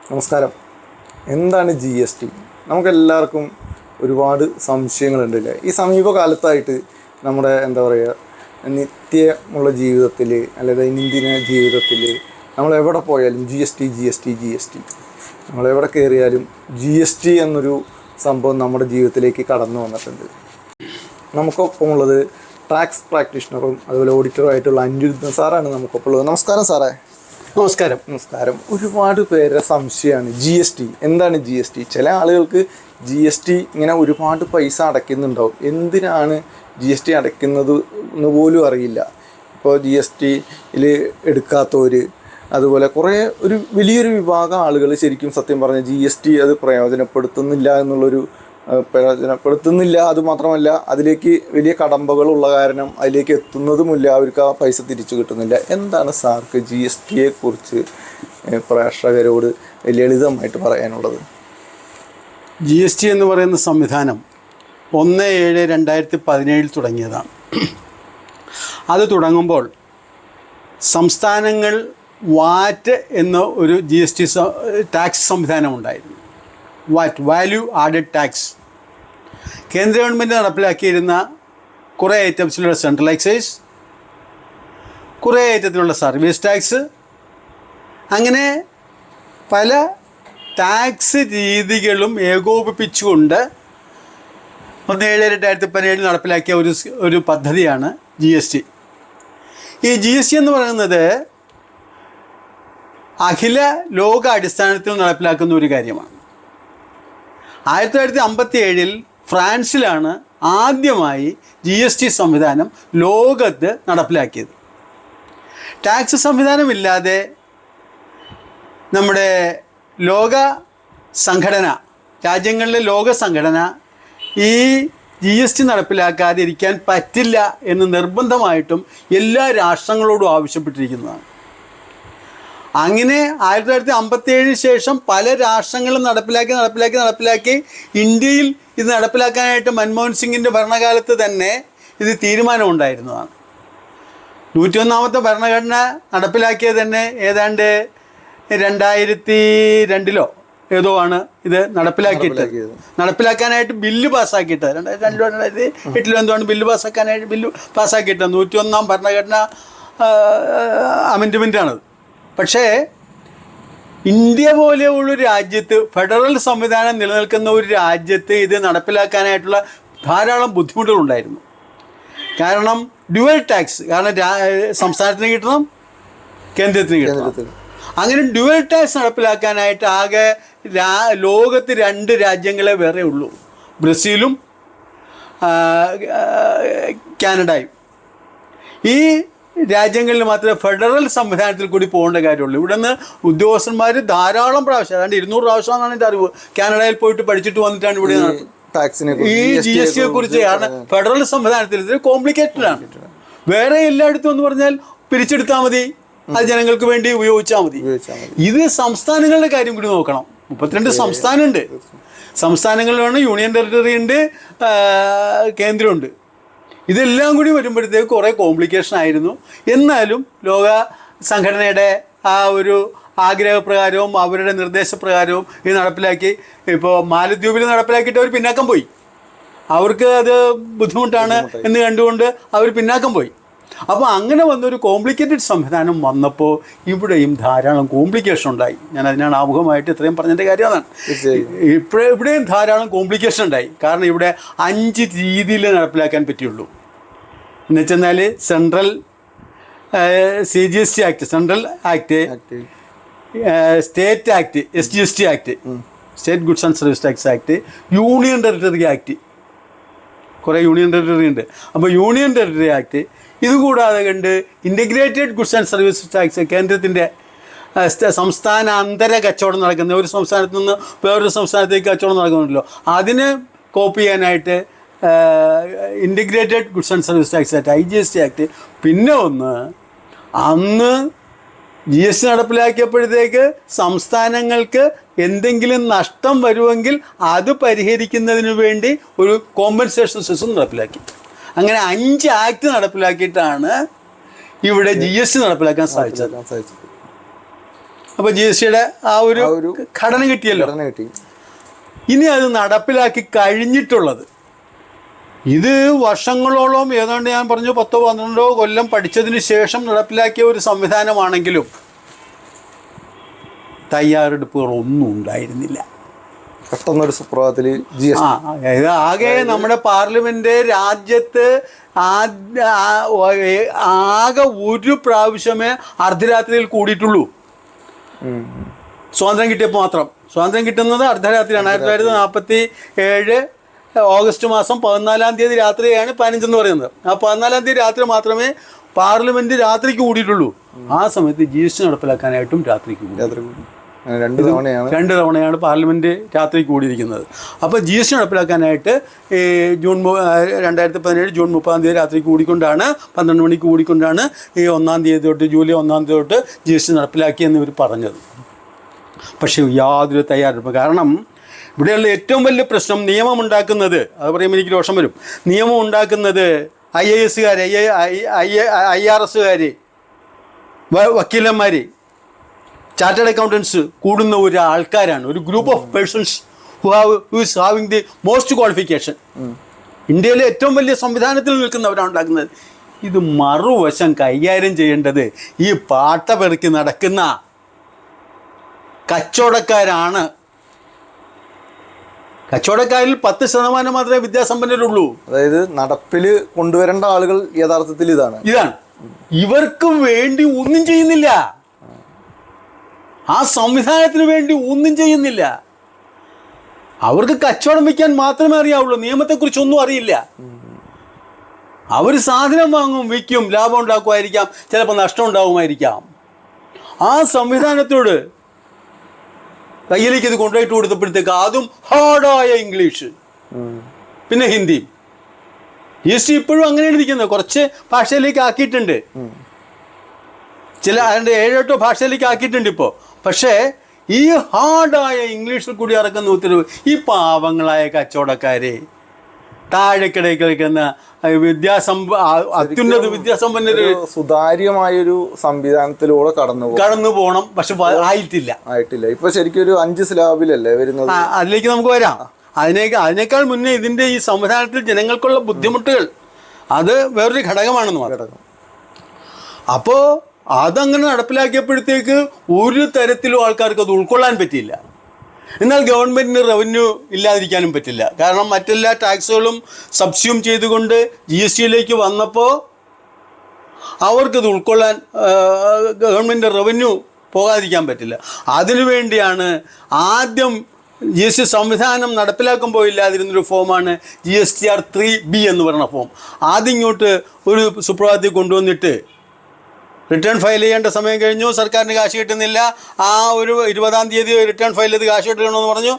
നമസ്കാരം. എന്താണ് GST? നമുക്കെല്ലാവർക്കും ഒരുപാട് സംശയങ്ങളുണ്ടല്ലേ. ഈ സമീപകാലത്തായിട്ട് നമ്മുടെ നിത്യമുള്ള ജീവിതത്തിൽ അല്ലെങ്കിൽ ദൈനംദിന ജീവിതത്തിൽ നമ്മളെവിടെ പോയാലും GST നമ്മളെവിടെ കയറിയാലും GST എന്നൊരു സംഭവം നമ്മുടെ ജീവിതത്തിലേക്ക് കടന്നു വന്നിട്ടുണ്ട്. നമുക്കൊപ്പമുള്ളത് ടാക്സ് പ്രാക്ടീഷണറും അതുപോലെ ഓഡിറ്ററുമായിട്ടുള്ള അനിരുദ്ധൻ സാറാണ് നമുക്കൊപ്പം ഉള്ളത്. നമസ്കാരം സാറേ. നമസ്കാരം. ഒരുപാട് പേരുടെ സംശയമാണ് GST. എന്താണ് GST? ചില ആളുകൾക്ക് GST ഇങ്ങനെ ഒരുപാട് പൈസ അടയ്ക്കുന്നുണ്ടാവും. എന്തിനാണ് GST അടയ്ക്കുന്നത് എന്ന് പോലും അറിയില്ല. ഇപ്പോൾ GSTയിൽ എടുക്കാത്തവർ, അതുപോലെ കുറേ വലിയൊരു വിഭാഗം ആളുകൾ ശരിക്കും സത്യം പറഞ്ഞ GST അത് പ്രയോജനപ്പെടുത്തുന്നില്ല. അതുമാത്രമല്ല, അതിലേക്ക് വലിയ കടമ്പകളുള്ള കാരണം അതിലേക്ക് എത്തുന്നതുമില്ല, അവർക്ക് ആ പൈസ തിരിച്ചു കിട്ടുന്നില്ല. എന്താണ് സാർക്ക് GSTയെ കുറിച്ച് പ്രേക്ഷകരോട് ലളിതമായിട്ട് പറയാനുള്ളത്? GST എന്ന് പറയുന്ന സംവിധാനം 1/7/2017 തുടങ്ങിയതാണ്. അത് തുടങ്ങുമ്പോൾ സംസ്ഥാനങ്ങൾ വാറ്റ് എന്ന ഒരു GST ടാക്സ് സംവിധാനം ഉണ്ടായിരുന്നു. Value added tax. കേന്ദ്ര ഗവൺമെൻറ് നടപ്പിലാക്കിയിരുന്ന കുറേ ഐറ്റംസിലുള്ള സെൻട്രൽ എക്സൈസ്, കുറേ ഐറ്റത്തിലുള്ള സർവീസ് ടാക്സ്, അങ്ങനെ പല ടാക്സ് രീതികളും ഏകോപിപ്പിച്ചുകൊണ്ട് 1/7/2017 നടപ്പിലാക്കിയ ഒരു പദ്ധതിയാണ് GST. ഈ GST എന്ന് പറയുന്നത് അഖില ലോക അടിസ്ഥാനത്തിൽ നടപ്പിലാക്കുന്ന ഒരു കാര്യമാണ്. 1957 ഫ്രാൻസിലാണ് ആദ്യമായി GST സംവിധാനം ലോകത്ത് നടപ്പിലാക്കിയത്. ടാക്സ് സംവിധാനമില്ലാതെ നമ്മുടെ രാജ്യങ്ങളിലെ ലോക സംഘടന ഈ GST നടപ്പിലാക്കാതെ ഇരിക്കാൻ പറ്റില്ല എന്ന് നിർബന്ധമായിട്ടും എല്ലാ രാഷ്ട്രങ്ങളോടും ആവശ്യപ്പെട്ടിരിക്കുന്നതാണ്. അങ്ങനെ 1957 ശേഷം പല രാഷ്ട്രങ്ങളും നടപ്പിലാക്കി ഇന്ത്യയിൽ ഇത് നടപ്പിലാക്കാനായിട്ട് മൻമോഹൻ സിംഗിൻ്റെ ഭരണകാലത്ത് തന്നെ ഇത് തീരുമാനമുണ്ടായിരുന്നതാണ്. 101ാമത്തെ ഭരണഘടന നടപ്പിലാക്കിയത് തന്നെ ഏതാണ്ട് 2002 ഏതോ ആണ് ഇത് നടപ്പിലാക്കാനായിട്ട് ബില്ല് പാസ്സാക്കിയിട്ട് 2008 എന്താണ് ബില്ല് പാസ്സാക്കിയിട്ട് 101ാം ഭരണഘടന അമെൻഡ്മെൻറ്റാണത്. പക്ഷേ ഇന്ത്യ പോലെയുള്ളൊരു രാജ്യത്ത്, ഫെഡറൽ സംവിധാനം നിലനിൽക്കുന്ന ഒരു രാജ്യത്ത് ഇത് നടപ്പിലാക്കാനായിട്ടുള്ള ധാരാളം ബുദ്ധിമുട്ടുകളുണ്ടായിരുന്നു. കാരണം ഡ്യുവൽ ടാക്സ്, കാരണം സംസ്ഥാനത്തിന് കിട്ടണം, കേന്ദ്രത്തിന് കിട്ടണം. അങ്ങനെ ഡ്യുവൽ ടാക്സ് നടപ്പിലാക്കാനായിട്ട് ആകെ ലോകത്ത് 2 രാജ്യങ്ങളെ വേറെ ഉള്ളൂ, ബ്രസീലും കാനഡയും. ഈ രാജ്യങ്ങളിൽ മാത്രമേ ഫെഡറൽ സംവിധാനത്തിൽ കൂടി പോകേണ്ട കാര്യമുള്ളൂ. ഇവിടെ നിന്ന് ഉദ്യോഗസ്ഥന്മാർ ധാരാളം പ്രാവശ്യം, അതാണ്ട് 200 പ്രാവശ്യമാണെന്നാണ് എൻ്റെ അറിവ്, കാനഡയിൽ പോയിട്ട് പഠിച്ചിട്ട് വന്നിട്ടാണ് ഇവിടെ ഈ GSTയെ കുറിച്ച്. കാരണം ഫെഡറൽ സംവിധാനത്തിൽ ഇത് കോംപ്ലിക്കേറ്റഡാണ്. വേറെ എല്ലായിടത്തും എന്ന് പറഞ്ഞാൽ പിരിച്ചെടുത്താൽ മതി, അത് ജനങ്ങൾക്ക് വേണ്ടി ഉപയോഗിച്ചാൽ മതി. ഇത് സംസ്ഥാനങ്ങളുടെ കാര്യം കൂടി നോക്കണം. 32 സംസ്ഥാനമുണ്ട്. സംസ്ഥാനങ്ങളിലാണ് യൂണിയൻ ടെറിട്ടറി ഉണ്ട്, കേന്ദ്രമുണ്ട്. ഇതെല്ലാം കൂടി വരുമ്പോഴത്തേക്ക് കുറേ കോംപ്ലിക്കേഷൻ ആയിരുന്നു. എന്നാലും ലോക സംഘടനയുടെ ആ ഒരു ആഗ്രഹപ്രകാരവും അവരുടെ നിർദ്ദേശപ്രകാരവും ഇത് നടപ്പിലാക്കി. ഇപ്പോൾ മാലദ്വീപിൽ നടപ്പിലാക്കിയിട്ട് അവർ പിന്നാക്കം പോയി. അവർക്ക് അത് ബുദ്ധിമുട്ടാണ് എന്ന് കണ്ടുകൊണ്ട് അവർ പിന്നാക്കം പോയി. അപ്പോൾ അങ്ങനെ വന്നൊരു കോംപ്ലിക്കേറ്റഡ് സംവിധാനം വന്നപ്പോൾ ഇവിടെയും ധാരാളം കോംപ്ലിക്കേഷൻ ഉണ്ടായി. ഞാൻ അതിനാണ് ആമുഖമായിട്ട് ഇത്രയും പറഞ്ഞതിൻ്റെ കാര്യം അതാണ്. ഇവിടെയും ധാരാളം കോംപ്ലിക്കേഷൻ ഉണ്ടായി. കാരണം ഇവിടെ 5 രീതിയിൽ നടപ്പിലാക്കാൻ പറ്റുള്ളൂ. എന്നുവെച്ചെന്നാൽ central CGST act, central act, state act, SGST act, state goods and service tax act, union territory act. കുറേ യൂണിയൻ ടെറിട്ടറി ഉണ്ട്. അപ്പോൾ യൂണിയൻ ടെറിട്ടറി ആക്ട്, ഇതുകൂടാതെ കണ്ട് integrated goods and service tax, കേന്ദ്രത്തിൻ്റെ സംസ്ഥാനാന്തര കച്ചവടം നടക്കുന്ന, ഒരു സംസ്ഥാനത്ത് നിന്ന് വേറൊരു സംസ്ഥാനത്തേക്ക് കച്ചവടം നടക്കുന്നുണ്ടല്ലോ, അതിന് കോപ്പി ചെയ്യാനായിട്ട് integrated goods and service tax act, IGST act. പിന്നെ അന്ന് GST നടപ്പിലാക്കിയപ്പോഴത്തേക്ക് സംസ്ഥാനങ്ങൾക്ക് എന്തെങ്കിലും നഷ്ടം വരുമെങ്കിൽ അത് പരിഹരിക്കുന്നതിന് വേണ്ടി ഒരു കോമ്പൻസേഷൻ സിസ്റ്റം നടപ്പിലാക്കി. അങ്ങനെ 5 ആക്ട് നടപ്പിലാക്കിയിട്ടാണ് ഇവിടെ GST നടപ്പിലാക്കാൻ സാധിച്ചത്. അപ്പോൾ GST-യുടെ ആ ഒരു ഘടന കിട്ടിയല്ലോ. ഘടന കിട്ടി. ഇനി അത് നടപ്പിലാക്കി കഴിഞ്ഞിട്ടുള്ളത്, ഇത് വർഷങ്ങളോളം ഏതാണ്ട് ഞാൻ പറഞ്ഞു 10-12 കൊല്ലം പഠിച്ചതിന് ശേഷം നടപ്പിലാക്കിയ ഒരു സംവിധാനമാണെങ്കിലും തയ്യാറെടുപ്പുകളൊന്നും ഉണ്ടായിരുന്നില്ല. പെട്ടെന്നൊരു സുപ്രഭാതത്തിൽ ഇത് ആകെ നമ്മുടെ പാർലമെന്റ് രാജ്യത്ത് ആകെ ഒരു പ്രാവശ്യമേ അർദ്ധരാത്രിയിൽ കൂടിയിട്ടുള്ളൂ. സ്വാതന്ത്ര്യം കിട്ടിയപ്പോൾ മാത്രം. സ്വാതന്ത്ര്യം കിട്ടുന്നത് അർദ്ധരാത്രിയാണ്. 1947 ഓഗസ്റ്റ് മാസം 14-ാം തീയതി രാത്രിയാണ് 15 എന്ന് പറയുന്നത്. ആ 14-ാം തീയതി രാത്രി മാത്രമേ പാർലമെന്റ് രാത്രിക്ക് കൂടിയിട്ടുള്ളൂ. ആ സമയത്ത് GST നടപ്പിലാക്കാനായിട്ടും രാത്രിക്ക് കൂടി. 2 തവണയാണ് പാർലമെന്റ് രാത്രി കൂടിയിരിക്കുന്നത്. അപ്പോൾ GST നടപ്പിലാക്കാനായിട്ട് 2017 ജൂൺ 30-ാം തീയതി രാത്രി കൂടിക്കൊണ്ടാണ് 12 മണിക്ക് കൂടിക്കൊണ്ടാണ് ഈ 1-ാം തീയതി തൊട്ട് ജൂലൈ 1-ാം തീയതി തൊട്ട് GST നടപ്പിലാക്കിയെന്ന് ഇവർ പറഞ്ഞത്. പക്ഷേ യാതൊരു തയ്യാറെടുപ്പ്. കാരണം ഇവിടെയുള്ള ഏറ്റവും വലിയ പ്രശ്നം നിയമമുണ്ടാക്കുന്നത്, അത് പറയുമ്പോൾ എനിക്ക് രോഷം വരും, നിയമം ഉണ്ടാക്കുന്നത് IAS-കാർ, IRS-കാർ, വക്കീലന്മാർ, ചാർട്ടേഡ് അക്കൗണ്ടൻസ് കൂടുന്ന ഒരു ആൾക്കാരാണ്, ഒരു group of persons who is having the most qualification. ഇന്ത്യയിലെ ഏറ്റവും വലിയ സംവിധാനത്തിൽ നിൽക്കുന്നവരാണ് ഉണ്ടാക്കുന്നത്. ഇത് മറുവശം കൈകാര്യം ചെയ്യേണ്ടത് ഈ പാട്ട പെറുക്കി നടക്കുന്ന കച്ചവടക്കാരാണ്. കച്ചവടക്കാരിൽ 10% മാത്രമേ വിദ്യാസമ്പന്നരുള്ളൂ. അതായത് നടപ്പിൽ കൊണ്ടുവരേണ്ട ആളുകൾ യഥാർത്ഥത്തിൽ ഇതാണ്. ഇവർക്ക് വേണ്ടി ഒന്നും ചെയ്യുന്നില്ല. ആ സംവിധാനത്തിന് വേണ്ടി ഒന്നും ചെയ്യുന്നില്ല. അവർക്ക് കച്ചവടം വയ്ക്കാൻ മാത്രമേ അറിയാവുള്ളൂ. നിയമത്തെക്കുറിച്ചൊന്നും അറിയില്ല. അവർ സാധനം വാങ്ങും, വിൽക്കും, ലാഭം ഉണ്ടാക്കുമായിരിക്കാം, ചിലപ്പോൾ നഷ്ടം ഉണ്ടാകുമായിരിക്കാം. ആ സംവിധാനത്തോട് കയ്യിലേക്ക് ഇത് കൊണ്ടുപോയിട്ട് കൊടുത്തപ്പോഴത്തേക്ക് അതും ഹാർഡായ ഇംഗ്ലീഷ്, പിന്നെ ഹിന്ദിയും. GST ഇപ്പോഴും അങ്ങനെയാണ് ഇരിക്കുന്നത്. കുറച്ച് ഭാഷയിലേക്ക് ആക്കിയിട്ടുണ്ട്, ചില അതിൻ്റെ 7-8 ഭാഷയിലേക്ക് ആക്കിയിട്ടുണ്ട് ഇപ്പോൾ. പക്ഷേ ഈ ഹാർഡായ ഇംഗ്ലീഷിൽ കൂടി ഇറക്കുന്ന ഉത്തരവ് ഈ പാവങ്ങളായ കച്ചവടക്കാരെ, താഴെക്കിടയിൽ കളിക്കുന്ന അത്യുന്നത വിദ്യാസമ്പന്നര് സുതാര്യമായൊരു സംവിധാനത്തിലൂടെ കടന്നു പോകണം. പക്ഷെ ആയിട്ടില്ല. ഇപ്പൊ ശരിക്കും ഒരു 5 സ്ലാബിലല്ലേ വരുന്നത്. അതിലേക്ക് നമുക്ക് വരാം. അതിനേക്കാൾ മുന്നേ ഇതിന്റെ ഈ സംവിധാനത്തിൽ ജനങ്ങൾക്കുള്ള ബുദ്ധിമുട്ടുകൾ അത് വേറൊരു ഘടകമാണെന്ന് മാത്രം. അപ്പോൾ അതങ്ങനെ നടപ്പിലാക്കിയപ്പോഴത്തേക്ക് ഒരു തരത്തിലും ആൾക്കാർക്ക് അത് ഉൾക്കൊള്ളാൻ പറ്റിയില്ല. എന്നാൽ ഗവൺമെൻറ്റിന് റവന്യൂ ഇല്ലാതിരിക്കാനും പറ്റില്ല. കാരണം മറ്റെല്ലാ ടാക്സുകളും സബ്സ്യൂം ചെയ്തുകൊണ്ട് GST-യിലേക്ക് വന്നപ്പോൾ അവർക്കത് ഉൾക്കൊള്ളാൻ ഗവൺമെൻറ് റവന്യൂ പോകാതിരിക്കാൻ പറ്റില്ല. അതിനുവേണ്ടിയാണ് ആദ്യം GST സംവിധാനം നടപ്പിലാക്കുമ്പോൾ ഇല്ലാതിരുന്നൊരു ഫോമാണ് GSTR 3B എന്ന് പറയുന്ന ഫോം. ആദ്യം ഇങ്ങോട്ട് ഒരു സുപ്രഭാതത്തിൽ കൊണ്ടുവന്നിട്ട് റിട്ടേൺ ഫയൽ ചെയ്യേണ്ട സമയം കഴിഞ്ഞു, സർക്കാരിന് കാശ് കിട്ടുന്നില്ല. ആ ഒരു 20-ാം തീയതി റിട്ടേൺ ഫയൽ ചെയ്ത് കാശ് കിട്ടണമെന്ന് പറഞ്ഞു.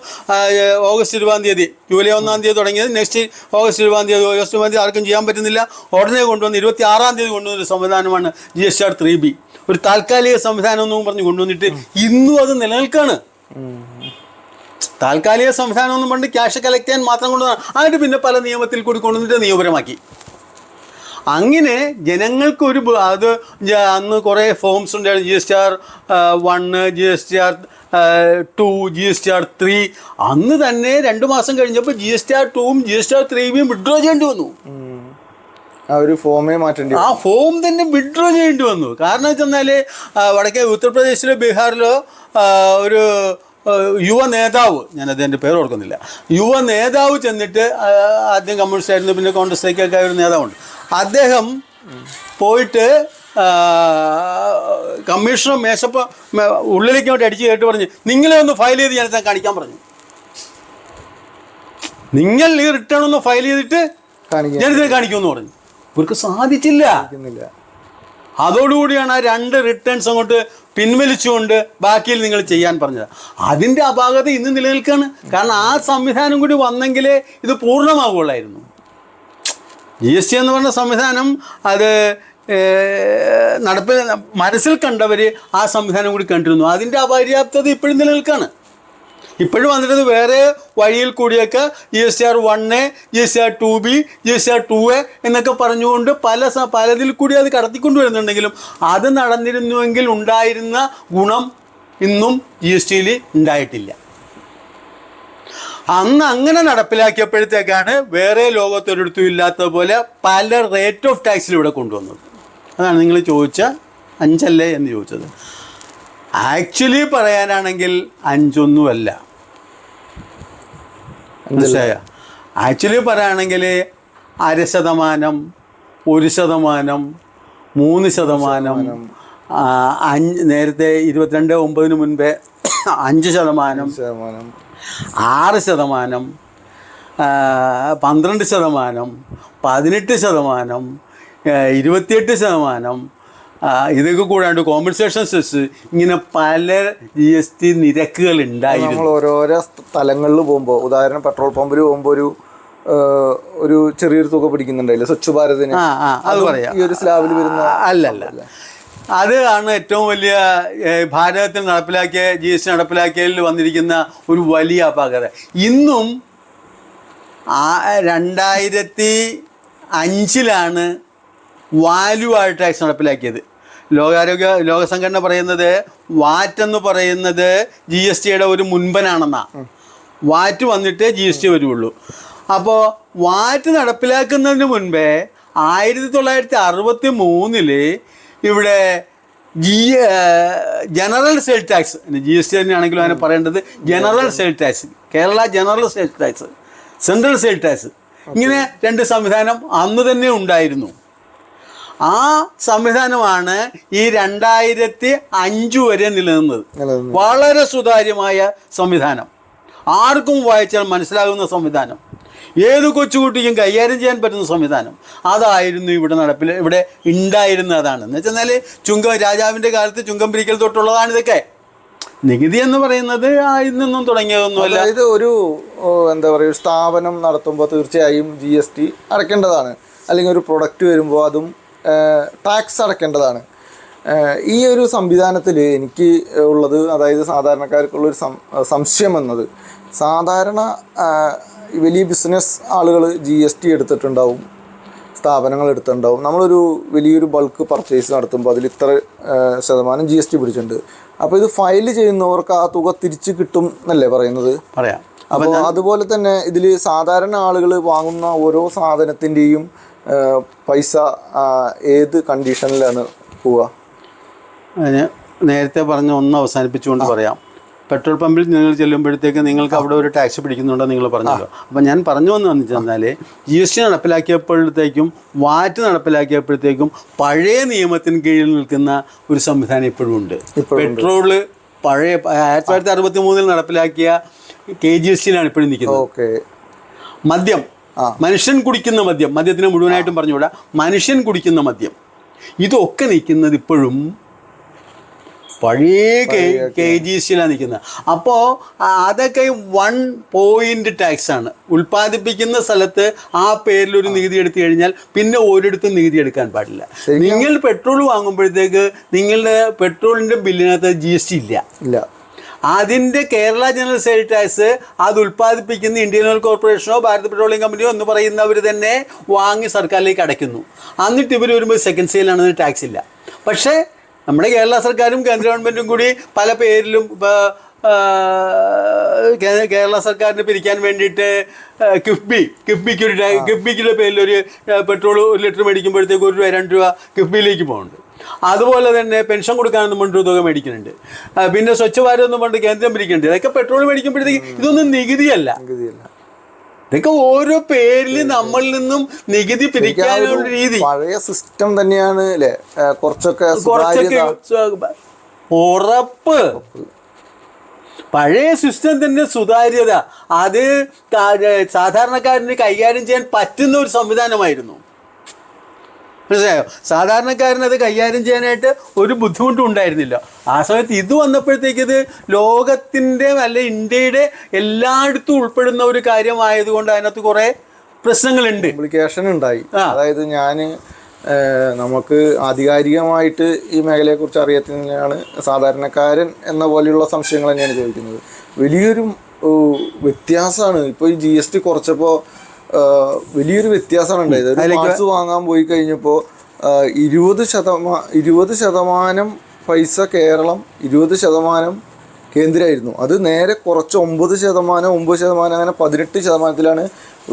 ഓഗസ്റ്റ് 20-ാം തീയതി, ജൂലൈ 1-ാം തീയതി തുടങ്ങിയത്, നെക്സ്റ്റ് ഓഗസ്റ്റ് 20-ാം തീയതി, ഓഗസ്റ്റ് 20-ാം തീയതി ആർക്കും ചെയ്യാൻ പറ്റുന്നില്ല. ഉടനെ കൊണ്ടുവന്ന് 26-ാം തീയതി കൊണ്ടുവന്നൊരു സംവിധാനമാണ് GSTR 3B. ഒരു താൽക്കാലിക സംവിധാനം എന്നും പറഞ്ഞ് കൊണ്ടുവന്നിട്ട് ഇന്നും അത് നിലനിൽക്കുകയാണ്. താൽക്കാലിക സംവിധാനം എന്നും പറഞ്ഞ് ക്യാഷ് കളക്ട് ചെയ്യാൻ മാത്രം കൊണ്ടുവന്നാണ്. അതിന് പിന്നെ പല നിയമത്തിൽ കൂടി കൊണ്ടുവന്നിട്ട് നിയമപരമാക്കി. അങ്ങനെ ജനങ്ങൾക്കൊരു അത് അന്ന് കുറേ ഫോംസ് ഉണ്ടായിരുന്നു. GSTR 1, GSTR 2, GSTR 3. അന്ന് തന്നെ 2 മാസം കഴിഞ്ഞപ്പോൾ GSTR 2-ഉം GSTR 3-യും വിഡ്രോ ചെയ്യേണ്ടി വന്നു. ആ ഫോം തന്നെ വിഡ്രോ ചെയ്യേണ്ടി വന്നു. കാരണം വെച്ചെന്നാൽ വടക്കേ ഉത്തർപ്രദേശിലോ ബീഹാറിലോ ഒരു യുവ നേതാവ്, ഞാനതിൻ്റെ പേര് ഓർക്കുന്നില്ല, യുവ നേതാവ് ചെന്നിട്ട്, ആദ്യം കമ്മ്യൂണിസ്റ്റ് ആയിരുന്നു, പിന്നെ കോൺഗ്രസിലേക്കൊക്കെ ഒരു നേതാവുണ്ട്, അദ്ദേഹം പോയിട്ട് കമ്മീഷണർ ഉള്ളിലേക്ക് അങ്ങോട്ട് അടിച്ച് കേട്ട് പറഞ്ഞ്, നിങ്ങളെ ഒന്ന് ഫയൽ ചെയ്ത് ഞാനിത് കാണിക്കാൻ പറഞ്ഞു. നിങ്ങൾ ഈ റിട്ടേൺ ഒന്ന് ഫയൽ ചെയ്തിട്ട് ഞാനിതിനെ കാണിക്കുമെന്ന് പറഞ്ഞു. ഇവർക്ക് സാധിച്ചില്ല. അതോടുകൂടിയാണ് ആ 2 റിട്ടേൺസ് അങ്ങോട്ട് പിൻവലിച്ചുകൊണ്ട് ബാക്കിയിൽ നിങ്ങൾ ചെയ്യാൻ പറഞ്ഞത്. അതിൻ്റെ അപാകത ഇന്ന് നിലനിൽക്കുകയാണ്. കാരണം ആ സംവിധാനം കൂടി വന്നെങ്കിലേ ഇത് പൂർണ്ണമാകുള്ളായിരുന്നു. GST എന്ന് പറഞ്ഞ സംവിധാനം അത് മനസ്സിൽ കണ്ടവർ ആ സംവിധാനം കൂടി കണ്ടിരുന്നു. അതിൻ്റെ അപര്യാപ്തത ഇപ്പോഴും നിലനിൽക്കുകയാണ്. ഇപ്പോഴും വന്നിട്ട് വേറെ വഴിയിൽ കൂടിയൊക്കെ GSTR 1A, GSTR 2B, GSTR 2A എന്നൊക്കെ പറഞ്ഞുകൊണ്ട് പലതിൽ കൂടി അത് കടത്തിക്കൊണ്ടു വരുന്നുണ്ടെങ്കിലും അത് നടന്നിരുന്നുവെങ്കിൽ ഉണ്ടായിരുന്ന ഗുണം ഇന്നും GST ഉണ്ടായിട്ടില്ല. അന്ന് അങ്ങനെ നടപ്പിലാക്കിയപ്പോഴത്തേക്കാണ് വേറെ ലോകത്തൊരിടത്തും ഇല്ലാത്ത പോലെ പല റേറ്റ് ഓഫ് ടാക്സിൽ ഇവിടെ കൊണ്ടുവന്നത്. അതാണ് നിങ്ങൾ ചോദിച്ച 5 അല്ലേ എന്ന് ചോദിച്ചത്. ആക്ച്വലി പറയാനാണെങ്കിൽ 5 ഒന്നുമല്ല, മനസ്സിലായ? ആക്ച്വലി പറയുകയാണെങ്കിൽ 0.5%, 1%, 3%, നേരത്തെ 22/9 മുൻപേ 5%, 6%, 12%, 18%, 28%, ഇതൊക്കെ കൂടാണ്ട് കോമ്പൻസേഷൻ സെസ്, ഇങ്ങനെ പല GST നിരക്കുകൾ ഉണ്ടായിരുന്നു. നമ്മൾ ഓരോരോ സ്ഥലങ്ങളിൽ പോകുമ്പോൾ, ഉദാഹരണം പെട്രോൾ പമ്പിൽ പോകുമ്പോൾ ഒരു ചെറിയൊരു തുക പിടിക്കുന്നുണ്ടായില്ല സ്വച്ഛ് ഭാരതിന്, അത് പറയാം. ഈ ഒരു സ്ലാബിൽ വരുന്ന അല്ലല്ല, അത് ആണ് ഏറ്റവും വലിയ ഭാരതത്തിൽ നടപ്പിലാക്കിയ GST നടപ്പിലാക്കിയതിൽ വന്നിരിക്കുന്ന ഒരു വലിയ അപാകത. ഇന്നും 2005 വാല്യൂ ആഡ് ടാക്സ് നടപ്പിലാക്കിയത്. ലോകസംഘടന പറയുന്നത് വാറ്റ് എന്ന് പറയുന്നത് GSTയുടെ ഒരു മുൻപനാണെന്നാണ്. വാറ്റ് വന്നിട്ടേ GST വരുള്ളൂ. അപ്പോൾ വാറ്റ് നടപ്പിലാക്കുന്നതിന് മുൻപേ 1963 ഇവിടെ ജനറൽ സെയിൽ ടാക്സ്, GST തന്നെയാണെങ്കിലും അതിനെ പറയേണ്ടത് general sale tax, Kerala general sale tax, central sale tax, ഇങ്ങനെ 2 സംവിധാനം അന്ന് തന്നെ ഉണ്ടായിരുന്നു. ആ സംവിധാനമാണ് ഈ 2005 വരെ നിലനിന്നത്. വളരെ സുതാര്യമായ സംവിധാനം, ആർക്കും വായിച്ചാൽ മനസ്സിലാകുന്ന സംവിധാനം, ഏത് കൊച്ചുകുട്ടിക്കും കൈകാര്യം ചെയ്യാൻ പറ്റുന്ന സംവിധാനം. അതായിരുന്നു ഇവിടെ ഉണ്ടായിരുന്ന. അതാണ് എന്ന് വെച്ചാൽ രാജാവിൻ്റെ കാലത്ത് ചുങ്കം പിരിക്കൽ തൊട്ടുള്ളതാണ് ഇതൊക്കെ. നികുതി എന്ന് പറയുന്നത് ഇന്നൊന്നും തുടങ്ങിയതൊന്നുമല്ല. ഇത് ഒരു എന്താ പറയുക, സ്ഥാപനം നടത്തുമ്പോൾ തീർച്ചയായും GST അടയ്ക്കേണ്ടതാണ്, അല്ലെങ്കിൽ ഒരു പ്രൊഡക്റ്റ് വരുമ്പോൾ അതും ടാക്സ് അടയ്ക്കേണ്ടതാണ്. ഈ ഒരു സംവിധാനത്തിൽ എനിക്ക് ഉള്ളത്, അതായത് സാധാരണക്കാർക്കുള്ളൊരു സംശയം എന്നത്, സാധാരണ വലിയ ബിസിനസ് ആളുകൾ GST എടുത്തിട്ടുണ്ടാവും, സ്ഥാപനങ്ങൾ എടുത്തിട്ടുണ്ടാവും. നമ്മളൊരു വലിയൊരു ബൾക്ക് പർച്ചേസ് നടത്തുമ്പോൾ അതിൽ ഇത്ര ശതമാനം GST പിടിച്ചിട്ടുണ്ട്. അപ്പോൾ ഇത് ഫയൽ ചെയ്യുന്നവർക്ക് ആ തുക തിരിച്ച് കിട്ടും എന്നല്ലേ പറയുന്നത്? പറയാം. അപ്പോൾ അതുപോലെ തന്നെ ഇതിൽ സാധാരണ ആളുകൾ വാങ്ങുന്ന ഓരോ സാധനത്തിൻ്റെയും പൈസ ഏത് കണ്ടീഷനിലാണ് പോവുക? നേരത്തെ പറഞ്ഞ ഒന്ന് അവസാനിപ്പിച്ചുകൊണ്ട് പറയാം. പെട്രോൾ പമ്പിൽ നിങ്ങൾ ചെല്ലുമ്പോഴത്തേക്ക് നിങ്ങൾക്ക് അവിടെ ഒരു ടാക്സ് പിടിക്കുന്നുണ്ടോ നിങ്ങൾ പറഞ്ഞല്ലോ. അപ്പം ഞാൻ പറഞ്ഞു വന്നു ചെന്നാൽ GST നടപ്പിലാക്കിയപ്പോഴത്തേക്കും വാറ്റ് നടപ്പിലാക്കിയപ്പോഴത്തേക്കും പഴയ നിയമത്തിന് കീഴിൽ നിൽക്കുന്ന ഒരു സംവിധാനം ഇപ്പോഴും ഉണ്ട്. പെട്രോള് പഴയ 1963 നടപ്പിലാക്കിയ KGST-ലാണ് ഇപ്പോഴും നിൽക്കുന്നത്. മദ്യം, മനുഷ്യൻ കുടിക്കുന്ന മദ്യം, മദ്യത്തിന് മുഴുവനായിട്ടും പറഞ്ഞുകൂടാ, മനുഷ്യൻ കുടിക്കുന്ന മദ്യം, ഇതൊക്കെ നിൽക്കുന്നത് ഇപ്പോഴും പഴയ KGST-ലാണ് നിൽക്കുന്നത്. അപ്പോൾ അതൊക്കെ 1 പോയിന്റ് ടാക്സ് ആണ്. ഉൽപ്പാദിപ്പിക്കുന്ന സ്ഥലത്ത് ആ പേരിൽ ഒരു നികുതി എടുത്തു കഴിഞ്ഞാൽ പിന്നെ ഒരിടത്തും നികുതി എടുക്കാൻ പാടില്ല. നിങ്ങൾ പെട്രോൾ വാങ്ങുമ്പോഴത്തേക്ക് നിങ്ങളുടെ പെട്രോളിൻ്റെ ബില്ലിനകത്ത് GST ഇല്ല. അതിൻ്റെ കേരള ജനറൽ സെയിൽ ടാക്സ് അത് ഉൽപ്പാദിപ്പിക്കുന്ന ഇന്ത്യൻ ഓയിൽ കോർപ്പറേഷനോ ഭാരത് പെട്രോളിയം കമ്പനിയോ എന്ന് പറയുന്നവർ തന്നെ വാങ്ങി സർക്കാരിലേക്ക് അടയ്ക്കുന്നു. എന്നിട്ട് ഇവർ വരുമ്പോൾ സെക്കൻഡ് സെയിലാണെന്ന് ടാക്സ് ഇല്ല. പക്ഷേ നമ്മുടെ കേരള സർക്കാരും കേന്ദ്ര ഗവൺമെൻറ്റും കൂടി പല പേരിലും കേരള സർക്കാരിന് പിരിക്കാൻ വേണ്ടിയിട്ട് കിഫ്ബിക്കുടെ പേരിൽ ഒരു പെട്രോൾ 1 ലിറ്റർ മേടിക്കുമ്പോഴത്തേക്ക് 1 രൂപ 2 രൂപ കിഫ്ബിയിലേക്ക് പോകുന്നുണ്ട്. അതുപോലെ തന്നെ പെൻഷൻ കൊടുക്കാനൊന്നും കൊണ്ട് തുക മേടിക്കുന്നുണ്ട്. പിന്നെ സ്വച്ഛ് ഭാരത് ഒന്നും കൊണ്ട് കേന്ദ്രം പിരിക്കുന്നുണ്ട്. ഇതൊക്കെ പെട്രോൾ മേടിക്കുമ്പോഴത്തേക്ക് ഇതൊന്നും നികുതിയല്ല. ഇതൊക്കെ ഓരോ പേരിൽ നമ്മളിൽ നിന്നും നികുതി പിരിക്കാനുള്ള രീതി പഴയ സിസ്റ്റം തന്നെയാണ് അല്ലേ? കുറച്ചൊക്കെ ഉറപ്പ്, പഴയ സിസ്റ്റം തന്നെ സുതാര്യത, അത് സാധാരണക്കാരന് കൈകാര്യം ചെയ്യാൻ പറ്റുന്ന ഒരു സംവിധാനമായിരുന്നു. മനസ്സിലായോ? സാധാരണക്കാരന് അത് കൈകാര്യം ചെയ്യാനായിട്ട് ഒരു ബുദ്ധിമുട്ടും ഉണ്ടായിരുന്നില്ല. ആ സമയത്ത് ഇത് വന്നപ്പോഴത്തേക്ക് ഇത് ലോകത്തിൻ്റെ അല്ല ഇന്ത്യയുടെ എല്ലായിടത്തും ഉൾപ്പെടുന്ന ഒരു കാര്യമായതുകൊണ്ട് അതിനകത്ത് കുറേ പ്രശ്നങ്ങളുണ്ട്, കോംപ്ലിക്കേഷൻ ഉണ്ടായി. അതായത് നമുക്ക് ആധികാരികമായിട്ട് ഈ മേഖലയെക്കുറിച്ച് അറിയാത്തതിനാണ് സാധാരണക്കാരൻ എന്ന പോലെയുള്ള സംശയങ്ങൾ തന്നെയാണ് ചോദിക്കുന്നത്. വലിയൊരു വ്യത്യാസമാണ് ഇപ്പോൾ ഈ GST കുറച്ചപ്പോൾ വലിയൊരു വ്യത്യാസമാണ് ഉണ്ടായത്. ഒരു പാർട്സ് വാങ്ങാൻ പോയി കഴിഞ്ഞപ്പോൾ 20% പൈസ കേരളം, 20% കേന്ദ്രമായിരുന്നു. അത് നേരെ കുറച്ച് 9% അങ്ങനെ 18%-ലാണ്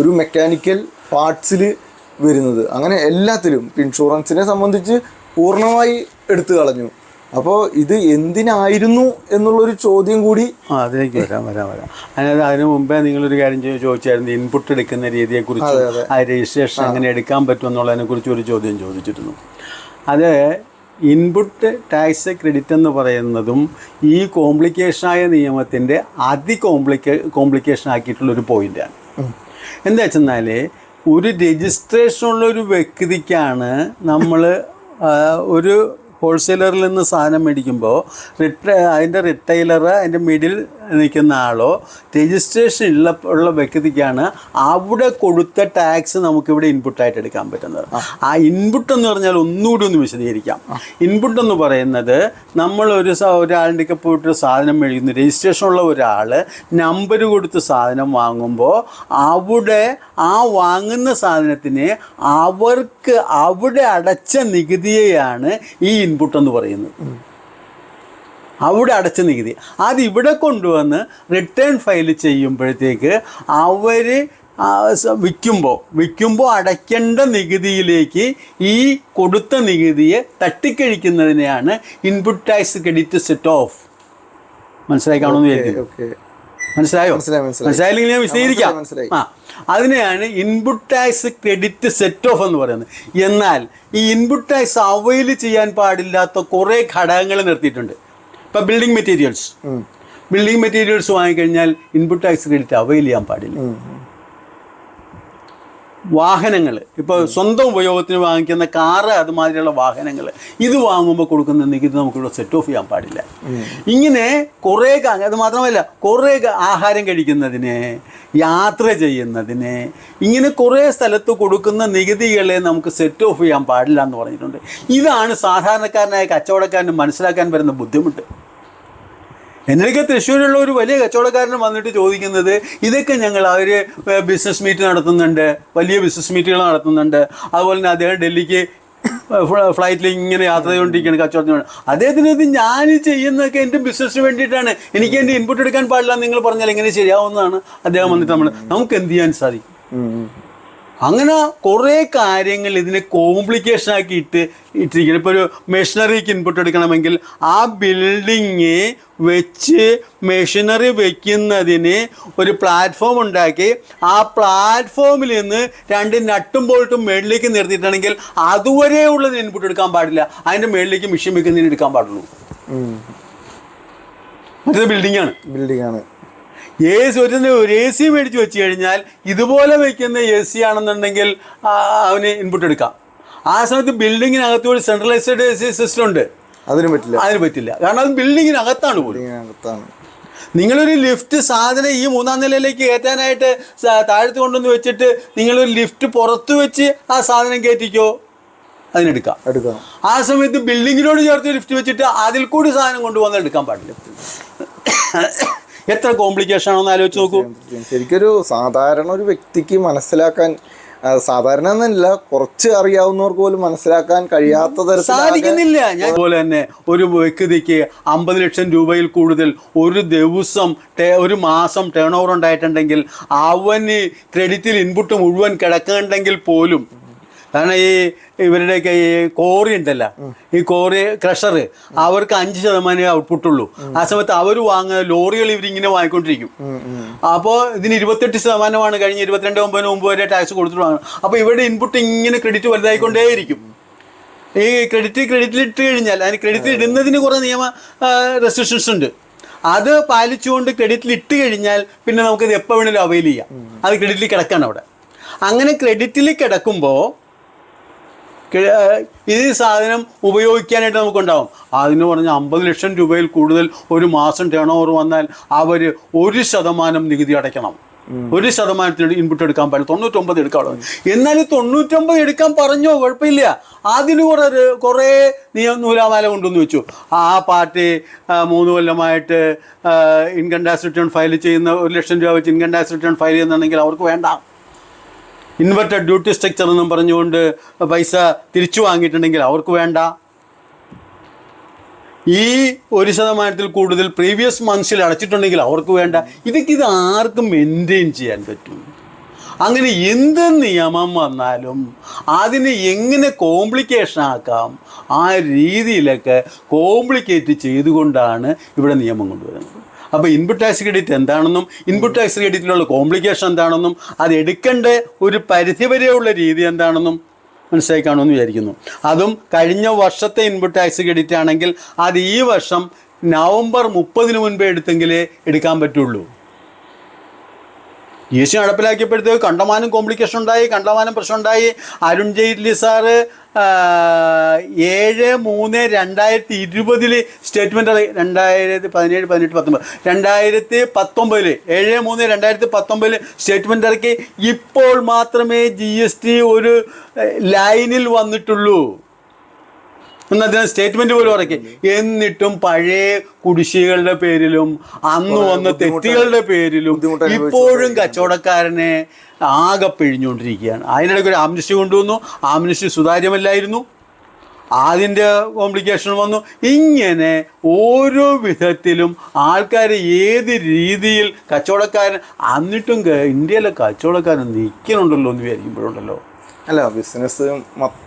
ഒരു മെക്കാനിക്കൽ പാർട്സിൽ വരുന്നത്. അങ്ങനെ എല്ലാത്തിലും ഇൻഷുറൻസിനെ സംബന്ധിച്ച് പൂർണ്ണമായി എടുത്തു കളഞ്ഞു. അപ്പോൾ ഇത് എന്തിനായിരുന്നു എന്നുള്ളൊരു ചോദ്യം കൂടി. അതിലേക്ക് വരാം. അതായത് അതിന് മുമ്പേ നിങ്ങളൊരു കാര്യം ചോദിച്ചായിരുന്നു, ഇൻപുട്ട് എടുക്കുന്ന രീതിയെക്കുറിച്ച്, ആ രജിസ്ട്രേഷൻ എങ്ങനെ എടുക്കാൻ പറ്റും എന്നുള്ളതിനെക്കുറിച്ച് ഒരു ചോദ്യം ചോദിച്ചിരുന്നു. അത് ഇൻപുട്ട് ടാക്സ് ക്രെഡിറ്റ് എന്ന് പറയുന്നതും ഈ കോംപ്ലിക്കേഷനായ നിയമത്തിൻ്റെ കോംപ്ലിക്കേഷൻ ആക്കിയിട്ടുള്ളൊരു പോയിൻ്റാണ്. എന്താ വെച്ചെന്നാൽ ഒരു രജിസ്ട്രേഷനുള്ള ഒരു വ്യക്തിക്കാണ് നമ്മൾ ഒരു ഹോൾസെയിലറിൽ നിന്ന് സാധനം മേടിക്കുമ്പോൾ അതിൻ്റെ റിറ്റെയിലർ, അതിൻ്റെ മിഡിൽ നിൽക്കുന്ന ആളോ രജിസ്ട്രേഷൻ ഉള്ള വ്യക്തിക്കാണ് അവിടെ കൊടുത്ത ടാക്സ് നമുക്കിവിടെ ഇൻപുട്ടായിട്ട് എടുക്കാൻ പറ്റുന്നത്. ആ ഇൻപുട്ട് എന്ന് പറഞ്ഞാൽ ഒന്നുകൂടി ഒന്ന് വിശദീകരിക്കാം. ഇൻപുട്ട് എന്ന് പറയുന്നത് നമ്മൾ ഒരാളുടെ പോയിട്ട് സാധനം മേടിക്കുന്നു, രജിസ്ട്രേഷൻ ഉള്ള ഒരാൾ നമ്പർ കൊടുത്ത് സാധനം വാങ്ങുമ്പോൾ അവിടെ ആ വാങ്ങുന്ന സാധനത്തിന് അവർക്ക് അവിടെ അടച്ച നികുതിയെയാണ് ഈ ഇൻപുട്ട് എന്ന് പറയുന്നത്. അവിടെ അടച്ച നികുതി അത് ഇവിടെ കൊണ്ടുവന്ന് ഫയൽ ചെയ്യുമ്പോഴത്തേക്ക് അവർ വിൽക്കുമ്പോൾ അടയ്ക്കേണ്ട നികുതിയിലേക്ക് ഈ കൊടുത്ത നികുതിയെ തട്ടിക്കഴിക്കുന്നതിനെയാണ് input tax credit set off. മനസ്സിലായി കാണുമെന്ന് വിചാരിക്കുന്നു. മനസ്സിലായില്ലെങ്കിൽ ഞാൻ വിശദീകരിക്കാം. അതിനെയാണ് input tax credit set off എന്ന് പറയുന്നത്. എന്നാൽ ഈ ഇൻപുട്ട് ടാക്സ് അവൈൽ ചെയ്യാൻ പാടില്ലാത്ത കുറേ ഘടകങ്ങൾ നിർത്തിയിട്ടുണ്ട്. ഇപ്പം ബിൽഡിംഗ് മെറ്റീരിയൽസ് വാങ്ങിക്കഴിഞ്ഞാൽ ഇൻപുട്ട് ടാക്സ് ക്രെഡിറ്റ് അവൈൽ ചെയ്യാൻ പാടില്ല. വാഹനങ്ങൾ, ഇപ്പോൾ സ്വന്തം ഉപയോഗത്തിന് വാങ്ങിക്കുന്ന കാറ്, അതുമാതിരിയുള്ള വാഹനങ്ങൾ, ഇത് വാങ്ങുമ്പോൾ കൊടുക്കുന്ന നികുതി നമുക്കിവിടെ സെറ്റ് ഓഫ് ചെയ്യാൻ പാടില്ല. ഇങ്ങനെ കുറേ, അത് മാത്രമല്ല കുറേ ആഹാരം കഴിക്കുന്നതിന്, യാത്ര ചെയ്യുന്നതിന്, ഇങ്ങനെ കുറേ സ്ഥലത്ത് കൊടുക്കുന്ന നികുതികളെ നമുക്ക് സെറ്റ് ഓഫ് ചെയ്യാൻ പാടില്ല എന്ന് പറഞ്ഞിട്ടുണ്ട്. ഇതാണ് സാധാരണക്കാരനായ കച്ചവടക്കാരന് മനസ്സിലാക്കാൻ വരുന്ന ബുദ്ധിമുട്ട്. എന്നൊക്കെ തൃശ്ശൂരുള്ള ഒരു വലിയ കച്ചവടക്കാരന് വന്നിട്ട് ചോദിക്കുന്നത്, ഇതൊക്കെ അവർ ബിസിനസ് മീറ്റ് നടത്തുന്നുണ്ട്, വലിയ ബിസിനസ് മീറ്റുകൾ നടത്തുന്നുണ്ട്, അതുപോലെ തന്നെ അദ്ദേഹം ഡൽഹിക്ക് ഫ്ലൈറ്റിൽ ഇങ്ങനെ യാത്ര ചെയ്തുകൊണ്ടിരിക്കുകയാണ് കച്ചവടത്തിന്. അദ്ദേഹത്തിന് ഇത് ഞാൻ ചെയ്യുന്നതൊക്കെ എൻ്റെ ബിസിനസ്സിന് വേണ്ടിയിട്ടാണ്, എനിക്ക് എൻ്റെ ഇൻപുട്ട് എടുക്കാൻ പാടില്ല നിങ്ങൾ പറഞ്ഞാൽ എങ്ങനെ ശരിയാവുന്നതാണ് അദ്ദേഹം വന്നിട്ട് നമുക്ക് എന്ത് ചെയ്യാൻ സാധിക്കും? അങ്ങനെ കുറേ കാര്യങ്ങൾ ഇതിനെ കോംപ്ലിക്കേഷൻ ആക്കി ഇട്ടിരിക്കണം. ഇപ്പോൾ ഒരു മെഷീനറിക്ക് ഇൻപുട്ട് എടുക്കണമെങ്കിൽ ആ ബിൽഡിങ് വെച്ച് മെഷീനറി വെക്കുന്നതിന് ഒരു പ്ലാറ്റ്ഫോം ഉണ്ടാക്കി ആ പ്ലാറ്റ്ഫോമിൽ നിന്ന് 2 നട്ടും ബോൾട്ടും മേളിലേക്ക് നിർത്തിയിട്ടാണെങ്കിൽ അതുവരെ ഉള്ളതിന് ഇൻപുട്ട് എടുക്കാൻ പാടില്ല. അതിൻ്റെ മേളിലേക്ക് മെഷീൻ വെക്കുന്നതിന് എടുക്കാൻ പാടുള്ളൂ. മറ്റേത് ബിൽഡിംഗ് ആണ്. ഒരു എ സി മേടിച്ച് വെച്ച് കഴിഞ്ഞാൽ ഇതുപോലെ വയ്ക്കുന്ന എ സി ആണെന്നുണ്ടെങ്കിൽ അവന് ഇൻപുട്ട് എടുക്കാം. ആ സമയത്ത് ബിൽഡിങ്ങിനകത്ത് ഒരു സെൻട്രലൈസ്ഡ് എ സി സിസ്റ്റം ഉണ്ട്, അതിന് പറ്റില്ല. കാരണം അത് ബിൽഡിങ്ങിനകത്താണ് പോലും. നിങ്ങളൊരു ലിഫ്റ്റ് സാധനം ഈ 3-ാം നിലയിലേക്ക് കയറ്റാനായിട്ട് താഴത്ത് കൊണ്ടുവന്ന് വെച്ചിട്ട് നിങ്ങളൊരു ലിഫ്റ്റ് പുറത്ത് വെച്ച് ആ സാധനം കയറ്റിക്കോ, അതിനെടുക്കാം. ആ സമയത്ത് ബിൽഡിങ്ങിനോട് ചേർത്ത് ലിഫ്റ്റ് വെച്ചിട്ട് അതിൽ കൂടി സാധനം കൊണ്ടുവന്ന് എടുക്കാൻ പാടില്ല. എത്ര കോംപ്ലിക്കേഷൻ ആണെന്ന് ആലോചിച്ച് നോക്കൂ. ശരിക്കൊരു സാധാരണ ഒരു വ്യക്തിക്ക് മനസ്സിലാക്കാൻ, സാധാരണ എന്നല്ല, കുറച്ച് അറിയാവുന്നവർക്ക് പോലും മനസ്സിലാക്കാൻ കഴിയാത്ത തരത്തിൽ സാധിക്കുന്നില്ല. ഞാൻ അതുപോലെ തന്നെ ഒരു വ്യക്തിക്ക് 50 ലക്ഷം രൂപയിൽ കൂടുതൽ ഒരു ദിവസം ഒരു മാസം ടേൺ ഓവർ ഉണ്ടായിട്ടുണ്ടെങ്കിൽ അവന് ക്രെഡിറ്റിൽ ഇൻപുട്ട് മുഴുവൻ കിടക്കുന്നുണ്ടെങ്കിൽ പോലും, കാരണം ഇവരുടെയൊക്കെ ഈ കോറി ഉണ്ടല്ലോ, ഈ കോറി ക്രഷർ, അവർക്ക് 5% ഔട്ട്പുട്ടുള്ളൂ. ആ സമയത്ത് അവർ വാങ്ങുന്ന ലോറികൾ ഇവരിങ്ങനെ വാങ്ങിക്കൊണ്ടിരിക്കും. അപ്പോൾ ഇതിന് 28% കഴിഞ്ഞ് 22/9 മുമ്പ് വരെ ടാക്സ് കൊടുത്തിട്ട് വാങ്ങണം. അപ്പോൾ ഇവരുടെ ഇൻപുട്ട് ഇങ്ങനെ ക്രെഡിറ്റ് വലുതായിക്കൊണ്ടേയിരിക്കും. ഈ ക്രെഡിറ്റിലിട്ട് കഴിഞ്ഞാൽ, അതിന് ക്രെഡിറ്റ് ഇടുന്നതിന് കുറേ നിയമ റെസ്ട്രിക്ഷൻസ് ഉണ്ട്. അത് പാലിച്ചുകൊണ്ട് ക്രെഡിറ്റിലിട്ട് കഴിഞ്ഞാൽ പിന്നെ നമുക്കത് എപ്പോൾ വേണമെങ്കിലും അവൈൽ ചെയ്യാം. അത് ക്രെഡിറ്റിൽ കിടക്കാണ് അവിടെ. അങ്ങനെ ക്രെഡിറ്റിൽ കിടക്കുമ്പോൾ ഈ സാധനം ഉപയോഗിക്കാനായിട്ട് നമുക്കുണ്ടാവും. അതിന് പറഞ്ഞാൽ 50 ലക്ഷം രൂപയിൽ കൂടുതൽ ഒരു മാസം ടേൺ ഓവർ വന്നാൽ അവർ 1% നികുതി അടയ്ക്കണം. 1% ഇൻപുട്ട് എടുക്കാൻ പാടില്ല, 99 എടുക്കാം. എന്നാലും 99 എടുക്കാൻ പറഞ്ഞോ, കുഴപ്പമില്ല. അതിന് കുറേ നൂലാമാല കൊണ്ടുവന്ന് വെച്ചു. ആ പാർട്ടി 3 കൊല്ലമായിട്ട് ഇൻകം ടാക്സ് റിട്ടേൺ ഫയൽ ചെയ്യുന്ന 1 ലക്ഷം രൂപ വെച്ച് ഇൻകം ടാക്സ് റിട്ടേൺ ഫയൽ ചെയ്യുന്നുണ്ടെങ്കിൽ അവർക്ക് വേണ്ട. ഇൻവെർട്ടഡ് ഡ്യൂട്ടി സ്ട്രക്ചർ എന്നും പറഞ്ഞുകൊണ്ട് പൈസ തിരിച്ചു വാങ്ങിയിട്ടുണ്ടെങ്കിൽ അവർക്ക് വേണ്ട. ഈ 1% കൂടുതൽ പ്രീവിയസ് മന്ത്സിൽ അടച്ചിട്ടുണ്ടെങ്കിൽ അവർക്ക് വേണ്ട. ഇത് ആർക്കും മെയിൻറ്റെയിൻ ചെയ്യാൻ പറ്റും? അങ്ങനെ എന്ത് നിയമം വന്നാലും അതിനെ എങ്ങനെ കോംപ്ലിക്കേഷൻ ആക്കാം, ആ രീതിയിലൊക്കെ കോംപ്ലിക്കേറ്റ് ചെയ്തുകൊണ്ടാണ് ഇവിടെ നിയമം കൊണ്ടുവരുന്നത്. അപ്പോൾ ഇൻപുട്ട് ടാക്സ് ക്രെഡിറ്റ് എന്താണെന്നും ഇൻപുട്ട് ടാക്സ് ക്രെഡിറ്റിലുള്ള കോംപ്ലിക്കേഷൻ എന്താണെന്നും അത് എടുക്കേണ്ട ഒരു പരിധിവരെയുള്ള രീതി എന്താണെന്നും മനസ്സിലായി കാണുമെന്ന് വിചാരിക്കുന്നു. അതും കഴിഞ്ഞ വർഷത്തെ ഇൻപുട്ട് ടാക്സ് ക്രെഡിറ്റ് ആണെങ്കിൽ അത് ഈ വർഷം നവംബർ 30 മുൻപേ എടുത്തെങ്കിലേ എടുക്കാൻ പറ്റുള്ളൂ. GST നടപ്പിലാക്കിയപ്പോഴത്തേക്ക് കണ്ടമാനം കോംപ്ലിക്കേഷൻ ഉണ്ടായി, കണ്ടമാനം പ്രശ്നം ഉണ്ടായി. Arun Jaitley sir 7/3/2020 statement 2017, 18, 19 2019 7/3/2019 statement ഇറക്കി. ഇപ്പോൾ മാത്രമേ GST ഒരു ലൈനിൽ വന്നിട്ടുള്ളൂ എന്നതിന് സ്റ്റേറ്റ്മെൻറ്റ് പോലും ഇറക്കി. എന്നിട്ടും പഴയ കുടിശ്ശികളുടെ പേരിലും അന്ന് വന്ന തെറ്റുകളുടെ പേരിലും ഇപ്പോഴും കച്ചവടക്കാരനെ ആകെ പിഴിഞ്ഞുകൊണ്ടിരിക്കുകയാണ്. അതിനിടയ്ക്ക് ഒരു ആംനസ്റ്റി കൊണ്ടുവന്നു. ആംനസ്റ്റി സുതാര്യമല്ലായിരുന്നു, അതിൻ്റെ കോംപ്ലിക്കേഷൻ വന്നു. ഇങ്ങനെ ഓരോ വിധത്തിലും ആൾക്കാർ ഏത് രീതിയിൽ കച്ചവടക്കാരൻ, എന്നിട്ടും ഇന്ത്യയിലെ കച്ചവടക്കാരൻ നിൽക്കുന്നുണ്ടല്ലോ എന്ന് വിചാരിക്കുമ്പോഴുണ്ടല്ലോ. അല്ല, ബിസിനസ്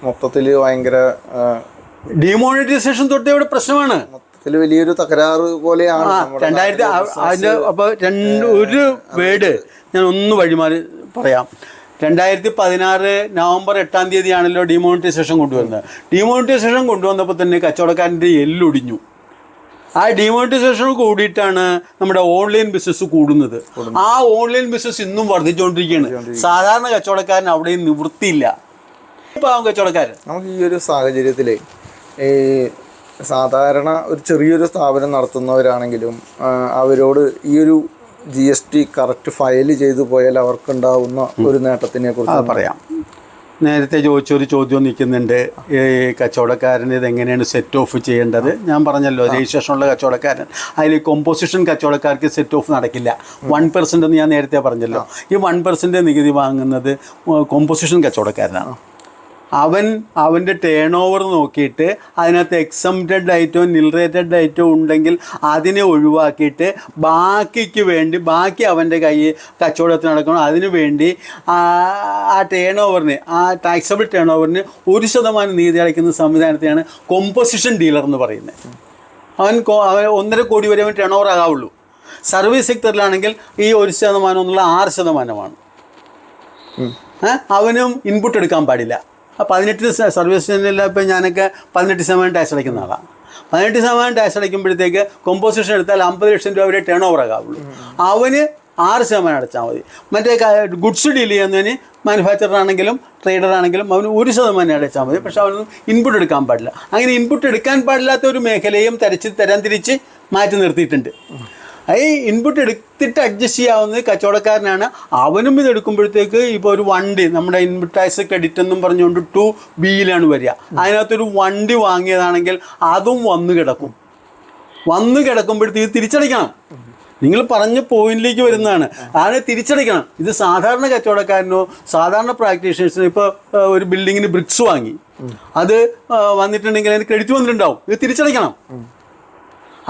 മൊത്തത്തിൽ ഭയങ്കര ഡിമോണിറ്റൈസേഷൻ തൊട്ടേ ഇവിടെ പ്രശ്നമാണ്. മൊത്തത്തിൽ വലിയൊരു തകരാറ് പോലെയാണ്. 2000 അതിൻ്റെ അപ്പോൾ ഒരു വേർഡ് ഞാൻ ഒന്ന് വഴിമാറി പറയാം. 2016 നവംബർ 8 ഡിമോണിറ്റൈസേഷൻ കൊണ്ടുവന്നത്. ഡിമോണിറ്റൈസേഷൻ കൊണ്ടുവന്നപ്പോൾ തന്നെ കച്ചവടക്കാരൻ്റെ എല്ലൊടിഞ്ഞു. ആ ഡിമോണിറ്റൈസേഷൻ കൂടിയിട്ടാണ് നമ്മുടെ ഓൺലൈൻ ബിസിനസ് കൂടുന്നത്. ആ ഓൺലൈൻ ബിസിനസ് ഇന്നും വർദ്ധിച്ചുകൊണ്ടിരിക്കുകയാണ്. സാധാരണ കച്ചവടക്കാരൻ അവിടെയും നിവൃത്തിയില്ല. പാവം കച്ചവടക്കാരൻ. നമുക്ക് ഈ ഒരു സാഹചര്യത്തിൽ ഈ സാധാരണ ഒരു ചെറിയൊരു സ്ഥാപനം നടത്തുന്നവരാണെങ്കിലും അവരോട് ഈ ഒരു GST കറക്റ്റ് ഫയൽ ചെയ്തു പോയാൽ അവർക്കുണ്ടാവുന്ന ഒരു നേട്ടത്തിനെ കുറിച്ച് പറയാം. നേരത്തെ ചോദിച്ചൊരു ചോദ്യം നിൽക്കുന്നുണ്ട്, ഈ കച്ചവടക്കാരന് ഇതെങ്ങനെയാണ് സെറ്റ് ഓഫ് ചെയ്യേണ്ടത്. ഞാൻ പറഞ്ഞല്ലോ, രജിസ്ട്രേഷനുള്ള കച്ചവടക്കാരൻ. അതിൽ കോമ്പോസിഷൻ കച്ചവടക്കാർക്ക് സെറ്റ് ഓഫ് നടക്കില്ല. 1% എന്ന് ഞാൻ നേരത്തെ പറഞ്ഞല്ലോ. ഈ 1% നികുതി വാങ്ങുന്നത് കോമ്പോസിഷൻ കച്ചവടക്കാരനാണ്. അവൻ്റെ ടേൺ ഓവർ നോക്കിയിട്ട് അതിനകത്ത് എക്സംപ്റ്റഡ് ഐറ്റവും നിൽറേറ്റഡ് ഐറ്റവും ഉണ്ടെങ്കിൽ അതിനെ ഒഴിവാക്കിയിട്ട് ബാക്കി അവൻ്റെ കയ്യിൽ കച്ചവടത്തിന് നടക്കണം. അതിനു വേണ്ടി ആ ടേൺ ഓവറിന്, ആ ടാക്സബിൾ ടേൺ ഓവറിന് 1% നികുതി അടയ്ക്കുന്ന സംവിധാനത്തെയാണ് കോമ്പോസിഷൻ ഡീലർ എന്ന് പറയുന്നത്. അവൻ 1.5 കോടി വരെ അവൻ ടേൺ ഓവർ ആകാവുള്ളൂ. സർവീസ് സെക്ടറിലാണെങ്കിൽ ഈ 1% എന്നുള്ള 6%. അവനും ഇൻപുട്ട് എടുക്കാൻ പാടില്ല. 18 സർവീസിനെല്ലാം ഇപ്പം ഞാനൊക്കെ 18% ടാക്സ് അടയ്ക്കുന്ന ആളാണ്. 18% ടാക്സ് അടയ്ക്കുമ്പോഴത്തേക്ക് കോമ്പോസിഷൻ എടുത്താൽ 50 ലക്ഷം രൂപ വരെ ടേൺ ഓവർ ആകാവുള്ളൂ. അവന് 6% അടച്ചാൽ മതി. മറ്റേ ഗുഡ്സ് ഡീൽ ചെയ്യുന്നതിന് മാനുഫാക്ചറാണെങ്കിലും ട്രേഡറാണെങ്കിലും അവന് 1% അടച്ചാൽ മതി. പക്ഷെ അവനൊന്നും ഇൻപുട്ട് എടുക്കാൻ പാടില്ല. അങ്ങനെ ഇൻപുട്ട് എടുക്കാൻ പാടില്ലാത്ത ഒരു മേഖലയും തരംതിരിച്ച് മാറ്റി നിർത്തിയിട്ടുണ്ട്. ഈ ഇൻപുട്ട് എടുത്തിട്ട് അഡ്ജസ്റ്റ് ചെയ്യാവുന്നത് കച്ചവടക്കാരനാണ്. അവനും ഇത് എടുക്കുമ്പോഴത്തേക്ക് ഇപ്പോൾ ഒരു വണ്ടി, നമ്മുടെ ഇൻപുട്ട് ടാക്സ് ക്രെഡിറ്റ് എന്നും പറഞ്ഞുകൊണ്ട് 2Bയിലാണ് വരിക. അതിനകത്തൊരു വണ്ടി വാങ്ങിയതാണെങ്കിൽ അതും വന്നു കിടക്കുമ്പോഴത്തേക്ക് തിരിച്ചടയ്ക്കണം. നിങ്ങൾ പറഞ്ഞ പോയിന്റിലേക്ക് വരുന്നതാണ്. അതിനെ തിരിച്ചടയ്ക്കണം. ഇത് സാധാരണ കച്ചവടക്കാരനോ സാധാരണ പ്രാക്ടീഷണേഴ്സിനോ ഇപ്പോൾ ഒരു ബിൽഡിങ്ങിന് ബ്രിക്സ് വാങ്ങി അത് വന്നിട്ടുണ്ടെങ്കിൽ അതിന് ക്രെഡിറ്റ് വന്നിട്ടുണ്ടാവും. ഇത് തിരിച്ചടയ്ക്കണം.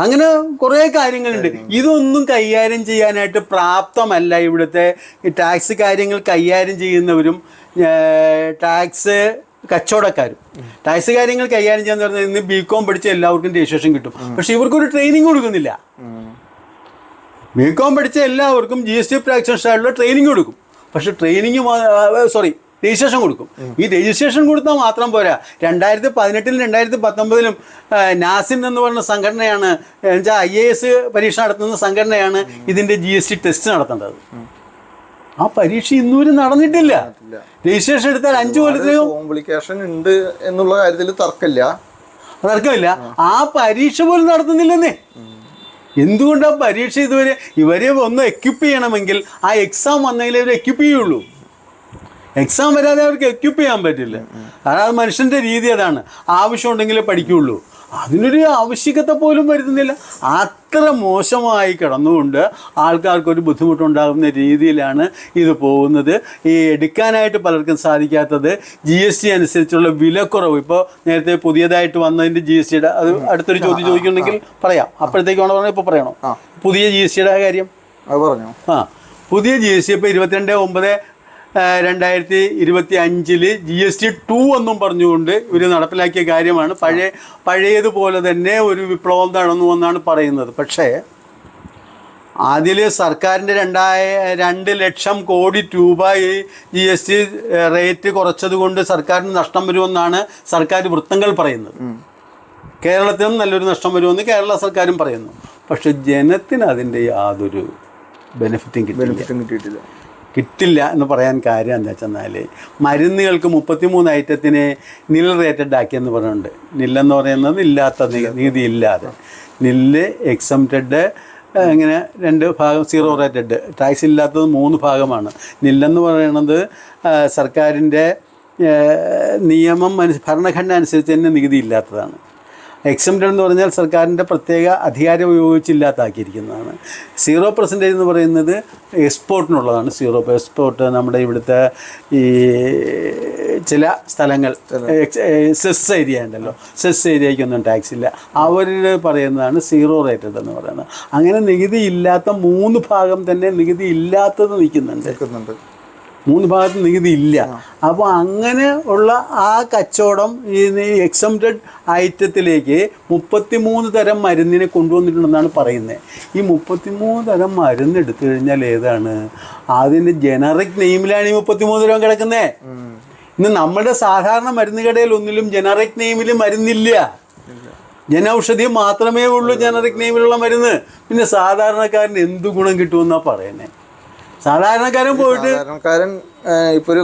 അങ്ങനെ കുറേ കാര്യങ്ങളുണ്ട്. ഇതൊന്നും കൈകാര്യം ചെയ്യാനായിട്ട് പ്രാപ്തമല്ല ഇവിടുത്തെ ടാക്സ് കാര്യങ്ങൾ കൈകാര്യം ചെയ്യുന്നവരും ടാക്സ് കച്ചവടക്കാരും. ടാക്സ് കാര്യങ്ങൾ കൈകാര്യം ചെയ്യാന്ന് പറഞ്ഞാൽ ഇന്ന് BCom പഠിച്ച എല്ലാവർക്കും രജിസ്ട്രേഷൻ കിട്ടും. പക്ഷെ ഇവർക്കൊരു ട്രെയിനിങ് കൊടുക്കുന്നില്ല. BCom പഠിച്ച എല്ലാവർക്കും GST പ്രാക്ടീഷണേഴ്സിനുള്ള ട്രെയിനിങ് കൊടുക്കും. പക്ഷെ രജിസ്ട്രേഷൻ കൊടുക്കും. ഈ രജിസ്ട്രേഷൻ കൊടുത്താൽ മാത്രം പോരാ. 2018 2019 നാസിൻ എന്ന് പറയുന്ന സംഘടനയാണ്, IAS പരീക്ഷ നടത്തുന്ന സംഘടനയാണ് ഇതിൻ്റെ GST ടെസ്റ്റ് നടത്തേണ്ടത്. ആ പരീക്ഷ ഇന്നുവരെ നടന്നിട്ടില്ല. രജിസ്ട്രേഷൻ എടുത്താൽ 5 കൊല്ലത്തിന് കോംപ്ലിക്കേഷൻ ഉണ്ട് എന്നുള്ള കാര്യത്തിൽ തർക്കമില്ല. ആ പരീക്ഷ പോലും നടത്തുന്നില്ലെന്നേ. എന്തുകൊണ്ടാണ് പരീക്ഷ ഇതുവരെ? ഇവരെ ഒന്ന് എക്യുപ്പ് ചെയ്യണമെങ്കിൽ ആ എക്സാം വന്നെങ്കിലേ ഇവർ എക്യുപ്പ് ചെയ്യുള്ളൂ. എക്സാം വരാതെ അവർക്ക് എക്യുപ്പ് ചെയ്യാൻ പറ്റില്ല. കാരണം അത് മനുഷ്യൻ്റെ രീതി അതാണ്. ആവശ്യമുണ്ടെങ്കിലേ പഠിക്കുകയുള്ളൂ. അതിനൊരു ആവശ്യകത പോലും വരുന്നില്ല. അത്ര മോശമായി കിടന്നുകൊണ്ട് ആൾക്കാർക്കൊരു ബുദ്ധിമുട്ടുണ്ടാകുന്ന രീതിയിലാണ് ഇത് പോകുന്നത്. ഈ എടുക്കാനായിട്ട് പലർക്കും സാധിക്കാത്തത് GST അനുസരിച്ചുള്ള വിലക്കുറവ്. ഇപ്പോൾ നേരത്തെ പുതിയതായിട്ട് വന്നതിൻ്റെ GSTയുടെ അത് അടുത്തൊരു ചോദ്യം ചോദിക്കുന്നുണ്ടെങ്കിൽ പറയാം. അപ്പോഴത്തേക്കാണോ പറഞ്ഞാൽ ഇപ്പോൾ പറയണോ? പുതിയ GSTയുടെ കാര്യം അത് പറഞ്ഞു. പുതിയ GST ഇപ്പോൾ 22/9/2025 GST 2 എന്നും പറഞ്ഞുകൊണ്ട് ഇവർ നടപ്പിലാക്കിയ കാര്യമാണ്. പഴയതുപോലെ തന്നെ ഒരു വിപ്ലവം നടന്നു എന്നാണ് പറയുന്നത്. പക്ഷേ അതിൽ സർക്കാരിൻ്റെ 2 ലക്ഷം കോടി രൂപ ഈ GST റേറ്റ് കുറച്ചത് കൊണ്ട് സർക്കാരിന് നഷ്ടം വരുമെന്നാണ് സർക്കാർ വൃത്തങ്ങൾ പറയുന്നത്. കേരളത്തിനും നല്ലൊരു നഷ്ടം വരുമെന്ന് കേരള സർക്കാരും പറയുന്നു. പക്ഷെ ജനത്തിന് അതിൻ്റെ യാതൊരു ബെനിഫിറ്റും കിട്ടില്ല എന്ന് പറയാൻ കാര്യം എന്താ വെച്ചെന്നാൽ മരുന്നുകൾക്ക് 33 ഐറ്റത്തിന് നിൽ റേറ്റഡ് ആക്കിയെന്ന് പറയുന്നുണ്ട്. നില്ലെന്ന് പറയുന്നത് ഇല്ലാത്ത നികുതി ഇല്ലാതെ, നില്ല് എക്സംപ്റ്റഡ്, ഇങ്ങനെ 2 ഭാഗം, 0 റേറ്റഡ്, ടാക്സ് ഇല്ലാത്തത് 3 ഭാഗമാണ്. നില്ലെന്ന് പറയുന്നത് സർക്കാരിൻ്റെ നിയമം ഭരണഘടന അനുസരിച്ച് തന്നെ നികുതി ഇല്ലാത്തതാണ്. എക്സംപ്റ്റഡ് എന്ന് പറഞ്ഞാൽ സർക്കാരിൻ്റെ പ്രത്യേക അധികാരം ഉപയോഗിച്ചില്ലാത്താക്കിയിരിക്കുന്നതാണ്. 0% എന്ന് പറയുന്നത് എക്സ്പോർട്ടിനുള്ളതാണ്. എക്സ്പോർട്ട് നമ്മുടെ ഇവിടുത്തെ ഈ ചില സ്ഥലങ്ങൾ സെസ് ഏരിയ ഉണ്ടല്ലോ, സെസ് ഏരിയയ്ക്കൊന്നും ടാക്സ് ഇല്ല. അവർ പറയുന്നതാണ് 0 റേറ്റഡ് എന്ന് പറയുന്നത്. അങ്ങനെ നികുതി ഇല്ലാത്ത 3 ഭാഗം തന്നെ നികുതി ഇല്ലാത്തത് നിൽക്കുന്നുണ്ട്. 3 ഭാഗത്ത് നികുതി ഇല്ല. അപ്പോൾ അങ്ങനെ ഉള്ള ആ കച്ചവടം ഈ എക്സംപ്റ്റഡ് ഐറ്റത്തിലേക്ക് 33 തരം മരുന്നിനെ കൊണ്ടുവന്നിട്ടുണ്ടെന്നാണ് പറയുന്നത്. ഈ 33 തരം മരുന്ന് എടുത്തു കഴിഞ്ഞാൽ ഏതാണ് അതിൻ്റെ ജനറിക് നെയിമിലാണ് ഈ 33 തരം കിടക്കുന്നത്. ഇന്ന് നമ്മുടെ സാധാരണ മരുന്ന് കടയിൽ ഒന്നിലും ജനറിക് നെയിമിൽ മരുന്നില്ല. ജനൌഷധി മാത്രമേ ഉള്ളൂ ജനറിക് നെയിമിലുള്ള മരുന്ന്. പിന്നെ സാധാരണക്കാരന് എന്ത് ഗുണം കിട്ടുമെന്നാണ് പറയുന്നത്? സാധാരണക്കാരൻ ഇപ്പൊ ഒരു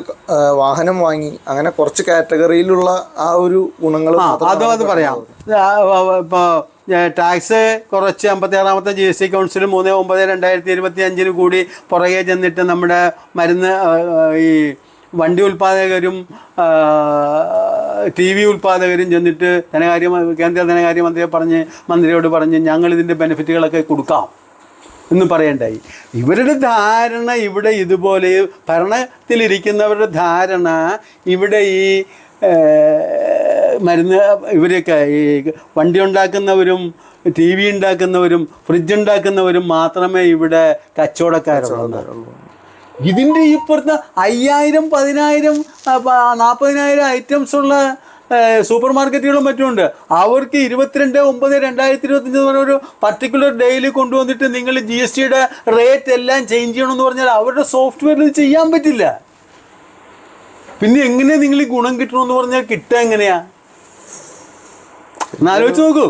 വാഹനം വാങ്ങി അങ്ങനെ കുറച്ച് കാറ്റഗറിയിലുള്ള ആ ഒരു ഗുണങ്ങൾ അത് പറയാം. ഇപ്പോൾ ടാക്സ് കുറച്ച് 56ാമത്തെ GST കൗൺസിൽ 3/9/2025 കൂടി പുറകെ ചെന്നിട്ട് നമ്മുടെ മരുന്ന് ഈ വണ്ടി ഉൽപ്പാദകരും TV ഉൽപ്പാദകരും ചെന്നിട്ട് കേന്ദ്ര ധനകാര്യ മന്ത്രിയോട് പറഞ്ഞ് ഞങ്ങളിതിൻ്റെ ബെനിഫിറ്റുകളൊക്കെ കൊടുക്കാം എന്ന് പറയണ്ടായി. ഇവരുടെ ധാരണ ഇവിടെ ഇതുപോലെ ഭരണത്തിലിരിക്കുന്നവരുടെ ധാരണ ഇവിടെ ഈ മരുന്ന് ഇവരൊക്കെ ഈ വണ്ടി ഉണ്ടാക്കുന്നവരും TV ഉണ്ടാക്കുന്നവരും ഫ്രിഡ്ജ് ഉണ്ടാക്കുന്നവരും മാത്രമേ ഇവിടെ കച്ചവടക്കാരുള്ളൂ. ഇതിൻ്റെ ഇപ്പുറത്ത് 5000, 10000, 40,000 ഐറ്റംസ് ഉള്ള സൂപ്പർ മാർക്കറ്റുകളും മറ്റുമുണ്ട്. അവർക്ക് 22/9/2025 ഒരു പർട്ടിക്കുലർ ഡേയിൽ കൊണ്ടുവന്നിട്ട് നിങ്ങൾ GSTയുടെ റേറ്റ് എല്ലാം ചേഞ്ച് ചെയ്യണമെന്ന് പറഞ്ഞാൽ അവരുടെ സോഫ്റ്റ്വെയറിൽ ചെയ്യാൻ പറ്റില്ല. പിന്നെ എങ്ങനെയാണ് നിങ്ങൾ ഈ ഗുണം കിട്ടണമെന്ന് പറഞ്ഞാൽ കിട്ടുക എങ്ങനെയാ? എന്നാലോചിച്ച് നോക്കൂ.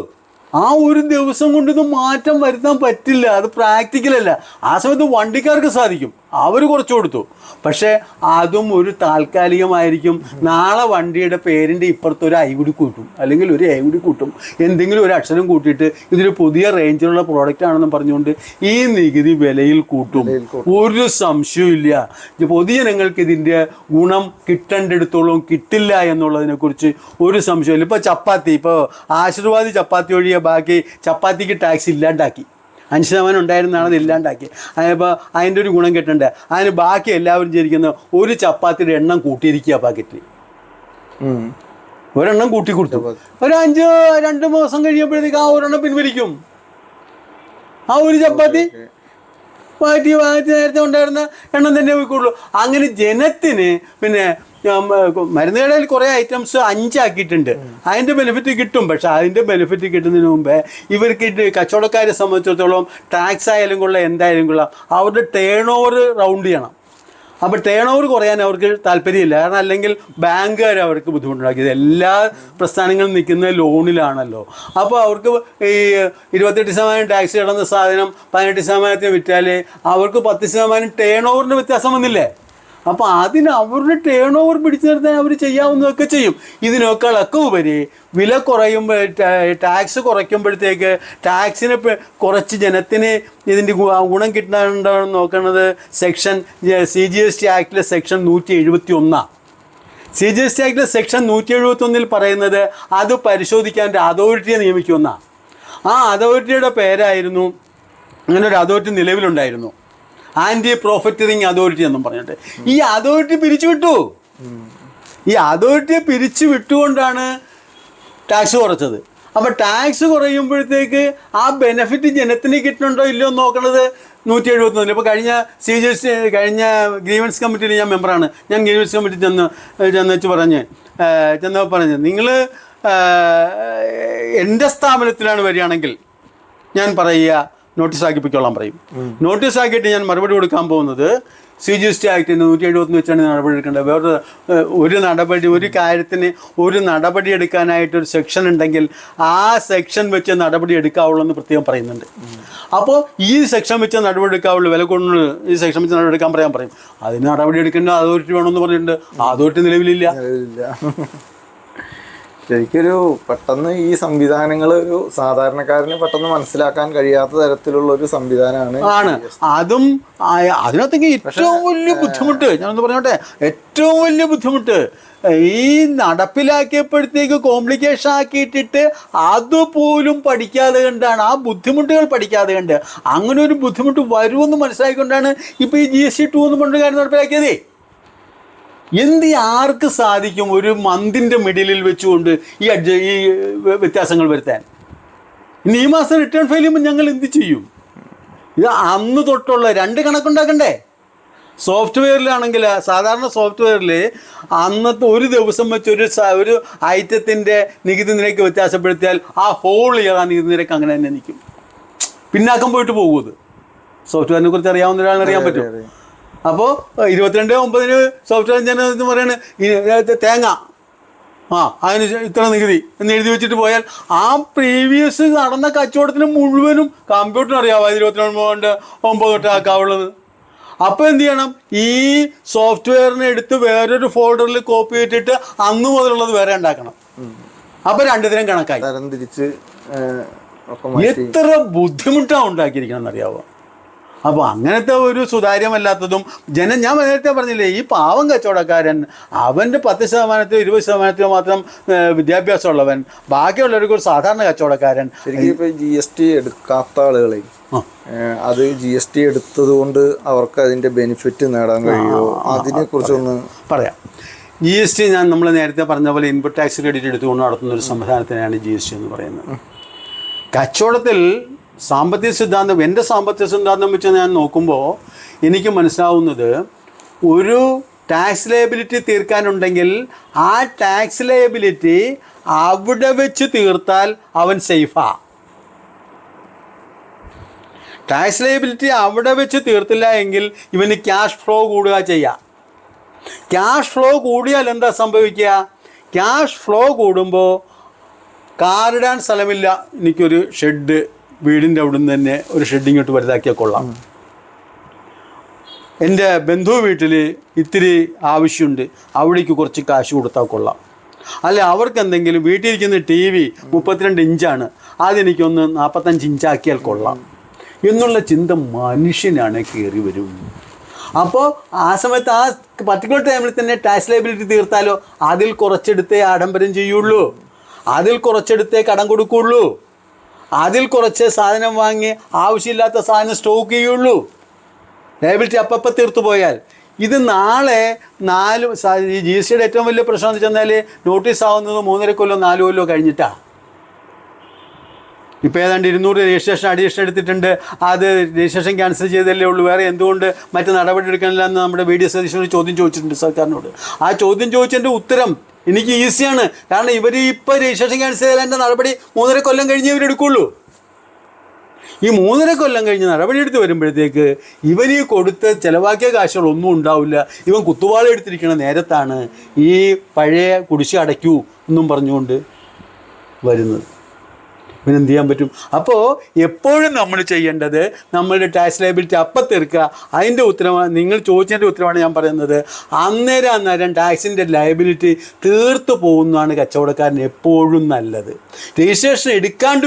ആ ഒരു ദിവസം കൊണ്ട് ഇത് മാറ്റം വരുത്താൻ പറ്റില്ല. അത് പ്രാക്ടിക്കലല്ല. ആ സമയത്ത് വണ്ടിക്കാർക്ക് സാധിക്കും, അവർ കുറച്ച് കൊടുത്തു. പക്ഷേ അതും ഒരു താൽക്കാലികമായിരിക്കും. നാളെ വണ്ടിയുടെ പേരിൻ്റെ ഇപ്പുറത്ത് ഒരു ഐ കൂടി കൂട്ടും, അല്ലെങ്കിൽ ഒരു എ കൂടി കൂട്ടും, എന്തെങ്കിലും ഒരു അക്ഷരം കൂട്ടിയിട്ട് ഇതൊരു പുതിയ റേഞ്ചിലുള്ള പ്രോഡക്റ്റ് ആണെന്ന് പറഞ്ഞുകൊണ്ട് ഈ നികുതി വിലയിൽ കൂട്ടും. ഒരു സംശയമില്ല. പൊതുജനങ്ങൾക്ക് ഇതിൻ്റെ ഗുണം കിട്ടേണ്ടിടത്തോളം കിട്ടില്ല എന്നുള്ളതിനെക്കുറിച്ച് ഒരു സംശയമില്ല. ഇപ്പോൾ ചപ്പാത്തി, ഇപ്പോൾ ആശീർവാദ് ചപ്പാത്തി ഒഴികെ ബാക്കി ചപ്പാത്തിക്ക് ടാക്സ് ഇല്ലാണ്ടാക്കി. 5% ഉണ്ടായിരുന്നതാണ് അത് ഇല്ലാണ്ടാക്കി. അതിപ്പോൾ അതിൻ്റെ ഒരു ഗുണം കിട്ടണ്ടേ? അതിന് ബാക്കി എല്ലാവരും വിചാരിക്കുന്ന ഒരു ചപ്പാത്തിയുടെ എണ്ണം കൂട്ടിയിരിക്കുക പാക്കറ്റിൽ. ഒരെണ്ണം കൂട്ടി കൊടുത്തു. ഒരു 2 മാസം കഴിയുമ്പോഴത്തേക്ക് ആ ഒരെണ്ണം പിൻവലിക്കും. ആ ഒരു ചപ്പാത്തി മാറ്റി നേരത്തെ ഉണ്ടായിരുന്ന എണ്ണം തന്നെ പോയിക്കൊള്ളൂ. അങ്ങനെ ജനത്തിന് പിന്നെ മരുന്ന് കടയിൽ കുറേ ഐറ്റംസ് 5 ആക്കിയിട്ടുണ്ട്. അതിൻ്റെ ബെനിഫിറ്റ് കിട്ടും. പക്ഷെ അതിൻ്റെ ബെനിഫിറ്റ് കിട്ടുന്നതിന് മുമ്പേ ഇവർക്ക് കച്ചവടക്കാരെ സംബന്ധിച്ചിടത്തോളം ടാക്സ് ആയാലും കൊള്ളാം, എന്തായാലും കൊള്ളാം, അവരുടെ ടേൺ ഓവർ റൗണ്ട് ചെയ്യണം. അപ്പോൾ ടേൺ ഓവർ കുറയാൻ അവർക്ക് താല്പര്യമില്ല. കാരണം അല്ലെങ്കിൽ ബാങ്കുകാർ അവർക്ക് ബുദ്ധിമുട്ടുണ്ടാക്കിയത്. എല്ലാ പ്രസ്ഥാനങ്ങളും നിൽക്കുന്നത് ലോണിലാണല്ലോ. അപ്പോൾ അവർക്ക് ഈ 28% ടാക്സ് കിടന്ന സാധനം 18% വിറ്റാൽ അവർക്ക് 10% ടേൺ ഓവറിൻ്റെ വ്യത്യാസം വന്നില്ലേ? അപ്പോൾ അവരുടെ ടേൺ ഓവർ പിടിച്ചു നിർത്താൻ അവർ ചെയ്യാവുന്നതൊക്കെ ചെയ്യും. ഇതിനേക്കാളൊക്കെ ഉപരി വില കുറയുമ്പോൾ ടാക്സ് കുറയ്ക്കുമ്പോഴത്തേക്ക് ടാക്സിനെ കുറച്ച് ജനത്തിന് ഇതിൻ്റെ ഗുണം കിട്ടാനുണ്ടോ നോക്കുന്നത് CGST ആക്ടിലെ സെക്ഷൻ 171. CGST ആക്ടിലെ സെക്ഷൻ 171 പറയുന്നത് അത് പരിശോധിക്കാൻ ഒരു അതോറിറ്റിയെ നിയമിക്കുമെന്നാണ്. ആ അതോറിറ്റിയുടെ പേരായിരുന്നു, അങ്ങനെ ഒരു അതോറിറ്റി നിലവിലുണ്ടായിരുന്നു, ആൻറ്റി പ്രോഫിറ്ററിങ് അതോറിറ്റി എന്നും പറഞ്ഞിട്ട്. ഈ അതോറിറ്റി പിരിച്ചുവിട്ടു. ഈ അതോറിറ്റിയെ പിരിച്ചു വിട്ടുകൊണ്ടാണ് ടാക്സ് കുറച്ചത്. അപ്പോൾ ടാക്സ് കുറയുമ്പോഴത്തേക്ക് ആ ബെനിഫിറ്റ് ജനത്തിന് കിട്ടുന്നുണ്ടോ ഇല്ലയോ എന്ന് നോക്കണത് 171. ഇപ്പോൾ കഴിഞ്ഞ ഗ്രീവൻസ് കമ്മിറ്റിയിൽ ഞാൻ മെമ്പറാണ്. ഞാൻ ഗ്രീവൻസ് കമ്മിറ്റി ചെന്ന് പറഞ്ഞ് നിങ്ങൾ എൻ്റെ സ്ഥാപനത്തിലാണ് വരികയാണെങ്കിൽ ഞാൻ പറയുക നോട്ടീസ് ആക്കിപ്പിച്ചോളാൻ പറയും. നോട്ടീസ് ആക്കിയിട്ട് ഞാൻ മറുപടി കൊടുക്കാൻ പോകുന്നത് CGST ആക്ടിന് 171 വെച്ചാണ് നടപടി എടുക്കേണ്ടത്. ഒരു കാര്യത്തിന് ഒരു നടപടി എടുക്കാനായിട്ടൊരു സെക്ഷൻ ഉണ്ടെങ്കിൽ ആ സെക്ഷൻ വെച്ച് നടപടി എടുക്കാവുള്ളൂ എന്ന് പ്രത്യേകം പറയുന്നുണ്ട്. അപ്പോൾ ഈ സെക്ഷൻ വെച്ച് നടപടി എടുക്കാവുള്ളൂ, വില കൊണ്ട് ഈ സെക്ഷൻ വെച്ച് നടപടി എടുക്കാൻ പറയും. അതിന് നടപടി എടുക്കേണ്ട അതോറിറ്റി വേണമെന്ന് പറഞ്ഞിട്ടുണ്ട്. ആ അതോറിറ്റി നിലവിലില്ല. ശരിക്കൊരു പെട്ടെന്ന് ഈ സംവിധാനങ്ങൾ ഒരു സാധാരണക്കാരന് പെട്ടെന്ന് മനസ്സിലാക്കാൻ കഴിയാത്ത തരത്തിലുള്ള ഒരു സംവിധാനമാണ്. അതും അതിനകത്തേക്ക് ഏറ്റവും വലിയ ബുദ്ധിമുട്ട് ഞാനൊന്ന് പറഞ്ഞോട്ടെ, ഏറ്റവും വലിയ ബുദ്ധിമുട്ട് ഈ നടപ്പിലാക്കിയപ്പോഴത്തേക്ക് കോംപ്ലിക്കേഷൻ ആക്കിയിട്ടിട്ട് അതുപോലും പഠിക്കാതെ കണ്ടാണ്, ആ ബുദ്ധിമുട്ടുകൾ പഠിക്കാതെ കണ്ട് അങ്ങനെ ഒരു ബുദ്ധിമുട്ട് വരുമെന്ന് മനസ്സിലാക്കിക്കൊണ്ടാണ് ഇപ്പോൾ ഈ GST 2 എന്ന് പറഞ്ഞ കാര്യം നടപ്പിലാക്കിയതേ. ആർക്ക് സാധിക്കും ഒരു മന്തിൻ്റെ മിഡിലിൽ വെച്ചുകൊണ്ട് ഈ വ്യത്യാസങ്ങൾ വരുത്താൻ? ഇനി ഈ മാസം റിട്ടേൺ ഫയൽ ചെയ്യുമ്പോൾ ഞങ്ങൾ എന്ത് ചെയ്യും? ഇത് അന്ന് തൊട്ടുള്ള 2 കണക്കുണ്ടാക്കണ്ടേ? സോഫ്റ്റ്വെയറിലാണെങ്കിൽ, സാധാരണ സോഫ്റ്റ്വെയറിൽ അന്നത്തെ ഒരു ദിവസം വെച്ച് ഒരു ഐറ്റത്തിൻ്റെ നികുതി നിരക്ക് വ്യത്യാസപ്പെടുത്തിയാൽ ആ ഹോൾ ഇയർ ആ നികുതി നിരക്ക് അങ്ങനെ തന്നെ നിൽക്കും. പിന്നാക്കം പോയിട്ട് പോകും. അത് സോഫ്റ്റ്വെയറിനെ കുറിച്ച് അറിയാവുന്ന ഒരാളിന് അറിയാൻ പറ്റും. അപ്പോൾ 22/9 സോഫ്റ്റ്വെയർ എഞ്ചിനീയർ എന്ന് പറയുന്നത് തേങ്ങ അതിന് ഇത്ര നികുതി എന്ന് എഴുതി വെച്ചിട്ട് പോയാൽ ആ പ്രീവിയസ് നടന്ന കച്ചവടത്തിന് മുഴുവനും കമ്പ്യൂട്ടറിന് അറിയാമോ 22/9 തൊട്ട് ആക്കാവുള്ളത്. അപ്പോൾ എന്ത് ചെയ്യണം? ഈ സോഫ്റ്റ്വെയറിനെ എടുത്ത് വേറൊരു ഫോൾഡറിൽ കോപ്പി ചെയ്തിട്ട് അന്ന് മുതലുള്ളത് വേറെ ഉണ്ടാക്കണം. അപ്പോൾ 2 ദിനം കണക്കായി. എത്ര ബുദ്ധിമുട്ടാണ് ഉണ്ടാക്കിയിരിക്കണം എന്നറിയാവോ? അപ്പോൾ അങ്ങനത്തെ ഒരു സുതാര്യമല്ലാത്തതും ഞാൻ നേരത്തെ പറഞ്ഞില്ലേ, ഈ പാവം കച്ചവടക്കാരൻ അവൻ്റെ 10%, 20% മാത്രം വിദ്യാഭ്യാസമുള്ളവൻ, ബാക്കിയുള്ളവർക്ക് ഒരു സാധാരണ കച്ചവടക്കാരൻ. ശരിക്കും ഇപ്പോൾ GST എടുക്കാത്ത ആളുകളെ അത് GST എടുത്തത് കൊണ്ട് അവർക്ക് അതിൻ്റെ ബെനിഫിറ്റ് നേടാൻ കഴിയുമോ? അതിനെക്കുറിച്ചൊന്ന് പറയാം. GST നമ്മൾ നേരത്തെ പറഞ്ഞ പോലെ ഇൻപുട്ട് ടാക്സ് ക്രെഡിറ്റ് എടുത്തുകൊണ്ട് നടത്തുന്ന ഒരു സംവിധാനത്തിനാണ് GST എന്ന് പറയുന്നത്. കച്ചവടത്തിൽ സാമ്പത്തിക സിദ്ധാന്തം, എൻ്റെ സാമ്പത്തിക സിദ്ധാന്തം വെച്ച് ഞാൻ നോക്കുമ്പോൾ എനിക്ക് മനസ്സിലാവുന്നത്, ഒരു ടാക്സ് ലയബിലിറ്റി തീർക്കാനുണ്ടെങ്കിൽ ആ ടാക്സ് ലയബിലിറ്റി അവിടെ വെച്ച് തീർത്താൽ അവൻ സേഫാ. ടാക്സ് ലയബിലിറ്റി അവിടെ വെച്ച് തീർത്തില്ല എങ്കിൽ ഇവന് ക്യാഷ് ഫ്ലോ കൂടുക ചെയ്യാം. ക്യാഷ് ഫ്ലോ കൂടിയാൽ എന്താ സംഭവിക്കുക? ക്യാഷ് ഫ്ലോ കൂടുമ്പോൾ കാറിടാൻ സ്ഥലമില്ല, എനിക്കൊരു ഷെഡ് വീടിൻ്റെ അവിടെ നിന്ന് തന്നെ ഒരു ഷെഡിങ്ങോട്ട് വലുതാക്കിയാൽ കൊള്ളാം. എൻ്റെ ബന്ധു വീട്ടിൽ ഇത്തിരി ആവശ്യമുണ്ട്, അവിടേക്ക് കുറച്ച് കാശ് കൊടുത്താൽ കൊള്ളാം. അല്ലെ അവർക്ക് എന്തെങ്കിലും വീട്ടിലിരിക്കുന്ന TV 32 ഇഞ്ചാണ്, അതെനിക്കൊന്ന് 45 ഇഞ്ചാക്കിയാൽ കൊള്ളാം എന്നുള്ള ചിന്ത മനുഷ്യനാണ് കയറി വരും. അപ്പോൾ ആ സമയത്ത് ആ പർട്ടിക്കുലർ ടൈമിൽ തന്നെ ടാക്സ് ലയബിലിറ്റി തീർത്താലോ അതിൽ കുറച്ചെടുത്തേ ആഡംബരം ചെയ്യുള്ളൂ, അതിൽ കുറച്ചെടുത്തേ കടം കൊടുക്കുള്ളൂ, അതിൽ കുറച്ച് സാധനം വാങ്ങി ആവശ്യമില്ലാത്ത സാധനം സ്റ്റോക്ക് ചെയ്യുള്ളൂ. ലയബിലിറ്റി അപ്പം തീർത്തു പോയാൽ ഇത് നാളെ ഈ GSTയുടെ ഏറ്റവും വലിയ പ്രശ്നം എന്ന് വെച്ചാൽ നോട്ടീസ് ആവുന്നത് 3.5 കൊല്ലം 4 കൊല്ലം കഴിഞ്ഞിട്ടാണ്. ഇപ്പോൾ ഏതാണ്ട് 200 രജിസ്ട്രേഷൻ അഡീഷൻ എടുത്തിട്ടുണ്ട്. അത് രജിസ്ട്രേഷൻ ക്യാൻസൽ ചെയ്തല്ലേ ഉള്ളൂ, വേറെ എന്തുകൊണ്ട് മറ്റ് നടപടി എടുക്കാനില്ല എന്ന് നമ്മുടെ VD സതീശൻ ചോദ്യം ചോദിച്ചിട്ടുണ്ട് സർക്കാരിനോട്. ആ ചോദ്യം ചോദിച്ചതിൻ്റെ ഉത്തരം എനിക്ക് ഈസിയാണ്. കാരണം ഇവർ ഇപ്പോൾ രജിസ്ട്രേഷൻ ക്യാൻസൽ ചെയ്തതിൻ്റെ നടപടി 3.5 കൊല്ലം കഴിഞ്ഞ് ഇവരെടുക്കുള്ളൂ. ഈ 3.5 കൊല്ലം കഴിഞ്ഞ് നടപടി എടുത്ത് വരുമ്പോഴത്തേക്ക് ഇവൻ ഈ കൊടുത്ത് ചിലവാക്കിയ കാശുകളൊന്നും ഉണ്ടാവില്ല. ഇവൻ കുത്തുവാള എടുത്തിരിക്കുന്ന നേരത്താണ് ഈ പഴയ കുടിശ്ശിക അടയ്ക്കൂ എന്നും പറഞ്ഞുകൊണ്ട് വരുന്നത്. ഇവനെന്ത് ചെയ്യാൻ പറ്റും? അപ്പോൾ എപ്പോഴും നമ്മൾ ചെയ്യേണ്ടത് നമ്മളുടെ ടാക്സ് ലയബിലിറ്റി അപ്പം തീർക്കുക. അതിൻ്റെ ഉത്തരവാണ് നിങ്ങൾ ചോദിച്ചതിൻ്റെ ഉത്തരവാണ് ഞാൻ പറയുന്നത്. അന്നേരം ടാക്സിൻ്റെ ലയബിലിറ്റി തീർത്തു പോകുന്നതാണ് കച്ചവടക്കാരൻ എപ്പോഴും നല്ലത്. രജിസ്ട്രേഷൻ എടുക്കാണ്ട്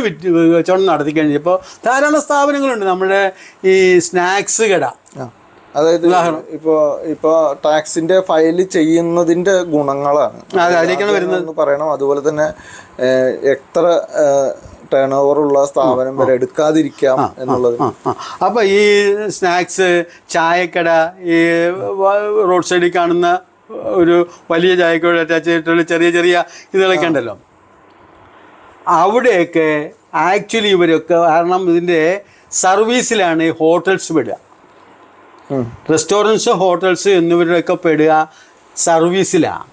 കച്ചവടം നടത്തി കഴിഞ്ഞപ്പോൾ ധാരാളം സ്ഥാപനങ്ങളുണ്ട്. നമ്മുടെ ഈ സ്നാക്സ് കട, അതായത് ഇപ്പൊ ടാക്സിന്റെ ഫയൽ ചെയ്യുന്നതിന്റെ ഗുണങ്ങളാണ് എന്ന് പറയണം. അതുപോലെ തന്നെ എത്ര ടേൺ ഓവർ ഉള്ള സ്ഥാപനം വരെ എടുക്കാതിരിക്കാം എന്നുള്ളത്. അപ്പൊ ഈ സ്നാക്സ്, ചായക്കട, ഈ റോഡ് സൈഡിൽ കാണുന്ന ഒരു വലിയ ചായക്കട അറ്റാച്ച് ചെയ്തിട്ടുള്ള ചെറിയ ചെറിയ ഇതുകളൊക്കെ ഉണ്ടല്ലോ, അവിടെയൊക്കെ ആക്ച്വലി ഇവരൊക്കെ കാരണം ഇതിൻ്റെ സർവീസിലാണ് ഈ ഹോട്ടൽസ് പെടുക. റെസ്റ്റോറൻറ്റ്സ്, ഹോട്ടൽസ് എന്നിവരൊക്കെ പെടുക സർവീസിലാണ്.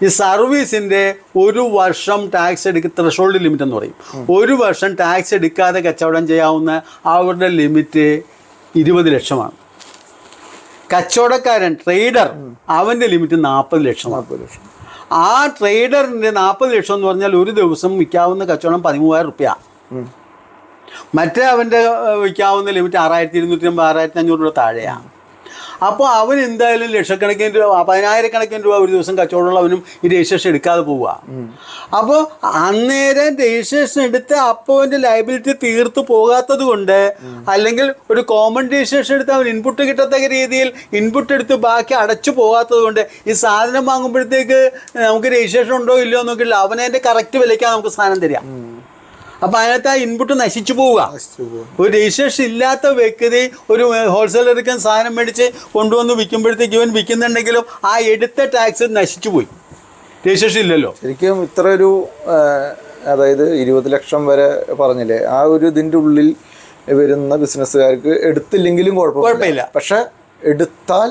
ഈ സർവീസിൻ്റെ ഒരു വർഷം ടാക്സ് ത്രഷോൾഡ് ലിമിറ്റ് എന്ന് പറയും. ഒരു വർഷം ടാക്സ് എടുക്കാതെ കച്ചവടം ചെയ്യാവുന്ന അവരുടെ ലിമിറ്റ് 20 ലക്ഷമാണ്. കച്ചവടക്കാരൻ ട്രേഡർ അവൻ്റെ ലിമിറ്റ് 40 ലക്ഷമാണ്. ആ ട്രേഡറിൻ്റെ 40 ലക്ഷം എന്ന് പറഞ്ഞാൽ ഒരു ദിവസം വിൽക്കാവുന്ന കച്ചവടം 13,000 റുപ്യ. മറ്റേ അവൻ്റെ വിൽക്കാവുന്ന ലിമിറ്റ് 6,250, 6,500 രൂപ താഴെയാണ്. അപ്പോൾ അവൻ എന്തായാലും ലക്ഷക്കണക്കിന് രൂപ, 10,000 രൂപ ഒരു ദിവസം കച്ചവടമുള്ളവനും ഈ രജിസ്ട്രേഷൻ എടുക്കാതെ പോവുക. അപ്പോൾ അന്നേരം രജിസ്ട്രേഷൻ എടുത്ത് അപ്പോൾ അവൻ്റെ ലയബിലിറ്റി തീർത്ത് പോകാത്തത് കൊണ്ട്, അല്ലെങ്കിൽ ഒരു കോമൺ രജിസ്ട്രേഷൻ എടുത്ത് അവൻ ഇൻപുട്ട് കിട്ടത്തക്ക രീതിയിൽ ഇൻപുട്ട് എടുത്ത് ബാക്കി അടച്ചു പോകാത്തത് കൊണ്ട് ഈ സാധനം വാങ്ങുമ്പോഴത്തേക്ക് നമുക്ക് രജിസ്ട്രേഷൻ ഉണ്ടോ ഇല്ലയോ നോക്കില്ല, അവനതിൻ്റെ കറക്റ്റ് വിലയ്ക്കാണ് നമുക്ക് സാധനം തരിക. അപ്പം അതിനകത്ത് ആ ഇൻപുട്ട് നശിച്ചു പോവുക. ഒരു രജിസ്ട്രേഷൻ ഇല്ലാത്ത വ്യക്തി ഒരു ഹോൾസെയിലർക്ക് സാധനം മേടിച്ച് കൊണ്ടുവന്ന് വിൽക്കുമ്പോഴത്തേക്ക് ഇവൻ വിൽക്കുന്നുണ്ടെങ്കിലും ആ എടുത്ത ടാക്സ് നശിച്ചു പോയി, രജിസ്ട്രേഷൻ ഇല്ലല്ലോ. ശരിക്കും ഇത്ര ഒരു അതായത് 20 ലക്ഷം വരെ പറഞ്ഞില്ലേ, ആ ഒരു ഇതിൻ്റെ ഉള്ളിൽ വരുന്ന ബിസിനസ്സുകാർക്ക് എടുത്തില്ലെങ്കിലും കുഴപ്പമില്ല. പക്ഷെ എടുത്താൽ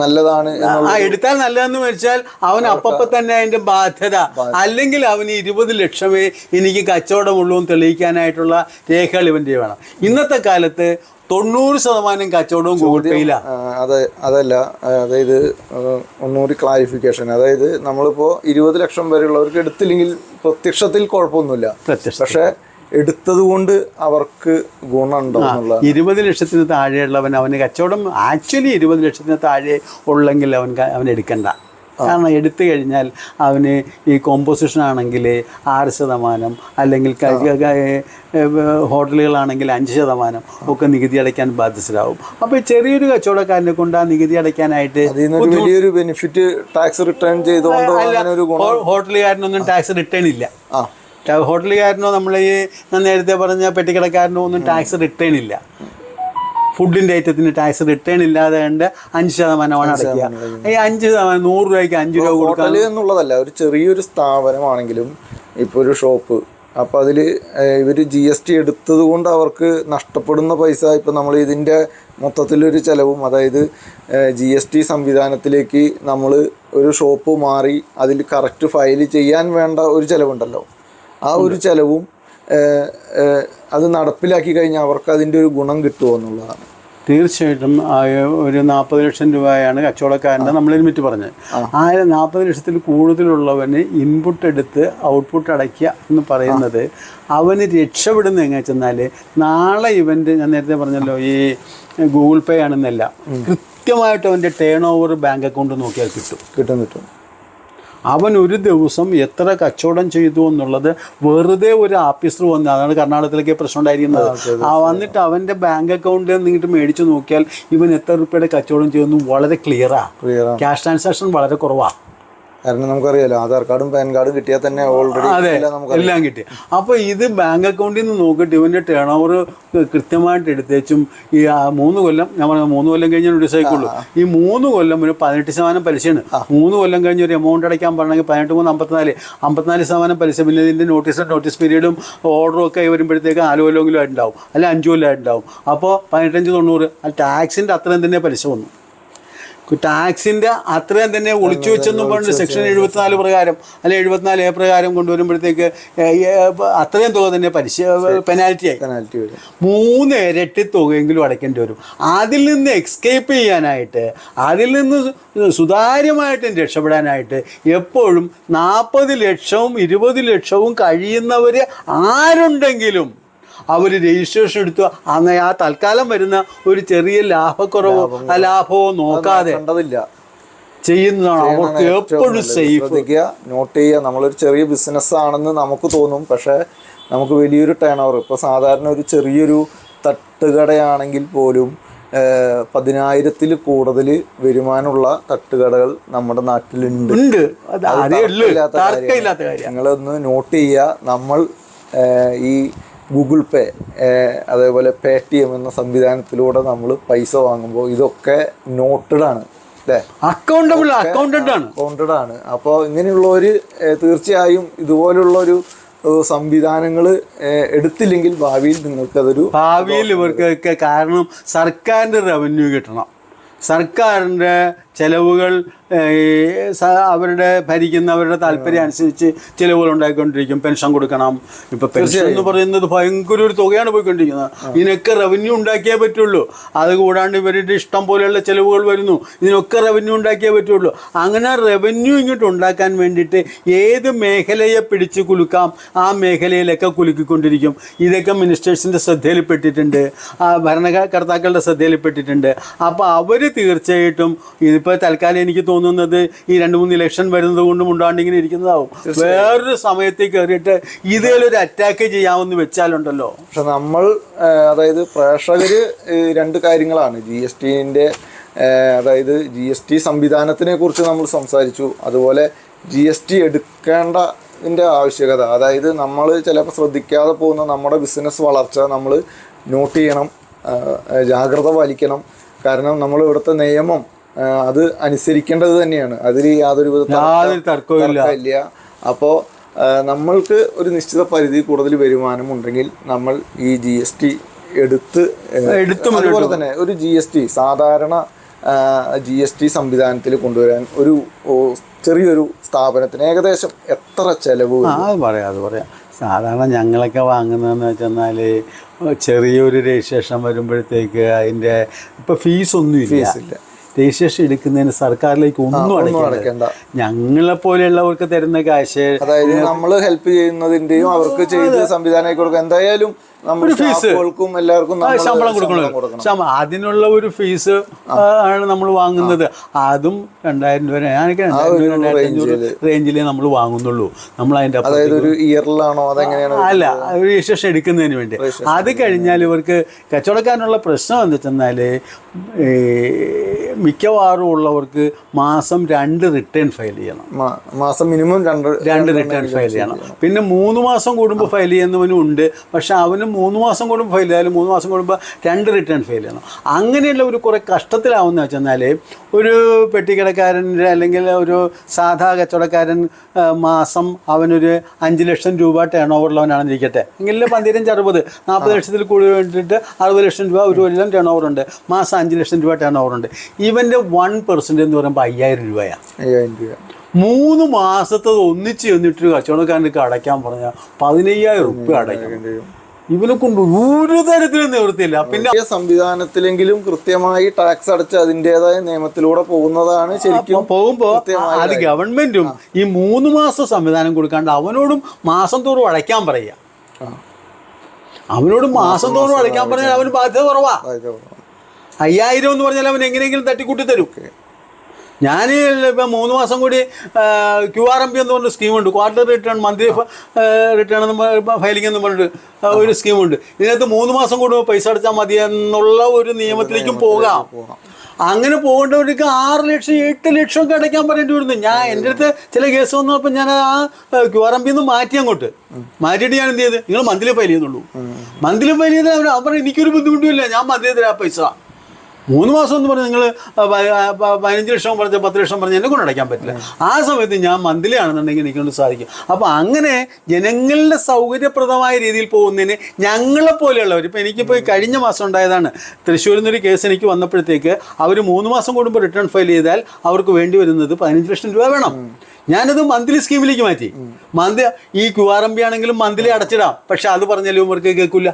നല്ലതാണ്. എടുത്താൽ നല്ലതെന്ന് വെച്ചാൽ അവൻ അപ്പം തന്നെ അതിന്റെ ബാധ്യത, അല്ലെങ്കിൽ അവന് 20 ലക്ഷമേ എനിക്ക് കച്ചവടമുള്ളൂ എന്ന് തെളിയിക്കാനായിട്ടുള്ള രേഖകൾ ഇവൻ്റെ വേണം. ഇന്നത്തെ കാലത്ത് 90% കച്ചവടവും ഗൂഗിൾ പേയിലാണ്. അതല്ല, അതായത് ഒന്നുകൂടി ക്ലാരിഫിക്കേഷൻ, അതായത് നമ്മളിപ്പോൾ 20 ലക്ഷം വരെയുള്ളവർക്ക് എടുത്തില്ലെങ്കിൽ പ്രത്യക്ഷത്തിൽ കുഴപ്പമൊന്നുമില്ല, പക്ഷേ എടുത്തത് കൊണ്ട് അവർക്ക് ഗുണമുണ്ടോ എന്നുള്ള. 20 ലക്ഷത്തിന് താഴെയുള്ളവൻ അവന് കച്ചവടം ആക്ച്വലി 20 ലക്ഷത്തിന് താഴെ ഉള്ളെങ്കിൽ അവൻ എടുക്കണ്ട. കാരണം എടുത്തു കഴിഞ്ഞാൽ അവന് ഈ കോമ്പോസിഷൻ ആണെങ്കിൽ 6%, അല്ലെങ്കിൽ ഹോട്ടലുകളാണെങ്കിൽ 5% ഒക്കെ നികുതി അടയ്ക്കാൻ ബാധ്യസ്ഥരാകും. അപ്പോൾ ചെറിയൊരു കച്ചവടക്കാരനെ കൊണ്ട് ആ നികുതി അടയ്ക്കാനായിട്ട് വലിയൊരു ബെനിഫിറ്റ് ടാക്സ് റിട്ടേൺ ചെയ്തുകൊണ്ട് ഹോട്ടലുകാരനൊന്നും ടാക്സ് റിട്ടേൺ ഇല്ല. ഹോട്ടലുകാരനോ നമ്മൾ ഈ നേരത്തെ പറഞ്ഞ പെട്ടിക്കടക്കാരനോ ഒന്നും ടാക്സ് റിട്ടേൺ ഇല്ല. ഫുഡിൻ്റെ ഐറ്റത്തിന് ടാക്സ് റിട്ടേൺ ഇല്ലാതെ കണ്ട് 5% അടയ്ക്കുക. ഈ 5%, 100 രൂപയ്ക്ക് 5 രൂപ കൊടുക്കുക എന്നുള്ളതല്ല. ഒരു ചെറിയൊരു സ്ഥാപനമാണെങ്കിലും ഇപ്പോൾ ഒരു ഷോപ്പ്, അപ്പോൾ അതിൽ ഇവർ GST എടുത്തത് കൊണ്ട് അവർക്ക് നഷ്ടപ്പെടുന്ന പൈസ, ഇപ്പം നമ്മൾ ഇതിൻ്റെ മൊത്തത്തിലൊരു ചിലവും, അതായത് GST സംവിധാനത്തിലേക്ക് നമ്മൾ ഒരു ഷോപ്പ് മാറി അതിൽ കറക്റ്റ് ഫയൽ ചെയ്യാൻ വേണ്ട ഒരു ചിലവുണ്ടല്ലോ, ആ ഒരു ചിലവും അത് നടപ്പിലാക്കി കഴിഞ്ഞാൽ അവർക്ക് അതിൻ്റെ ഒരു ഗുണം കിട്ടുമോ എന്നുള്ളതാണ്. തീർച്ചയായിട്ടും. ഒരു 40 ലക്ഷം രൂപയാണ് കച്ചവടക്കാരൻ്റെ നമ്മൾ ലിമിറ്റ് പറഞ്ഞത്. ആ 40 ലക്ഷത്തിൽ കൂടുതലുള്ളവന് ഇൻപുട്ട് എടുത്ത് ഔട്ട്പുട്ട് അടയ്ക്കുക എന്ന് പറയുന്നത് അവന് രക്ഷപ്പെടുന്ന എങ്ങനെ വെച്ചെന്നാൽ, നാളെ ഇവൻ്റെ ഞാൻ നേരത്തെ പറഞ്ഞല്ലോ ഈ ഗൂഗിൾ പേ ആണെന്നല്ല, കൃത്യമായിട്ട് അവൻ്റെ ടേൺ ഓവർ ബാങ്ക് അക്കൗണ്ട് നോക്കിയാൽ കിട്ടും. അവൻ ഒരു ദിവസം എത്ര കച്ചവടം ചെയ്തു എന്നുള്ളത് വെറുതെ ഒരു ആഫീസർ വന്ന്, അതാണ് കർണാടകത്തിലേക്ക് പ്രശ്നം ഉണ്ടായിരിക്കുന്നത്, വന്നിട്ട് അവൻ്റെ ബാങ്ക് അക്കൗണ്ട് നിന്നിട്ട് മേടിച്ച് നോക്കിയാൽ ഇവൻ എത്ര രൂപയുടെ കച്ചവടം ചെയ്യുന്നു വളരെ ക്ലിയറാണ്. ക്യാഷ് ട്രാൻസാക്ഷൻ വളരെ കുറവാണ്. കാരണം നമുക്കറിയാലോ, ആധാർ കാർഡും പാൻ കാർഡും കിട്ടിയാൽ തന്നെ ഓൾറെഡി എല്ലാം കിട്ടി. അപ്പോൾ ഇത് ബാങ്ക് അക്കൗണ്ടിൽ നിന്ന് നോക്കിയിട്ട് ഇവൻ്റെ ടേൺ ഓവർ കൃത്യമായിട്ട് എടുത്തേച്ചും ഈ 3 കൊല്ലം, ഞാൻ പറഞ്ഞ 3 കൊല്ലം കഴിഞ്ഞാൽ ഒരു സൈക്കിളുള്ളൂ, ഈ 3 കൊല്ലം ഒരു 18% പലിശയാണ്. 3 കൊല്ലം കഴിഞ്ഞ് ഒരു എമൗണ്ട് അടയ്ക്കാൻ പറഞ്ഞെങ്കിൽ 18, 54% പലിശ. പിന്നെ ഇതിൻ്റെ നോട്ടീസ് പീരീഡും ഓർഡറും ഒക്കെ വരുമ്പോഴത്തേക്ക് 4 കൊല്ലമെങ്കിലും ആയിട്ടുണ്ടാവും, അല്ല 5 കൊല്ലം ആയിട്ടുണ്ടാവും. അപ്പോൾ 18, 90 ടാക്സിൻ്റെ അത്രയും തന്നെ പലിശ വന്നു. ടാക്സിൻ്റെ അത്രയും തന്നെ ഒളിച്ചു വെച്ചെന്നും പറഞ്ഞ് സെക്ഷൻ 74 പ്രകാരം അല്ലെ 74A പ്രകാരം കൊണ്ടുവരുമ്പോഴത്തേക്ക് അത്രയും തുക തന്നെ പെനാൽറ്റി വരും. 3 ഇരട്ടി തുകയെങ്കിലും അടയ്ക്കേണ്ടി വരും. അതിൽ നിന്ന് എസ്കേപ്പ് ചെയ്യാനായിട്ട്, അതിൽ നിന്ന് സുതാര്യമായിട്ടും രക്ഷപ്പെടാനായിട്ട് എപ്പോഴും 40 ലക്ഷവും 20 ലക്ഷവും കഴിയുന്നവർ ആരുണ്ടെങ്കിലും അവർ രജിസ്ട്രേഷൻ എടുത്തു അന്ന് ആ തൽക്കാലം വരുന്ന ഒരു ചെറിയ ലാഭക്കുറവോ ലാഭമോ നോക്കാതെ ചെയ്യുന്നതാണ് അവർക്ക് എപ്പോഴും സേഫ്. നോട്ട് ചെയ്യുക, നമ്മളൊരു ചെറിയ ബിസിനസ് ആണെന്ന് നമുക്ക് തോന്നും, പക്ഷേ നമുക്ക് വലിയൊരു ടേൺ ഓവർ. ഇപ്പോൾ സാധാരണ ഒരു ചെറിയൊരു തട്ടുകടയാണെങ്കിൽ പോലും 10,000-ൽ കൂടുതൽ വരുമാനമുള്ള തട്ടുകടകൾ നമ്മുടെ നാട്ടിലുണ്ട്. നിങ്ങളൊന്ന് നോട്ട് ചെയ്യുക. നമ്മൾ ഈ ഗൂഗിൾ പേ അതേപോലെ പേടിഎം എന്ന സംവിധാനത്തിലൂടെ നമ്മൾ പൈസ വാങ്ങുമ്പോൾ ഇതൊക്കെ നോട്ടഡ് ആണ്, അല്ലേ? അക്കൗണ്ടഡ് ആണ്. അപ്പോൾ ഇങ്ങനെയുള്ളവർ തീർച്ചയായും ഇതുപോലുള്ളൊരു സംവിധാനങ്ങൾ എടുത്തില്ലെങ്കിൽ ഭാവിയിൽ ഇവർക്ക് കാരണം സർക്കാരിൻ്റെ റവന്യൂ കിട്ടണം. സർക്കാരിൻ്റെ ചെലവുകൾ അവരുടെ ഭരിക്കുന്നവരുടെ താല്പര്യം അനുസരിച്ച് ചിലവുകൾ ഉണ്ടായിക്കൊണ്ടിരിക്കും. പെൻഷൻ കൊടുക്കണം. ഇപ്പം പെൻഷൻ എന്ന് പറയുന്നത് ഭയങ്കര ഒരു തുകയാണ് പോയിക്കൊണ്ടിരിക്കുന്നത്. ഇതിനൊക്കെ റവന്യൂ ഉണ്ടാക്കിയേ പറ്റുള്ളൂ. അത് കൂടാണ്ട് ഇവരുടെ ഇഷ്ടം പോലെയുള്ള ചിലവുകൾ വരുന്നു. ഇതിനൊക്കെ റവന്യൂ ഉണ്ടാക്കിയേ പറ്റുള്ളൂ. അങ്ങനെ റവന്യൂ ഇങ്ങോട്ട് ഉണ്ടാക്കാൻ വേണ്ടിയിട്ട് ഏത് മേഖലയെ പിടിച്ച് കുലുക്കാം ആ മേഖലയിലൊക്കെ കുലുക്കിക്കൊണ്ടിരിക്കും. ഇതൊക്കെ മിനിസ്റ്റേഴ്സിൻ്റെ ശ്രദ്ധയിൽപ്പെട്ടിട്ടുണ്ട്, ഭരണകർത്താക്കളുടെ ശ്രദ്ധയിൽപ്പെട്ടിട്ടുണ്ട്. അപ്പോൾ അവർ തീർച്ചയായിട്ടും ഇതിപ്പോൾ തൽക്കാലം എനിക്ക് തോന്നുന്നത് ഈ 2-3 ഇലക്ഷൻ വരുന്നത് കൊണ്ടും ഉണ്ടാണ്ടിങ്ങനെ ഇരിക്കുന്നതാവും. വേറൊരു സമയത്തേക്ക് കയറിയിട്ട് ഇതിലൊരു അറ്റാക്ക് ചെയ്യാമെന്ന് വെച്ചാലുണ്ടല്ലോ. പക്ഷെ നമ്മൾ അതായത് പ്രേക്ഷകർ 2 കാര്യങ്ങളാണ്. GSTൻ്റെ അതായത് GST സംവിധാനത്തിനെ കുറിച്ച് നമ്മൾ സംസാരിച്ചു. അതുപോലെ GST എടുക്കേണ്ടതിൻ്റെ ആവശ്യകത, അതായത് നമ്മൾ ചിലപ്പോൾ ശ്രദ്ധിക്കാതെ പോകുന്ന നമ്മുടെ ബിസിനസ് വളർച്ച നമ്മൾ നോട്ട് ചെയ്യണം, ജാഗ്രത പാലിക്കണം. കാരണം നമ്മൾ ഇവിടുത്തെ നിയമം അത് അനുസരിക്കേണ്ടത് തന്നെയാണ്. അതിൽ യാതൊരു തർക്കമില്ല. അപ്പോൾ നമ്മൾക്ക് ഒരു നിശ്ചിത പരിധി കൂടുതൽ വരുമാനം ഉണ്ടെങ്കിൽ നമ്മൾ ഈ GST എടുത്ത് അതുപോലെ തന്നെ ഒരു സാധാരണ GST സംവിധാനത്തിൽ കൊണ്ടുവരാൻ ഒരു ചെറിയൊരു സ്ഥാപനത്തിന് ഏകദേശം എത്ര ചെലവ്? അത് പറയാം. സാധാരണ ഞങ്ങളൊക്കെ വാങ്ങുന്നതെന്ന് വെച്ചെന്നാൽ ചെറിയൊരു രജിസ്ട്രേഷൻ വരുമ്പോഴത്തേക്ക് അതിൻ്റെ ഇപ്പോൾ ഫീസൊന്നും രജിസ്ട്രേഷൻ എടുക്കുന്നതിന് സർക്കാരിലേക്ക് ഒന്നും അടയ്ക്കേണ്ട. ഞങ്ങളെപ്പോലെയുള്ളവർക്ക് തരുന്ന കാശ്, അതായത് നമ്മൾ ഹെൽപ്പ് ചെയ്യുന്നതിൻ്റെയും അവർക്ക് ചെയ്ത് സംവിധാനം കൊടുക്കുക. എന്തായാലും ഫീസുകൾക്കും എല്ലാവർക്കും ശമ്പളം കൊടുക്കണം. അതിനുള്ള ഒരു ഫീസ് ആണ് നമ്മൾ വാങ്ങുന്നത്. അതും 2,000 രൂപ, ഞാനൊക്കെ 2,000-2,500 റേഞ്ചിലേ നമ്മൾ വാങ്ങുന്നുള്ളൂ. നമ്മൾ അതിൻ്റെ അല്ല, രജിസ്ട്രേഷൻ എടുക്കുന്നതിന് വേണ്ടി. അത് കഴിഞ്ഞാൽ ഇവർക്ക് കച്ചവടക്കാരനുള്ള പ്രശ്നം എന്താ വെച്ചെന്നാൽ മിക്കവാറും ഉള്ളവർക്ക് മാസം 2 റിട്ടേൺ ഫയൽ ചെയ്യണം. മാസം മിനിമം 2 റിട്ടേൺ ഫയൽ ചെയ്യണം. പിന്നെ 3 മാസം കൂടുമ്പോൾ ഫയൽ ചെയ്യുന്നവനും ഉണ്ട്. പക്ഷെ അവനും 3 മാസം കൂടുമ്പോൾ ഫയൽ ചെയ്യാലും 3 മാസം കൂടുമ്പോൾ 2 റിട്ടേൺ ഫയൽ ചെയ്യണം. അങ്ങനെയുള്ള ഒരു കുറേ കഷ്ടത്തിലാവുന്ന വെച്ചെന്നാൽ ഒരു പെട്ടിക്കടക്കാരൻ്റെ അല്ലെങ്കിൽ ഒരു സാധാ കച്ചവടക്കാരൻ മാസം അവനൊരു 5 ലക്ഷം രൂപ ടേൺ ഓവറുള്ളവനാണെന്ന് ഇരിക്കട്ടെ. എങ്കിലും 15-60 40 ലക്ഷത്തിൽ കൂടുതൽ വേണ്ടിയിട്ട് 60 ലക്ഷം രൂപ ഒരു കൊല്ലം ടേൺ ഓവറുണ്ട്. മാസം 5 ലക്ഷം രൂപ ടേൺ ഓവറുണ്ട്. ഇവൻ്റെ 1% എന്ന് പറയുമ്പോൾ 5,000 രൂപയാണ്. 3 മാസത്തത് ഒന്നിച്ച് ചെന്നിട്ട് കച്ചവടക്കാരനൊക്കെ അടയ്ക്കാൻ പറഞ്ഞാൽ 15,000 രൂപ അടയ്ക്കണം. ഇവനെ കൊണ്ട് ഒരു തരത്തിലും നിവൃത്തിയില്ല. പിന്നെ സംവിധാനത്തിലെങ്കിലും കൃത്യമായി ടാക്സ് അടച്ച് അതിൻ്റെതായ നിയമത്തിലൂടെ പോകുന്നതാണ് ശരിക്കും. പോകുമ്പോൾ അത് ഗവൺമെന്റും ഈ 3 മാസം സംവിധാനം കൊടുക്കാണ്ട് അവനോടും മാസം തോറും അടയ്ക്കാൻ പറയുക. അവനോട് മാസം തോറും അടയ്ക്കാൻ പറഞ്ഞാൽ അവന് ബാധ്യത കുറവാ. 5,000 എന്ന് പറഞ്ഞാൽ അവൻ എങ്ങനെയെങ്കിലും തട്ടിക്കൂട്ടി തരും. ഞാൻ ഇപ്പം 3 മാസം കൂടി QRMP എന്ന് പറഞ്ഞൊരു സ്കീമുണ്ട്. Quarter return, monthly return filing എന്ന് പറഞ്ഞിട്ട് ഒരു സ്കീമുണ്ട്. ഇതിനകത്ത് 3 മാസം കൂടുമ്പോൾ പൈസ അടച്ചാൽ മതി എന്നുള്ള ഒരു നിയമത്തിലേക്കും പോകാം. അങ്ങനെ പോകേണ്ടവർക്ക് 6 ലക്ഷം 8 ലക്ഷം ഒക്കെ അടയ്ക്കാൻ പറയേണ്ടി വരുന്നു. ഞാൻ എൻ്റെ അടുത്ത് ചില കേസ് വന്നപ്പോൾ ഞാൻ ആ QRMP മാറ്റിയിട്ട് ഞാൻ എന്ത് ചെയ്ത്, നിങ്ങൾ മന്ത്ലി ഫയൽ ചെയ്യുന്നുള്ളൂ. മന്ത്ലി ഫയൽ ചെയ്താൽ അവർ എനിക്കൊരു ബുദ്ധിമുട്ടുമില്ല, ഞാൻ മന്ത്ലി തരാം പൈസ. 3 മാസം എന്ന് പറഞ്ഞാൽ നിങ്ങൾ 15 ലക്ഷം പറഞ്ഞ 10 ലക്ഷം പറഞ്ഞാൽ എന്നെ കൊണ്ട് അടയ്ക്കാൻ പറ്റില്ല. ആ സമയത്ത് ഞാൻ മന്ത്ലി ആണെന്നുണ്ടെങ്കിൽ എനിക്കൊണ്ട് സാധിക്കും. അപ്പോൾ അങ്ങനെ ജനങ്ങളുടെ സൗകര്യപ്രദമായ രീതിയിൽ പോകുന്നതിന് ഞങ്ങളെപ്പോലെയുള്ളവർ, ഇപ്പോൾ എനിക്കിപ്പോൾ കഴിഞ്ഞ മാസം ഉണ്ടായതാണ്, തൃശ്ശൂരിൽ നിന്നൊരു കേസ് എനിക്ക് വന്നപ്പോഴത്തേക്ക് അവർ 3 മാസം കൂടുമ്പോൾ റിട്ടേൺ ഫയൽ ചെയ്താൽ അവർക്ക് വേണ്ടി വരുന്നത് 15 ലക്ഷം രൂപ വേണം. ഞാനത് മന്ത്ലി സ്കീമിലേക്ക് മാറ്റി. ഈ QRMP ആണെങ്കിലും മന്ത്ലി അടച്ചിടാം. പക്ഷെ അത് പറഞ്ഞാലും ഇവർക്ക് കേൾക്കില്ല,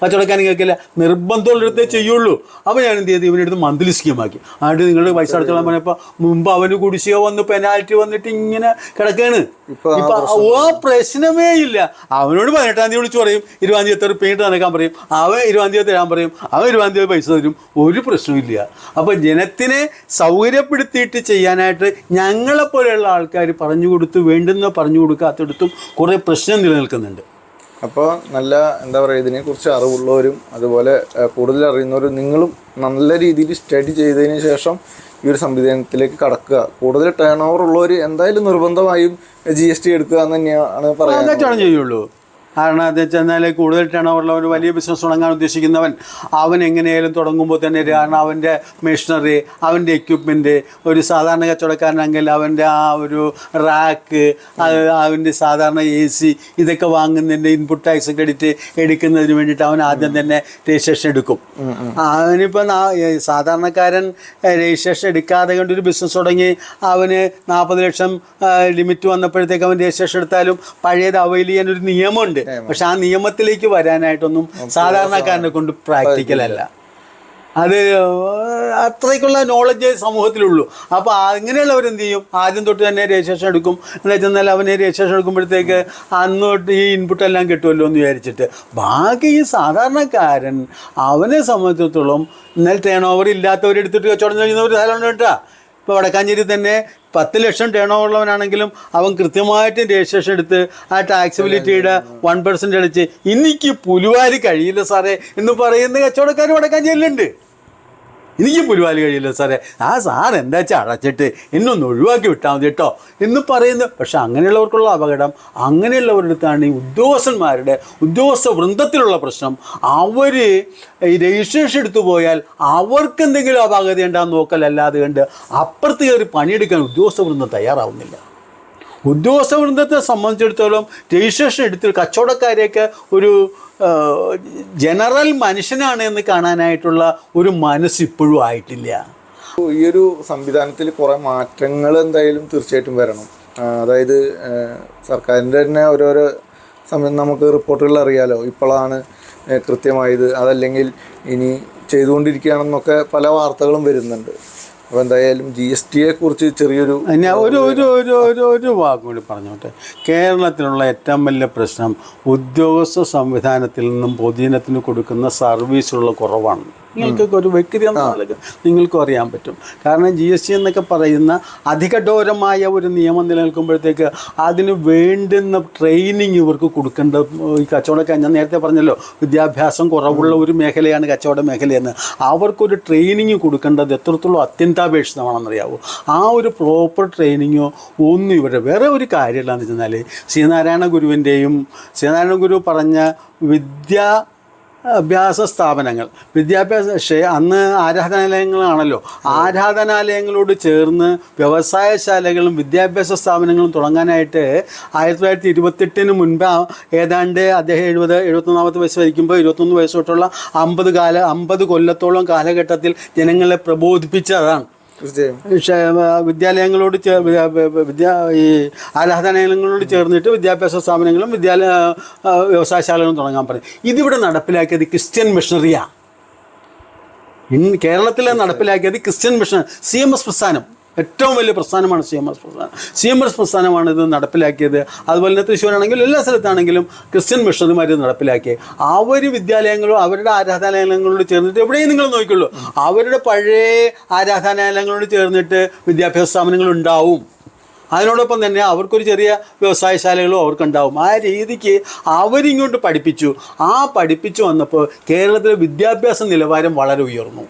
കച്ചവടക്കാനും കേൾക്കില്ല, നിർബന്ധമുള്ളിടത്തേ ചെയ്യുള്ളൂ. അപ്പോൾ ഞാൻ എന്ത് ചെയ്തു, ഇവനെടുത്ത് മന്ത്ലി സ്കീമാക്കി. അതുകൊണ്ട് നിങ്ങൾ പൈസ അടച്ചോളാൻ പറഞ്ഞപ്പോൾ മുമ്പ് അവന് കുടിശ്ശിക വന്ന് പെനാൽറ്റി വന്നിട്ട് ഇങ്ങനെ കിടക്കുകയാണ്. ഇപ്പൊ ആ പ്രശ്നമേ ഇല്ല. അവനോട് 18-ാം തീയതി വിളിച്ച് പറയും, 20-ാം തീയതി എത്ര പെയിന്റ് നടക്കാൻ പറയും, അവൻ 20-ാം തീയതി തരാൻ പറയും, അവൻ 20-ാം തീയതി പൈസ തരും. ഒരു പ്രശ്നമില്ല. അപ്പോൾ ജനത്തിനെ സൗകര്യപ്പെടുത്തിയിട്ട് ചെയ്യാനായിട്ട് ഞങ്ങളെപ്പോലെയുള്ള ആൾക്കാർ പറഞ്ഞു കൊടുത്ത്, വേണ്ടുന്ന പറഞ്ഞു കൊടുക്കാത്തടത്തും കുറേ പ്രശ്നം നിലനിൽക്കുന്നുണ്ട്. അപ്പോൾ നല്ല എന്താ പറയുക, ഇതിനെക്കുറിച്ച് അറിവുള്ളവരും അതുപോലെ കൂടുതൽ അറിയുന്നവരും നിങ്ങളും നല്ല രീതിയിൽ സ്റ്റഡി ചെയ്തതിന് ശേഷം ഈ ഒരു സംവിധാനത്തിലേക്ക് കടക്കുക. കൂടുതൽ ടേൺ ഓവർ ഉള്ളവർ എന്തായാലും നിർബന്ധമായും GST എടുക്കുക എന്ന് തന്നെയാണ് പറയാൻ ചെയ്യുള്ളൂ. കാരണം എന്താ വെച്ചാൽ കൂടുതൽ ടേണോവറുള്ള ഒരു വലിയ ബിസിനസ് തുടങ്ങാൻ ഉദ്ദേശിക്കുന്നവൻ അവൻ എങ്ങനെയായാലും തുടങ്ങുമ്പോൾ തന്നെ കാരണം അവൻ്റെ മെഷീനറി, അവൻ്റെ എക്യുപ്മെൻറ്റ്, ഒരു സാധാരണ കച്ചവടക്കാരനാണെങ്കിൽ അവൻ്റെ ആ ഒരു റാക്ക്, അവൻ്റെ സാധാരണ AC ഇതൊക്കെ വാങ്ങുന്നതിൻ്റെ ഇൻപുട്ട് ടാക്സ് ക്രെഡിറ്റ് എടുക്കുന്നതിന് വേണ്ടിയിട്ട് അവൻ ആദ്യം തന്നെ രജിസ്ട്രേഷൻ എടുക്കും. അവനിപ്പോൾ സാധാരണക്കാരൻ രജിസ്ട്രേഷൻ എടുക്കാതെ കണ്ടൊരു ബിസിനസ് തുടങ്ങി അവന് 40 ലക്ഷം ലിമിറ്റ് വന്നപ്പോഴത്തേക്ക് അവൻ രജിസ്ട്രേഷൻ എടുത്താലും പഴയത് അവൈൽ ചെയ്യാനൊരു നിയമമുണ്ട്. പക്ഷെ ആ നിയമത്തിലേക്ക് വരാനായിട്ടൊന്നും സാധാരണക്കാരനെ കൊണ്ട് പ്രാക്ടിക്കൽ അല്ല. അത് അത്രയ്ക്കുള്ള നോളജ് സമൂഹത്തിലുള്ളൂ. അപ്പോൾ അങ്ങനെയുള്ളവരെന്ത് ചെയ്യും, ആദ്യം തൊട്ട് തന്നെ രജിസ്ട്രേഷൻ എടുക്കും. എന്താ വെച്ചാൽ അവന് രജിസ്ട്രേഷൻ എടുക്കുമ്പോഴത്തേക്ക് അന്നോട്ട് ഈ ഇൻപുട്ടെല്ലാം കിട്ടുമല്ലോ എന്ന് വിചാരിച്ചിട്ട്. ബാക്കി ഈ സാധാരണക്കാരൻ അവനെ സംബന്ധിച്ചിടത്തോളം എന്നാൽ ടേൺ ഓവർ ഇല്ലാത്തവരെടുത്തിട്ട് കച്ചവടം ചെയ്യുന്ന ഒരു ധാരാളം കേട്ടാ. ഇപ്പോൾ വടക്കാഞ്ചേരി തന്നെ 10 ലക്ഷം ടേൺ ഓവറുള്ളവനാണെങ്കിലും അവൻ കൃത്യമായിട്ട് രജിസ്ട്രേഷൻ എടുത്ത് ആ ടാക്സിബിലിറ്റിയുടെ 1% അടിച്ച് എനിക്ക് പുലുവാരി കഴിയില്ല സാറേ എന്ന് പറയുന്ന കച്ചവടക്കാർ വടക്കാഞ്ചേരിയിലുണ്ട്. എനിക്ക് പുലുവാലി കഴിയില്ല സാറേ, ആ സാർ എന്താ വെച്ചാൽ അടച്ചിട്ട് എന്നൊന്ന് ഒഴിവാക്കി വിട്ടാൽ മതി കേട്ടോ എന്ന് പറയുന്നത്. പക്ഷെ അങ്ങനെയുള്ളവർക്കുള്ള അപകടം, അങ്ങനെയുള്ളവരുടെ അടുത്താണ് ഈ ഉദ്യോഗസ്ഥ വൃന്ദത്തിലുള്ള പ്രശ്നം. അവർ ഈ രജിസ്ട്രേഷൻ എടുത്തു പോയാൽ അവർക്ക് എന്തെങ്കിലും അപാകത ഉണ്ടാകുന്ന നോക്കലല്ലാതെ കണ്ട് അപ്പുറത്ത് കയറി പണിയെടുക്കാൻ ഉദ്യോഗസ്ഥ വൃന്ദം തയ്യാറാവുന്നില്ല. ഉദ്യോഗസ്ഥ വൃന്ദത്തെ സംബന്ധിച്ചിടത്തോളം രജിസ്ട്രേഷൻ എടുത്ത് കച്ചവടക്കാരെയൊക്കെ ഒരു ജനറൽ മനുഷ്യനാണ് എന്ന് കാണാനായിട്ടുള്ള ഒരു മനസ്സ് ഇപ്പോഴും ആയിട്ടില്ല. ഈ ഒരു സംവിധാനത്തിൽ കുറേ മാറ്റങ്ങൾ എന്തായാലും തീർച്ചയായിട്ടും വരണം. അതായത് സർക്കാരിൻ്റെ തന്നെ ഓരോരോ സമയം നമുക്ക് റിപ്പോർട്ടുകൾ അറിയാലോ, ഇപ്പോഴാണ് കൃത്യമായത്, അതല്ലെങ്കിൽ ഇനി ചെയ്തുകൊണ്ടിരിക്കുകയാണെന്നൊക്കെ പല വാർത്തകളും വരുന്നുണ്ട്. അപ്പോൾ എന്തായാലും GSTയെ കുറിച്ച് ചെറിയൊരു ഒരു വാക്ക് കൂടി പറഞ്ഞോട്ടെ. കേരളത്തിലുള്ള ഏറ്റവും വലിയ പ്രശ്നം ഉദ്യോഗസ്ഥ സംവിധാനത്തിൽ നിന്നും പൊതുജനത്തിന് കൊടുക്കുന്ന സർവീസുള്ള കുറവാണ്. നിങ്ങൾക്കൊക്കെ ഒരു വ്യക്തി എന്ന നിലയ്ക്ക് നിങ്ങൾക്കും അറിയാൻ പറ്റും. കാരണം GST എന്നൊക്കെ പറയുന്ന അധികഠോരമായ ഒരു നിയമം നിലനിൽക്കുമ്പോഴത്തേക്ക് അതിന് വേണ്ടുന്ന ട്രെയിനിങ് ഇവർക്ക് കൊടുക്കേണ്ട ഈ കച്ചവടക്കാർ, ഞാൻ നേരത്തെ പറഞ്ഞല്ലോ വിദ്യാഭ്യാസം കുറവുള്ള ഒരു മേഖലയാണ് കച്ചവട മേഖലയെന്ന്. അവർക്കൊരു ട്രെയിനിങ് കൊടുക്കേണ്ടത് എത്രത്തോളം അത്യന്താപേക്ഷിതമാണെന്നറിയാവോ. ആ ഒരു പ്രോപ്പർ ട്രെയിനിങ്ങോ ഒന്നും ഇവരുടെ വേറെ ഒരു കാര്യമില്ല എന്ന് വെച്ചാൽ ശ്രീനാരായണ ഗുരു പറഞ്ഞ വിദ്യാഭ്യാസ സ്ഥാപനങ്ങൾ, അന്ന് ആരാധനാലയങ്ങളാണല്ലോ, ആരാധനാലയങ്ങളോട് ചേർന്ന് വ്യവസായശാലകളും വിദ്യാഭ്യാസ സ്ഥാപനങ്ങളും തുടങ്ങാനായിട്ട് 1928 മുൻപ് ഏതാണ്ട് അദ്ദേഹം 71 വയസ്സ് വരിക്കുമ്പോൾ 21 വയസ്സ് തൊട്ടുള്ള 50 കൊല്ലത്തോളം കാലഘട്ടത്തിൽ ജനങ്ങളെ പ്രബോധിപ്പിച്ചതാണ്. വിദ്യാലയങ്ങളോട് ഈ ആരാധനാലയങ്ങളോട് ചേർന്നിട്ട് വിദ്യാഭ്യാസ സ്ഥാപനങ്ങളും വ്യവസായശാലകളും തുടങ്ങാൻ പറയും. ഇതിവിടെ നടപ്പിലാക്കിയത് ക്രിസ്ത്യൻ മിഷണറിയാണ്. കേരളത്തിൽ നടപ്പിലാക്കിയത് ക്രിസ്ത്യൻ മിഷണറി CMS പ്രസ്ഥാനം, ഏറ്റവും വലിയ പ്രസ്ഥാനമാണ് CMS പ്രസ്ഥാനമാണ് ഇത് നടപ്പിലാക്കിയത്. അതുപോലെ തന്നെ തൃശ്ശൂരാണെങ്കിലും എല്ലാ സ്ഥലത്താണെങ്കിലും ക്രിസ്ത്യൻ മിഷണറിമാർ ഇത് നടപ്പിലാക്കിയത്. അവർ വിദ്യാലയങ്ങളും അവരുടെ ആരാധനാലയങ്ങളോട് ചേർന്നിട്ട് എവിടെയും നിങ്ങൾ നോക്കിയുള്ളൂ, അവരുടെ പഴയ ആരാധനാലയങ്ങളോട് ചേർന്നിട്ട് വിദ്യാഭ്യാസ സ്ഥാപനങ്ങളുണ്ടാവും. അതിനോടൊപ്പം തന്നെ അവർക്കൊരു ചെറിയ വ്യവസായശാലകളും അവർക്കുണ്ടാവും. ആ രീതിക്ക് അവരിങ്ങോട്ട് പഠിപ്പിച്ചു. പഠിപ്പിച്ചു വന്നപ്പോൾ കേരളത്തിലെ വിദ്യാഭ്യാസ നിലവാരം വളരെ ഉയർന്നു.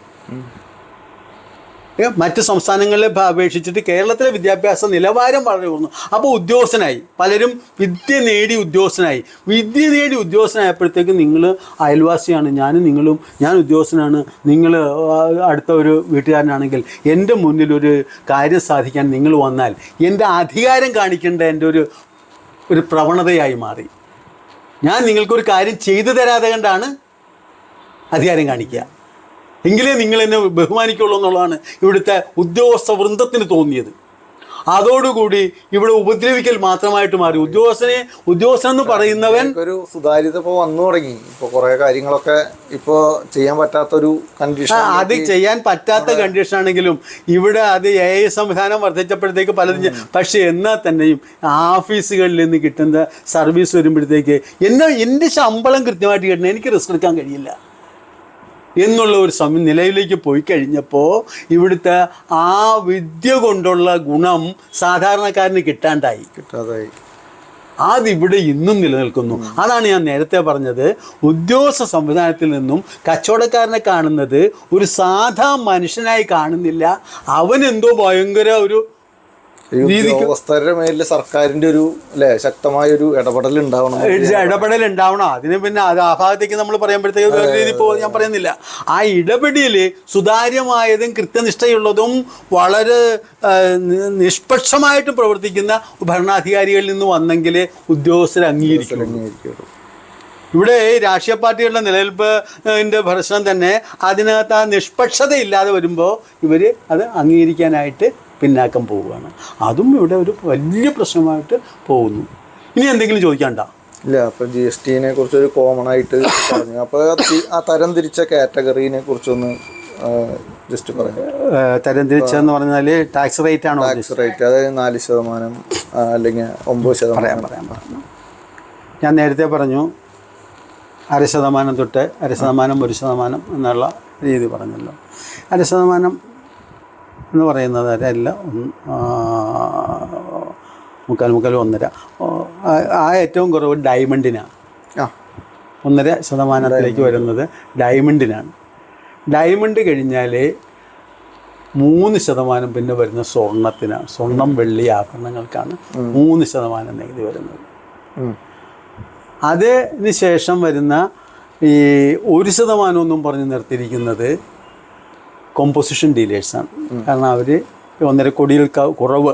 മറ്റ് സംസ്ഥാനങ്ങളെ അപേക്ഷിച്ചിട്ട് കേരളത്തിലെ വിദ്യാഭ്യാസ നിലവാരം വളരെ ഉയർന്നു. അപ്പോൾ ഉദ്യോഗസ്ഥനായി, പലരും വിദ്യ നേടി ഉദ്യോഗസ്ഥനായപ്പോഴത്തേക്ക് നിങ്ങൾ അയൽവാസിയാണ്, ഞാൻ ഉദ്യോഗസ്ഥനാണ്, നിങ്ങൾ അടുത്ത ഒരു വീട്ടുകാരനാണെങ്കിൽ എൻ്റെ മുന്നിൽ ഒരു കാര്യം സാധിക്കാൻ നിങ്ങൾ വന്നാൽ എൻ്റെ അധികാരം കാണിക്കേണ്ട എൻ്റെ ഒരു പ്രവണതയായി മാറി. ഞാൻ നിങ്ങൾക്കൊരു കാര്യം ചെയ്തു തരാതെ കണ്ടാണ് അധികാരം കാണിക്കുക, എങ്കിലേ നിങ്ങൾ എന്നെ ബഹുമാനിക്കുള്ളൂ എന്നുള്ളതാണ് ഇവിടുത്തെ ഉദ്യോഗസ്ഥ വൃന്ദത്തിന് തോന്നിയത്. അതോടുകൂടി ഇവിടെ ഉപദ്രവിക്കൽ മാത്രമായിട്ട് മാറി. ഉദ്യോഗസ്ഥൻ എന്ന് പറയുന്നവൻ ഒരു സുതാര്യത ഇപ്പോൾ വന്നു തുടങ്ങി. ഇപ്പോൾ കുറേ കാര്യങ്ങളൊക്കെ ഇപ്പോൾ ചെയ്യാൻ പറ്റാത്തൊരു കണ്ടീഷൻ, അത് ചെയ്യാൻ പറ്റാത്ത കണ്ടീഷൻ ആണെങ്കിലും ഇവിടെ അത് AI സംവിധാനം വർദ്ധിച്ചപ്പോഴത്തേക്ക് പലതും. പക്ഷേ എന്നാൽ തന്നെയും ഓഫീസുകളിൽ നിന്ന് കിട്ടുന്ന സർവീസ് വരുമ്പോഴത്തേക്ക് എൻ്റെ ശമ്പളം കൃത്യമായിട്ട് കിട്ടണം, എനിക്ക് റിസ്ക് എടുക്കാൻ കഴിയില്ല എന്നുള്ള ഒരു നിലയിലേക്ക് പോയി കഴിഞ്ഞപ്പോൾ ഇവിടുത്തെ ആ വിദ്യ കൊണ്ടുള്ള ഗുണം സാധാരണക്കാരന് കിട്ടാതായി. അതിവിടെ ഇന്നും നിലനിൽക്കുന്നു. അതാണ് ഞാൻ നേരത്തെ പറഞ്ഞത്, ഉദ്യോഗസ്ഥ സംവിധാനത്തിൽ നിന്നും കച്ചവടക്കാരനെ കാണുന്നത് ഒരു സാധാ മനുഷ്യനായി കാണുന്നില്ല, അവനെന്തോ ഭയങ്കര ഒരു ഉദ്യോഗസ്ഥരുടെ മേലിൽ സർക്കാരിന്റെ ഒരു ശക്തമായ ഒരു ഇടപെടൽ ഉണ്ടാവണം. അതിന് പിന്നെ അത് ആ ഭാഗത്തേക്ക് നമ്മൾ പറയുമ്പോഴത്തേക്ക് വേറെ രീതി പോകും, ഞാൻ പറയുന്നില്ല. ആ ഇടപെടൽ സുതാര്യമായതും കൃത്യനിഷ്ഠയുള്ളതും വളരെ നിഷ്പക്ഷമായിട്ടും പ്രവർത്തിക്കുന്ന ഭരണാധികാരികളിൽ നിന്ന് വന്നെങ്കിൽ ഉദ്യോഗസ്ഥർ അംഗീകരിക്കുള്ളൂ. ഇവിടെ രാഷ്ട്രീയ പാർട്ടികളുടെ നിലനിൽപ്പിൻ്റെ പ്രശ്നം തന്നെ അതിനകത്ത് ആ നിഷ്പക്ഷത ഇല്ലാതെ വരുമ്പോൾ ഇവർ അത് അംഗീകരിക്കാനായിട്ട് പിന്നാക്കം പോവുകയാണ്. അതും ഇവിടെ ഒരു വലിയ പ്രശ്നമായിട്ട് പോകുന്നു. ഇനി എന്തെങ്കിലും ചോദിക്കാണ്ട? ഇല്ല. അപ്പം GST കുറിച്ചൊരു കോമൺ ആയിട്ട് പറഞ്ഞു. അപ്പോൾ ആ തരംതിരിച്ച കാറ്റഗറീനെ കുറിച്ചൊന്ന് ജസ്റ്റ് പറയാം. തരംതിരിച്ചെന്ന് പറഞ്ഞാൽ ടാക്സ് റേറ്റ് ആണോ? ടാക്സ് റേറ്റ്, അതായത് 4% അല്ലെങ്കിൽ 9%. പറയാം. ഞാൻ നേരത്തെ പറഞ്ഞു 0.5% തൊട്ട് 0.5%, 1% എന്നുള്ള രീതി പറഞ്ഞല്ലോ. 0.5% എന്ന് പറയുന്നത് അല്ല, 1.25, 1.5. ആ ഏറ്റവും കുറവ് ഡയമണ്ടിനാണ്. 1.5% വരുന്നത് ഡയമണ്ടിനാണ്. ഡയമണ്ട് കഴിഞ്ഞാൽ 3% പിന്നെ വരുന്ന സ്വർണത്തിനാണ്. സ്വർണം, വെള്ളി, ആഭരണങ്ങൾക്കാണ് 3% നികുതി വരുന്നത്. അതിന് ശേഷം വരുന്ന ഈ 1% ഒന്നും പറഞ്ഞ് നിർത്തിയിരിക്കുന്നത് കോമ്പോസിഷൻ ഡീലേഴ്സാണ്. കാരണം അവർ 1.5 കോടിയിൽ കുറവ്,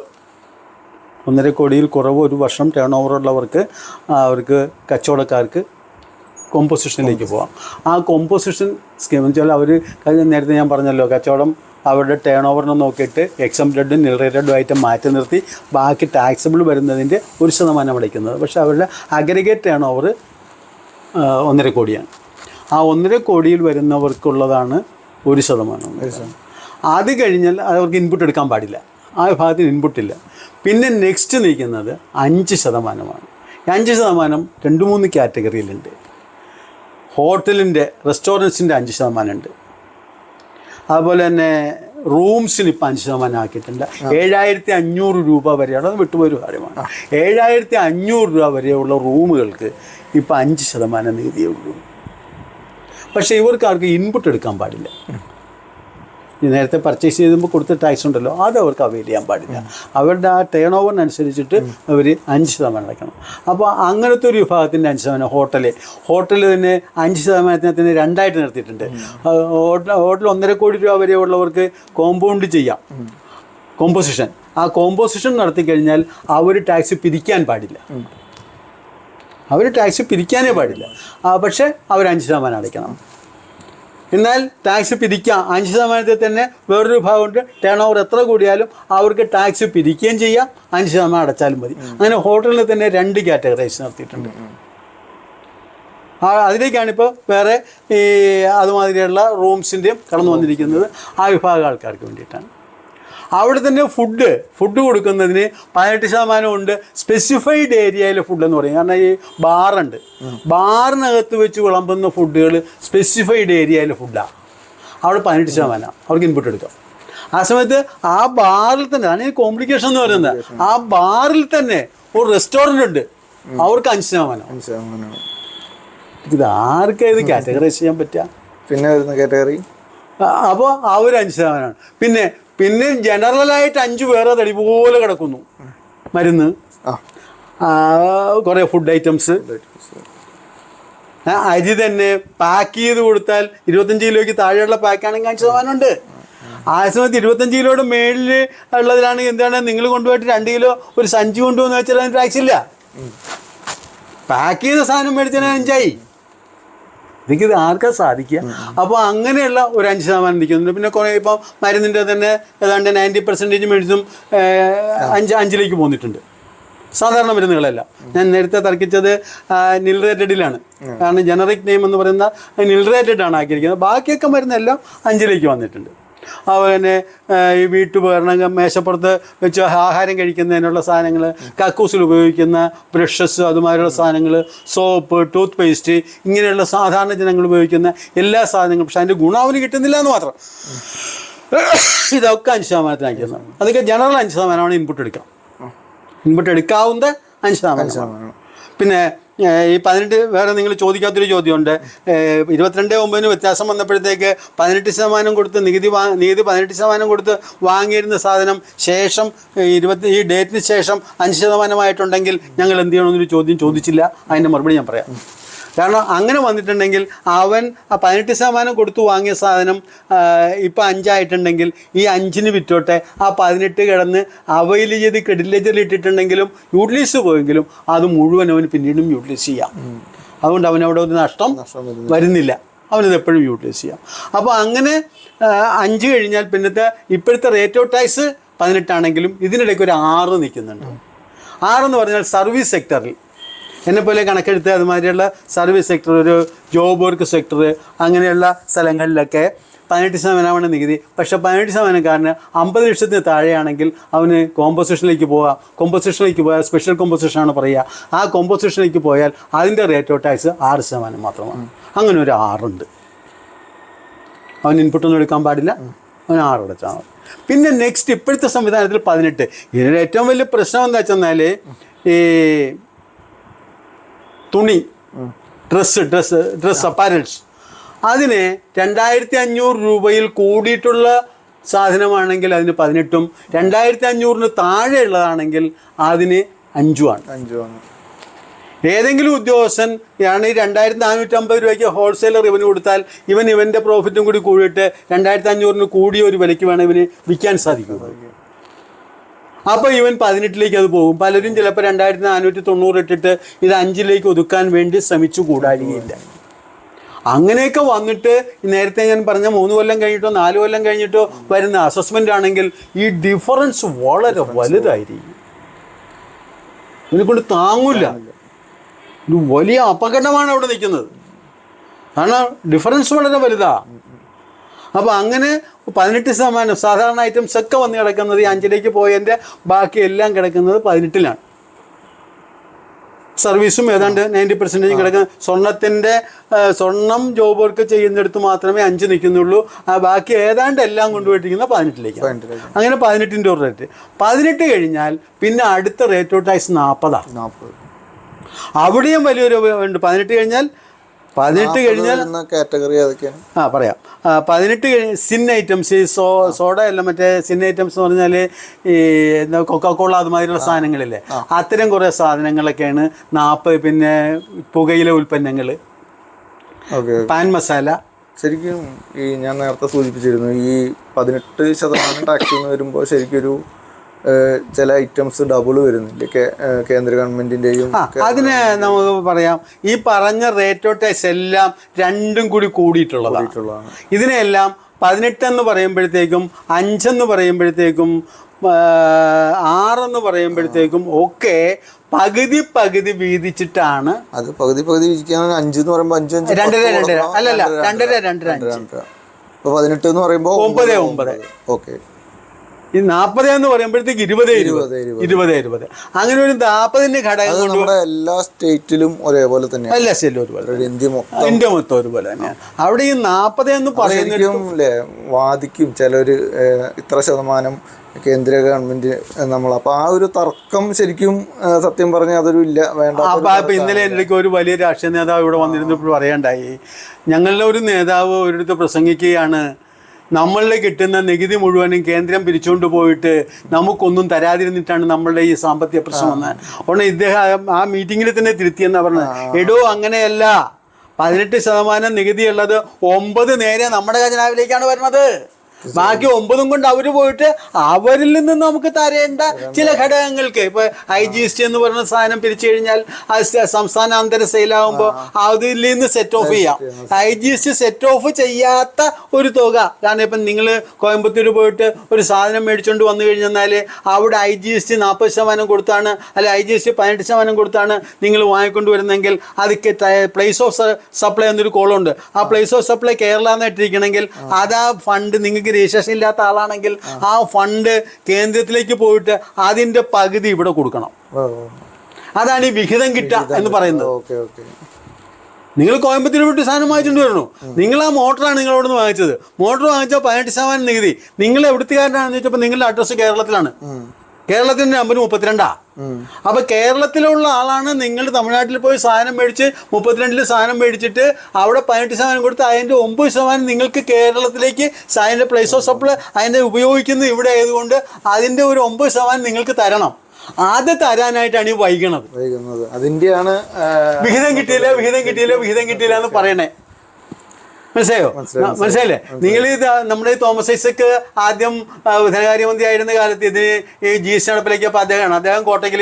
1.5 കോടിയിൽ കുറവ് ഒരു വർഷം ടേൺ ഓവർ ഉള്ളവർക്ക്, അവർക്ക് കച്ചവടക്കാർക്ക് കോമ്പോസിഷനിലേക്ക് പോകാം. ആ കോമ്പോസിഷൻ സ്കീം എന്ന് വെച്ചാൽ അവർ നേരത്തെ ഞാൻ പറഞ്ഞല്ലോ, കച്ചവടം അവരുടെ ടേൺ ഓവറിനെ നോക്കിയിട്ട് എക്സംപ്റ്റഡും നിൽറേറ്റഡും ആയിട്ട് മാറ്റി നിർത്തി ബാക്കി ടാക്സബിൾ വരുന്നതിൻ്റെ 1% അടയ്ക്കുന്നത്. പക്ഷേ അവരുടെ അഗ്രഗേറ്റ് ടേൺ ഓവർ 1.5 കോടിയാണ്. ആ 1.5 കോടിയിൽ വരുന്നവർക്കുള്ളതാണ് 1%. അത് കഴിഞ്ഞാൽ അവർക്ക് ഇൻപുട്ട് എടുക്കാൻ പാടില്ല, ആ വിഭാഗത്തിന് ഇൻപുട്ടില്ല. പിന്നെ നെക്സ്റ്റ് നിൽക്കുന്നത് 5%. 5% 2-3 കാറ്റഗറിയിലുണ്ട്. ഹോട്ടലിൻ്റെ, റെസ്റ്റോറൻറ്റ്സിൻ്റെ 5% ഉണ്ട്. അതുപോലെ തന്നെ റൂംസിന് ഇപ്പം 5% ആക്കിയിട്ടുണ്ട്. 7,500 രൂപ വരെയാണ്, അത് വിട്ടുപോയൊരു കാര്യമാണ്. 7,500 രൂപ വരെയുള്ള റൂമുകൾക്ക് ഇപ്പം 5% നികുതിയേ ഉള്ളൂ. പക്ഷേ ഇവർക്കാർക്ക് ഇൻപുട്ട് എടുക്കാൻ പാടില്ല. നേരത്തെ പർച്ചേസ് ചെയ്യുമ്പോൾ കൊടുത്ത ടാക്സ് ഉണ്ടല്ലോ, അത് അവർക്ക് അവൈൽ ചെയ്യാൻ പാടില്ല. അവരുടെ ആ ടേൺ ഓവറിനനുസരിച്ചിട്ട് അവർ 5% അടയ്ക്കണം. അപ്പോൾ അങ്ങനത്തെ ഒരു വിഭാഗത്തിൻ്റെ 5%. ഹോട്ടൽ തന്നെ 5%-നെ 2ആയിട്ട് നിർത്തിയിട്ടുണ്ട്. ഹോട്ടൽ 1.5 കോടി രൂപ വരെ ഉള്ളവർക്ക് കോമ്പൗണ്ട് ചെയ്യാം, കോമ്പോസിഷൻ. ആ കോമ്പോസിഷൻ നടത്തി കഴിഞ്ഞാൽ അവർ ടാക്സ് പിരിക്കാൻ പാടില്ല, പിരിക്കാനേ പാടില്ല. പക്ഷേ അവർ 5% അടയ്ക്കണം. എന്നാൽ ടാക്സ് പിരിക്കാം 5%-ൽ തന്നെ വേറൊരു വിഭാഗമുണ്ട്. ടേൺ ഓവർ എത്ര കൂടിയാലും അവർക്ക് ടാക്സ് പിരിക്കുകയും ചെയ്യാം, 5% അടച്ചാലും മതി. അങ്ങനെ ഹോട്ടലിൽ തന്നെ 2 കാറ്റഗറൈസ് നടത്തിയിട്ടുണ്ട്. അതിലേക്കാണിപ്പോൾ വേറെ ഈ അതുമാതിരിയുള്ള റൂംസിൻ്റെയും കടന്നു വന്നിരിക്കുന്നത്. ആ വിഭാഗം ആൾക്കാർക്ക് വേണ്ടിയിട്ടാണ്. അവിടെ തന്നെ ഫുഡ് കൊടുക്കുന്നതിന് 18% ഉണ്ട്. സ്പെസിഫൈഡ് ഏരിയയിലെ ഫുഡ് എന്ന് പറയും. കാരണം ഈ ബാറുണ്ട്, ബാറിനകത്ത് വെച്ച് വിളമ്പുന്ന ഫുഡുകൾ സ്പെസിഫൈഡ് ഏരിയയിലെ ഫുഡാണ്. അവിടെ 18% അവർക്ക് ഇൻപുട്ട് എടുക്കാം. ആ സമയത്ത് ആ ബാറിൽ തന്നെ, അതാണ് ഈ കോംപ്ലിക്കേഷൻ എന്ന് പറയുന്നത്, ആ ബാറിൽ തന്നെ ഒരു റെസ്റ്റോറൻ്റ് ഉണ്ട്, അവർക്ക് 5%. ഇത് ആർക്കാ ഇത് കാറ്റഗറൈസ് ചെയ്യാൻ പറ്റുക? പിന്നെ വരുന്ന കാറ്റഗറി അപ്പോൾ അവർ 5%. പിന്നെ ജനറലായിട്ട് 5 വേറെ തടി പോലെ കിടക്കുന്നു. മരുന്ന്, കുറേ ഫുഡ് ഐറ്റംസ്, അരി തന്നെ പാക്ക് ചെയ്ത് കൊടുത്താൽ 25 കിലോയ്ക്ക് താഴെയുള്ള പാക്കാണെങ്കിൽ 5% ഉണ്ട്. ആ സമയത്ത് 25 കിലോയുടെ മേളിൽ ഉള്ളതിലാണെങ്കിൽ എന്താണ്, നിങ്ങൾ കൊണ്ടുപോയിട്ട് 2 കിലോ ഒരു സഞ്ചി കൊണ്ടുപോകുന്ന വെച്ചാൽ അതിന് ടാക്സ് ഇല്ല. പാക്ക് ചെയ്ത സാധനം മേടിച്ചാൽ 5ആയി. എനിക്കിത് ആർക്കാ സാധിക്കുക? അപ്പോൾ അങ്ങനെയുള്ള ഒരു 5% നിൽക്കുന്നുണ്ട്. പിന്നെ കുറേ ഇപ്പം മരുന്നിൻ്റെ തന്നെ ഏതാണ്ട് 90% മെഡിസിനും 5ലേക്ക് പോന്നിട്ടുണ്ട്. സാധാരണ മരുന്നുകളെല്ലാം ഞാൻ നേരത്തെ തർക്കിച്ചത് നിൽറേറ്റഡിലാണ്. കാരണം ജനറിക് നെയിം എന്ന് പറയുന്ന നിൽറേറ്റഡാണ് ആക്കിയിരിക്കുന്നത്. ബാക്കിയൊക്കെ മരുന്നെല്ലാം 5ലേക്ക് വന്നിട്ടുണ്ട്. അതുപോലെ തന്നെ ഈ വീട്ടുപകരണങ്ങൾ, മേശപ്പുറത്ത് വെച്ച് ആഹാരം കഴിക്കുന്നതിനുള്ള സാധനങ്ങൾ, കക്കൂസിൽ ഉപയോഗിക്കുന്ന ബ്രഷസ്, അതുമാതിരിയുള്ള സാധനങ്ങൾ, സോപ്പ്, ടൂത്ത് പേസ്റ്റ്, ഇങ്ങനെയുള്ള സാധാരണ ജനങ്ങൾ ഉപയോഗിക്കുന്ന എല്ലാ സാധനങ്ങളും. പക്ഷെ അതിൻ്റെ ഗുണം അവന് കിട്ടുന്നില്ല എന്ന് മാത്രം. ഇതൊക്കെ 5% ആക്കിയത്. അതൊക്കെ ജനറൽ 5% ഇൻപുട്ട് എടുക്കാം. ഇൻപുട്ട് എടുക്കാവുന്ന 5%. പിന്നെ ഈ 18 വേറെ നിങ്ങൾ ചോദിക്കാത്തൊരു ചോദ്യമുണ്ട്. 22/9 വ്യത്യാസം വന്നപ്പോഴത്തേക്ക് 18% കൊടുത്ത് നികുതി 18% കൊടുത്ത് വാങ്ങിയിരുന്ന സാധനം ശേഷം ഈ ഡേറ്റിന് ശേഷം 5% ഞങ്ങൾ എന്ത് ചെയ്യണമെന്നൊരു ചോദ്യം ചോദിച്ചില്ല. അതിൻ്റെ മറുപടി ഞാൻ പറയാം. കാരണം അങ്ങനെ വന്നിട്ടുണ്ടെങ്കിൽ അവൻ ആ 18% കൊടുത്തു വാങ്ങിയ സാധനം ഇപ്പം 5 ആയിട്ടുണ്ടെങ്കിൽ ഈ 5-ന് വിറ്റോട്ടെ, ആ 18 കിടന്ന് അവൈൽ ചെയ്ത് ക്രെഡിറ്റ് ലെഡ്ജറിൽ ഇട്ടിട്ടുണ്ടെങ്കിലും യൂട്ടിലൈസ് പോയെങ്കിലും അത് മുഴുവൻ അവന് പിന്നീടും യൂട്ടിലൈസ് ചെയ്യാം. അതുകൊണ്ട് അവനവിടെ ഒരു നഷ്ടം വരുന്നില്ല, അവനത് എപ്പോഴും യൂട്ടിലൈസ് ചെയ്യാം. അപ്പോൾ അങ്ങനെ 5 കഴിഞ്ഞാൽ പിന്നത്തെ ഇപ്പോഴത്തെ റേറ്റ് ഓഫ് ടാക്സ് 18 ആണെങ്കിലും ഇതിനിടയ്ക്ക് ഒരു 6 നിൽക്കുന്നുണ്ട്. 6 എന്ന് പറഞ്ഞാൽ സർവീസ് സെക്ടറിൽ എന്നെപ്പോലെ കണക്കെടുത്ത് അതുമാതിരിയുള്ള സർവീസ് സെക്ടർ, ഒരു ജോബ് വർക്ക് സെക്ടർ, അങ്ങനെയുള്ള സ്ഥലങ്ങളിലൊക്കെ 18% നികുതി. പക്ഷേ 18%കാരന് 50 ലക്ഷത്തിന് താഴെയാണെങ്കിൽ അവന് കോമ്പോസിഷനിലേക്ക് പോയാൽ സ്പെഷ്യൽ കോമ്പോസിഷനാണ് പറയുക. ആ കോമ്പോസിഷനിലേക്ക് പോയാൽ അതിൻ്റെ റേറ്റ് ഓഫ് ടാക്സ് 6% മാത്രമാണ്. അങ്ങനെ ഒരു 6 ഉണ്ട്. അവൻ ഇൻപുട്ടൊന്നും എടുക്കാൻ പാടില്ല, അവൻ 6 അടച്ചാൽ മതി. പിന്നെ നെക്സ്റ്റ് ഇപ്പോഴത്തെ സംവിധാനത്തിൽ 18. ഇതിൻ്റെ ഏറ്റവും വലിയ പ്രശ്നം എന്താ വെച്ചെന്നാൽ ഈ തുണി, ഡ്രസ്സ് അപ്പാരൽസ്, അതിന് 2500 രൂപയിൽ കൂടിയിട്ടുള്ള സാധനമാണെങ്കിൽ അതിന് 18ഉം 2500-ന് താഴെയുള്ളതാണെങ്കിൽ അതിന് 5-ആണ്. ഏതെങ്കിലും ഉദ്യോഗസ്ഥൻ ആണ് 2450 രൂപയ്ക്ക് ഹോൾസെയിലർ ഇവന് കൊടുത്താൽ ഇവൻ്റെ പ്രോഫിറ്റും കൂടി കൂടിയിട്ട് 2500-ന് കൂടിയ ഒരു വിലയ്ക്ക് വേണം ഇവന് വിൽക്കാൻ സാധിക്കുന്നത്. അപ്പോൾ ഇവൻ 18-ലേക്ക് അത് പോകും. പലരും ചിലപ്പോൾ 2490 ഇട്ടിട്ട് ഇത് 5-ലേക്ക് ഒതുക്കാൻ വേണ്ടി ശ്രമിച്ചു കൂടാഴികയില്ല. അങ്ങനെയൊക്കെ വന്നിട്ട് നേരത്തെ ഞാൻ പറഞ്ഞ 3 കൊല്ലം കഴിഞ്ഞിട്ടോ 4 കൊല്ലം കഴിഞ്ഞിട്ടോ വരുന്ന അസസ്മെൻ്റ് ആണെങ്കിൽ ഈ ഡിഫറൻസ് വളരെ വലുതായിരിക്കും. ഇതിനെക്കൊണ്ട് താങ്ങില്ല. ഒരു വലിയ അപകടമാണ് അവിടെ നിൽക്കുന്നത്. കാരണം ഡിഫറൻസ് വളരെ വലുതാണ്. അപ്പോൾ അങ്ങനെ 18% സാധാരണ ഐറ്റംസ് ഒക്കെ വന്ന് കിടക്കുന്നത് ഈ 5-ലേക്ക് പോയതിൻ്റെ ബാക്കി എല്ലാം കിടക്കുന്നത് 18-ലാണ്. സർവീസും ഏതാണ്ട് 90% കിടക്കുന്ന സ്വർണം ജോബ് വർക്ക് ചെയ്യുന്നിടത്ത് മാത്രമേ 5 നിൽക്കുന്നുള്ളൂ. ബാക്കി ഏതാണ്ട് എല്ലാം കൊണ്ടുപോയിട്ടിരിക്കുന്ന 18-ലേക്ക്. അങ്ങനെ 18-ൻ്റെ ഒരു റേറ്റ്. 18 കഴിഞ്ഞാൽ പിന്നെ അടുത്ത റേറ്റ് ഓഫ് ടാക്സ് 40. അവിടെയും വലിയൊരു ഉണ്ട്. 18 കഴിഞ്ഞാൽ കാറ്റഗറി പറയാം. 18 കഴിഞ്ഞ് സിൻ ഐറ്റംസ്, ഈ സോഡ അല്ല, മറ്റേ സിൻ ഐറ്റംസ് എന്ന് പറഞ്ഞാൽ ഈ കൊക്കക്കോള അതുമാതിരിയുള്ള സാധനങ്ങളില്ലേ, അത്തരം കുറേ സാധനങ്ങളൊക്കെയാണ് 40. പിന്നെ പുകയില ഉൽപ്പന്നങ്ങൾ, പാൻ മസാല. ശരിക്കും ഈ ഞാൻ നേരത്തെ സൂചിപ്പിച്ചിരുന്നു, ഈ 18% ടാക്സ് വരുമ്പോൾ ശരിക്കൊരു ചില ഐറ്റംസ് ഡബിൾ വരുന്നില്ല കേന്ദ്ര ഗവൺമെന്റിന്റെയും. അതിന് നമുക്ക് പറയാം, ഈ പറഞ്ഞ റേറ്റ് ഓഫ് ടാക്സ് എല്ലാം രണ്ടും കൂടി കൂടിയിട്ടുള്ളതാണ്. ഇതിനെല്ലാം 18 എന്ന് പറയുമ്പോഴത്തേക്കും, 5 എന്ന് പറയുമ്പോഴത്തേക്കും, 6 എന്ന് പറയുമ്പോഴത്തേക്കും ഒക്കെ പകുതി വീതിച്ചിട്ടാണ്. അത് പകുതി വീതിക്കാൻ 5 എന്ന് പറയുമ്പോൾ 5 2.5 അല്ലല്ല 2.5. 18 എന്ന് പറയുമ്പോൾ 9. ഓക്കെ. ഈ 40 എന്ന് പറയുമ്പോഴത്തേക്ക് 20. അങ്ങനെ ഒരു 40-ന്റെ ഘടകം എല്ലാ സ്റ്റേറ്റിലും ഒരേപോലെ തന്നെയാണ്. എല്ലാ സ്റ്റേറ്റിലും ഒരുപോലെ, ഇന്ത്യ മൊത്തം ഒരുപോലെ തന്നെയാണ്. അവിടെ ഈ 40 എന്ന് പറയുന്നത് വാദിക്കും ചിലര് ഇത്ര ശതമാനം കേന്ദ്ര ഗവൺമെന്റ് അപ്പോൾ ആ ഒരു തർക്കം ശരിക്കും സത്യം പറഞ്ഞാൽ അതൊരു വേണ്ട. അപ്പൊ ഇന്നലെ എനിക്ക് ഒരു വലിയ രാഷ്ട്രീയ നേതാവ് ഇവിടെ വന്നിരുന്നപ്പോൾ പറയണ്ടായി, ഞങ്ങളുടെ ഒരു നേതാവ് ഒരിടത്ത് പ്രസംഗിക്കുകയാണ്, നമ്മളിൽ കിട്ടുന്ന നികുതി മുഴുവനും കേന്ദ്രം പിരിച്ചുകൊണ്ട് പോയിട്ട് നമുക്കൊന്നും തരാതിരുന്നിട്ടാണ് നമ്മളുടെ ഈ സാമ്പത്തിക പ്രശ്നം വന്നത്. അതുകൊണ്ട് ഇദ്ദേഹം ആ മീറ്റിങ്ങിൽ തന്നെ തിരുത്തിയെന്നാണ് പറഞ്ഞത്. എടോ അങ്ങനെയല്ല, 18% നികുതിയുള്ളത് 9 നേരെ നമ്മുടെ ഖജനാവിലേക്കാണ് വരുന്നത്. ബാക്കി 9 കൊണ്ട് അവർ പോയിട്ട് അവരിൽ നിന്ന് നമുക്ക് തരേണ്ട ചില ഘടകങ്ങൾക്ക്, ഇപ്പോൾ IGST എന്ന് പറയുന്ന സാധനം പിരിച്ചു കഴിഞ്ഞാൽ സംസ്ഥാനാന്തര സെയിലാകുമ്പോൾ അതിൽ നിന്ന് സെറ്റ് ഓഫ് ചെയ്യാം. IGST സെറ്റ് ഓഫ് ചെയ്യാത്ത ഒരു തുക, കാരണം ഇപ്പം നിങ്ങൾ കോയമ്പത്തൂർ പോയിട്ട് ഒരു സാധനം മേടിച്ചുകൊണ്ട് വന്നു കഴിഞ്ഞാൽ അവിടെ IGST 40% കൊടുത്താണ്, അല്ലെ IGST 18% കൊടുത്താണ് നിങ്ങൾ വാങ്ങിക്കൊണ്ട് വരുന്നെങ്കിൽ അത് പ്ലേസ് ഓഫ് സപ്ലൈ എന്നൊരു കോളുണ്ട്. ആ പ്ലേസ് ഓഫ് സപ്ലൈ കേരള എന്ന് ഇട്ടിരിക്കണമെങ്കിൽ അത് ആ ഫണ്ട് നിങ്ങൾക്ക് രജിസ്ട്രേഷൻ ഇല്ലാത്ത ആളാണെങ്കിൽ ആ ഫണ്ട് കേന്ദ്രത്തിലേക്ക് പോയിട്ട് അതിന്റെ പകുതി ഇവിടെ കൊടുക്കണം. അതാണ് ഈ വിഹിതം കിട്ടുക എന്ന് പറയുന്നത്. നിങ്ങൾ കോയമ്പത്തൂർ വിട്ട് സാധനം വാങ്ങിച്ചുകൊണ്ട് വരണു, നിങ്ങൾ ആ മോട്ടറാണ് നിങ്ങൾ അവിടെ നിന്ന് വാങ്ങിച്ചത്. മോട്ടർ വാങ്ങിച്ചാൽ 18% നികുതി. നിങ്ങൾ എവിടുത്തുകാരനാണെന്ന് ചോദിച്ചപ്പോൾ നിങ്ങളുടെ അഡ്രസ്സ് കേരളത്തിലാണ്, കേരളത്തിന്റെ നമ്പർ 32. അപ്പൊ കേരളത്തിലുള്ള ആളാണ് നിങ്ങൾ തമിഴ്നാട്ടിൽ പോയി സാധനം മേടിച്ച് 32 സാധനം മേടിച്ചിട്ട് അവിടെ 18% കൊടുത്ത് അതിൻ്റെ 9% നിങ്ങൾക്ക് കേരളത്തിലേക്ക് അതിൻ്റെ പ്ലേസ് ഓഫ് സപ്ലൈ അതിൻ്റെ ഉപയോഗിക്കുന്നത് ഇവിടെ ആയതുകൊണ്ട് അതിൻ്റെ ഒരു 9% നിങ്ങൾക്ക് തരണം. അത് തരാനായിട്ടാണ് ഈ വൈകുന്നത്. അതിൻ്റെയാണ് വിഹിതം കിട്ടിയില്ല എന്ന് പറയണേ. മനസ്സിലായോ? മനസ്സിലായില്ലേ? നിങ്ങൾ ഇത് നമ്മുടെ തോമസ് ഐസക്ക് ആദ്യം ധനകാര്യമന്ത്രി ആയിരുന്ന കാലത്ത് ഇതിന് ഈ GST നടപ്പിലാക്കിയപ്പോൾ അദ്ദേഹം കോട്ടയ്ക്കൽ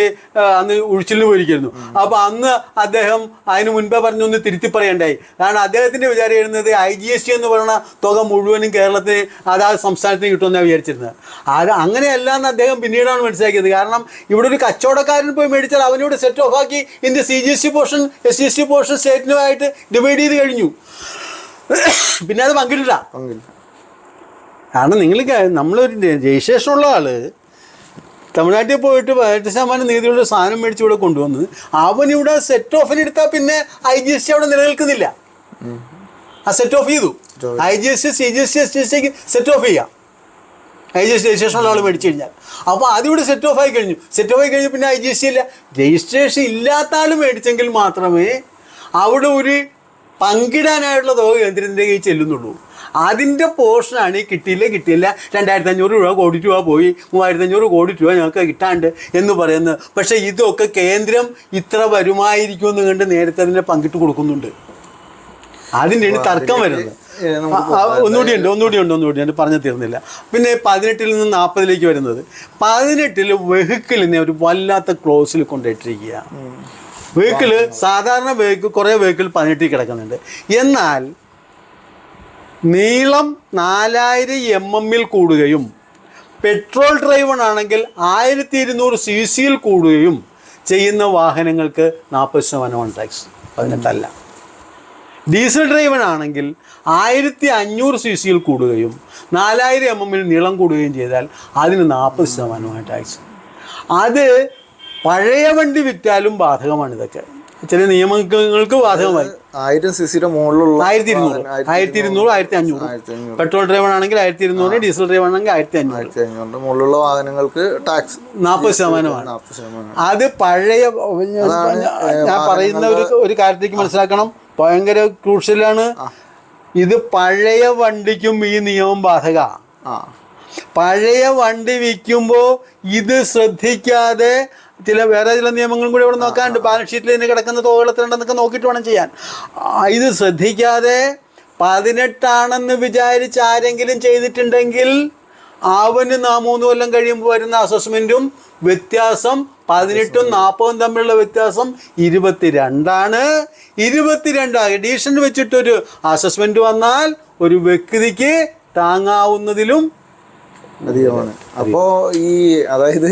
അന്ന് ഉഴിച്ചിലിന് പോയിരിക്കുന്നു. അപ്പോൾ അന്ന് അദ്ദേഹം അതിന് മുൻപേ പറഞ്ഞൊന്ന് തിരുത്തി പറയണ്ടായി. കാരണം അദ്ദേഹത്തിൻ്റെ വിചാരം എഴുതുന്നത് IGST എന്ന് പറയുന്ന തുക മുഴുവനും കേരളത്തിന് അതാത് സംസ്ഥാനത്തിന് കിട്ടുമെന്നാണ് വിചാരിച്ചിരുന്നത്. അത് അങ്ങനെയല്ല എന്ന് അദ്ദേഹം പിന്നീടാണ് മനസ്സിലാക്കിയത്. കാരണം ഇവിടെ ഒരു കച്ചവടക്കാരൻ പോയി മേടിച്ചാൽ അവനോട് സെറ്റ് ഓഫ് ആക്കി ഇതിൻ്റെ CGST പോർഷൻ SGST പോർഷൻ സ്റ്റേറ്റിനുമായിട്ട് ഡിവൈഡ് ചെയ്ത് കഴിഞ്ഞു. പിന്നെ അത് പങ്കിടില്ല. കാരണം നമ്മളൊരു രജിസ്ട്രേഷനുള്ള ആള് തമിഴ്നാട്ടിൽ പോയിട്ട് 18% നീതിയുള്ള സാധനം മേടിച്ച് ഇവിടെ കൊണ്ടുവന്ന് അവനിവിടെ സെറ്റ് ഓഫിന് എടുത്താൽ പിന്നെ IGST അവിടെ നിലനിൽക്കുന്നില്ല. ആ സെറ്റ് ഓഫ് ചെയ്തു. IGST CGST SGST set of ചെയ്യാം. IGST രജിസ്ട്രേഷനുള്ള ആൾ മേടിച്ചു കഴിഞ്ഞാൽ അപ്പോൾ അതിവിടെ സെറ്റ് ഓഫ് ആയി കഴിഞ്ഞു. സെറ്റ് ഓഫ് ആയി കഴിഞ്ഞു പിന്നെ IGST ഇല്ല. രജിസ്ട്രേഷൻ ഇല്ലാത്ത ആൾ മേടിച്ചെങ്കിൽ മാത്രമേ അവിടെ ഒരു പങ്കിടാനായിട്ടുള്ള തുക കേന്ദ്രത്തിൻ്റെ കയ്യിൽ ചെല്ലുന്നുള്ളൂ. അതിൻ്റെ പോർഷനാണ് ഈ കിട്ടിയില്ല 2500 കോടി രൂപ പോയി 3500 കോടി രൂപ ഞങ്ങൾക്ക് കിട്ടാണ്ട് എന്ന് പറയുന്നത്. പക്ഷേ ഇതൊക്കെ കേന്ദ്രം ഇത്ര വരുമായിരിക്കുമെന്ന് കണ്ട് നേരത്തെ അതിനെ പങ്കിട്ട് കൊടുക്കുന്നുണ്ട്. അതിൻ്റെയാണ് തർക്കം വരുന്നത്. ഒന്നുകൂടിയുണ്ട് പറഞ്ഞു തീർന്നില്ല. പിന്നെ 18 നിന്ന് 40 വരുന്നത് 18 വെഹിക്കിളിനെ ഒരു വല്ലാത്ത ക്ലോസിൽ കൊണ്ടിട്ടിരിക്കുക. വെഹിക്കിള് സാധാരണ കുറേ വെഹിക്കിൾ 18 കിടക്കുന്നുണ്ട്. എന്നാൽ നീളം 4000 mm കൂടുകയും പെട്രോൾ ഡ്രൈവൺ ആണെങ്കിൽ 1200 cc കൂടുകയും ചെയ്യുന്ന വാഹനങ്ങൾക്ക് 40% ടാക്സ്, 18 ഡീസൽ ഡ്രൈവൺ ആണെങ്കിൽ 1500 cc കൂടുകയും 4000 mm നീളം കൂടുകയും ചെയ്താൽ അതിന് 40% ടാക്സ്. അത് പഴയ വണ്ടി വിറ്റാലും ബാധകമാണ്. ഇതൊക്കെ ചില നിയമങ്ങൾക്ക് ബാധകമായി. 1000 cc മുകളിലുള്ള 1200, 1500, പെട്രോൾ ഡ്രൈവൺ ആണെങ്കിൽ 1200, ഡീസൽ ഡ്രൈവൺ ആണെങ്കിൽ 1500 മുകളിലുള്ള വാഹനങ്ങൾക്ക് ടാക്സ് 40%. അത് പഴയ ഞാൻ പറയുന്ന ഒരു കാര്യത്തേക്ക് മനസ്സിലാക്കണം, ഭയങ്കര ക്രൂഷ്യലാണ്. ഇത് പഴയ വണ്ടിക്കും ഈ നിയമം ബാധക. പഴയ വണ്ടി വിൽക്കുമ്പോൾ ഇത് ശ്രദ്ധിക്കാതെ വേറെ ചില നിയമങ്ങളും കൂടി ഇവിടെ നോക്കാണ്ട് ബാലൻസ് ഷീറ്റിൽ ഇതിന് കിടക്കുന്ന തുകകൾ എത്രയുണ്ടെന്നൊക്കെ നോക്കിയിട്ട് വേണം ചെയ്യാൻ. ഇത് ശ്രദ്ധിക്കാതെ 18 വിചാരിച്ച് ആരെങ്കിലും ചെയ്തിട്ടുണ്ടെങ്കിൽ അവന് 3 കൊല്ലം കഴിയുമ്പോൾ വരുന്ന അസസ്മെൻറ്റും വ്യത്യാസം 18ഉം 40ഉം തമ്മിലുള്ള വ്യത്യാസം 22. 22 അഡീഷൻ വെച്ചിട്ടൊരു അസസ്മെൻറ്റ് വന്നാൽ ഒരു വ്യക്തിക്ക് താങ്ങാവുന്നതിലും അധികമാണ്. അപ്പോൾ അതായത്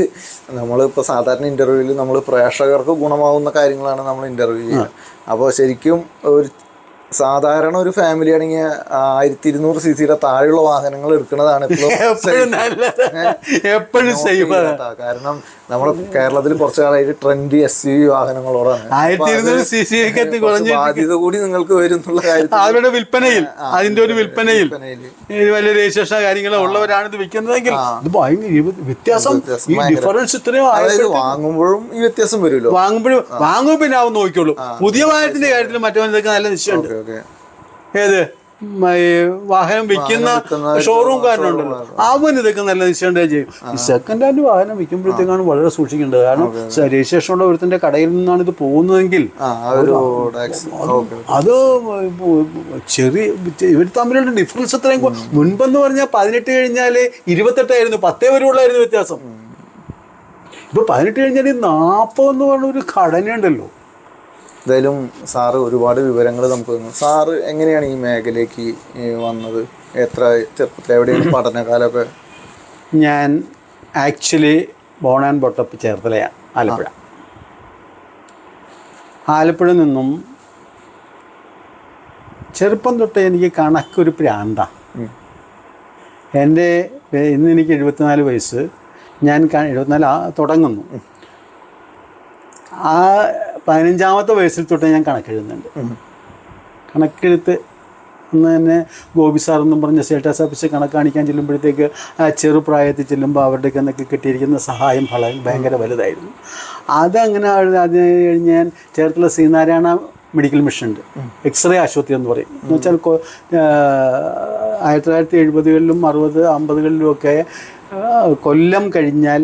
നമ്മളിപ്പോൾ സാധാരണ ഇൻ്റർവ്യൂവിൽ നമ്മൾ പ്രേക്ഷകർക്ക് ഗുണമാവുന്ന കാര്യങ്ങളാണ് നമ്മൾ ഇൻ്റർവ്യൂ ചെയ്യുക. അപ്പോൾ ശരിക്കും ഒരു സാധാരണ ഒരു ഫാമിലി ആണെങ്കിൽ 1200 cc താഴെയുള്ള വാഹനങ്ങൾ എടുക്കുന്നതാണ് എപ്പോഴും സേഫ്. കാരണം നമ്മുടെ കേരളത്തിൽ കുറച്ചു കാലമായിട്ട് ട്രെൻഡി SUV വാഹനങ്ങളോടാണ്. 1200 cc ബാധ്യത കൂടി നിങ്ങൾക്ക് വരുന്നുള്ള കാര്യം അവരുടെ വിൽപ്പനയിൽ, അതിന്റെ ഒരു വിൽപ്പനയിൽ വലിയ രജിസ്ട്രേഷൻ കാര്യങ്ങളോ ഉള്ളവരാണ് ഇത് വിൽക്കുന്നതെങ്കിൽ ഇത് ഭയങ്കര വ്യത്യാസം. ഈ ഡിഫറൻസ് ഇത്രയും വാങ്ങുമ്പോഴും ഈ വ്യത്യാസം വരുമല്ലോ. വാങ്ങുമ്പോൾ പിന്നെ അവൻ നോക്കിയോളൂ. പുതിയ വാഹനത്തിന്റെ കാര്യത്തിൽ മറ്റവനൊക്കെ നല്ല നിശ്ചയമുണ്ട്. ഏത് വാഹനം വിൽക്കുന്ന ഷോറൂംകാരനുണ്ടല്ലോ, അവൻ ഇതൊക്കെ നല്ല നിശ്ചയം ചെയ്യും. സെക്കൻഡ് ഹാൻഡ് വാഹനം വിൽക്കുമ്പോഴത്തേക്കാണ് വളരെ സൂക്ഷിക്കേണ്ടത്. കാരണം രജിസ്ട്രേഷൻ ഉള്ള ഒരുത്തിന്റെ കടയിൽ നിന്നാണ് ഇത് പോകുന്നതെങ്കിൽ അത് ചെറിയ ഇവർ തമ്മിലുള്ള ഡിഫറൻസ് എത്രയും. മുൻപെന്ന് പറഞ്ഞാൽ 18 കഴിഞ്ഞാൽ 28 10 വരെ ഉള്ളായിരുന്നു വ്യത്യാസം. ഇപ്പൊ 18 കഴിഞ്ഞാൽ 40 എന്ന് പറഞ്ഞ ഒരു ഘടനയുണ്ടല്ലോ. എന്തായാലും സാറ് ഒരുപാട് വിവരങ്ങൾ നമുക്ക് തന്നു. സാറ് എങ്ങനെയാണ് ഈ മേഖലയ്ക്ക് വന്നത്? എത്ര ചെറുപ്പത്തിൽ എവിടെയാണ് പഠനകാലമൊക്കെ? ഞാൻ ആക്ച്വലി ബോൺ ആൻഡ് ബോട്ടപ്പ് ചേർത്തലയാണ്, ആലപ്പുഴ. ആലപ്പുഴ നിന്നും ചെറുപ്പം തൊട്ടേ എനിക്ക് കണക്കൊരു പ്രാന്താണ്. ഇന്ന് എനിക്ക് 74 വയസ്സ്. ഞാൻ 74 തുടങ്ങുന്നു. ആ 15ാമത്തെ വയസ്സിൽ തൊട്ട് ഞാൻ കണക്കെഴുതുന്നുണ്ട്. കണക്കെഴുത്ത് അന്ന് തന്നെ ഗോപി സാർ എന്നും പറഞ്ഞ സെയിൽ ടാക്സ് ഓഫീസിൽ കണക്ക് കാണിക്കാൻ ചെല്ലുമ്പോഴത്തേക്ക് ആ ചെറുപ്രായത്തിൽ ചെല്ലുമ്പോൾ അവരുടെ നിന്നൊക്കെ കിട്ടിയിരിക്കുന്ന സഹായം ഭയങ്കര വലുതായിരുന്നു. അതങ്ങനെ അത് കഴിഞ്ഞ് ഞാൻ ചേർത്തല ശ്രീനാരായണ മെഡിക്കൽ മിഷൻ ഉണ്ട്, എക്സ്റേ ആശുപത്രി എന്ന് പറയും. എന്ന് വെച്ചാൽ 1970-കളിലും 60-50-കളിലും ഒക്കെ കൊല്ലം കഴിഞ്ഞാൽ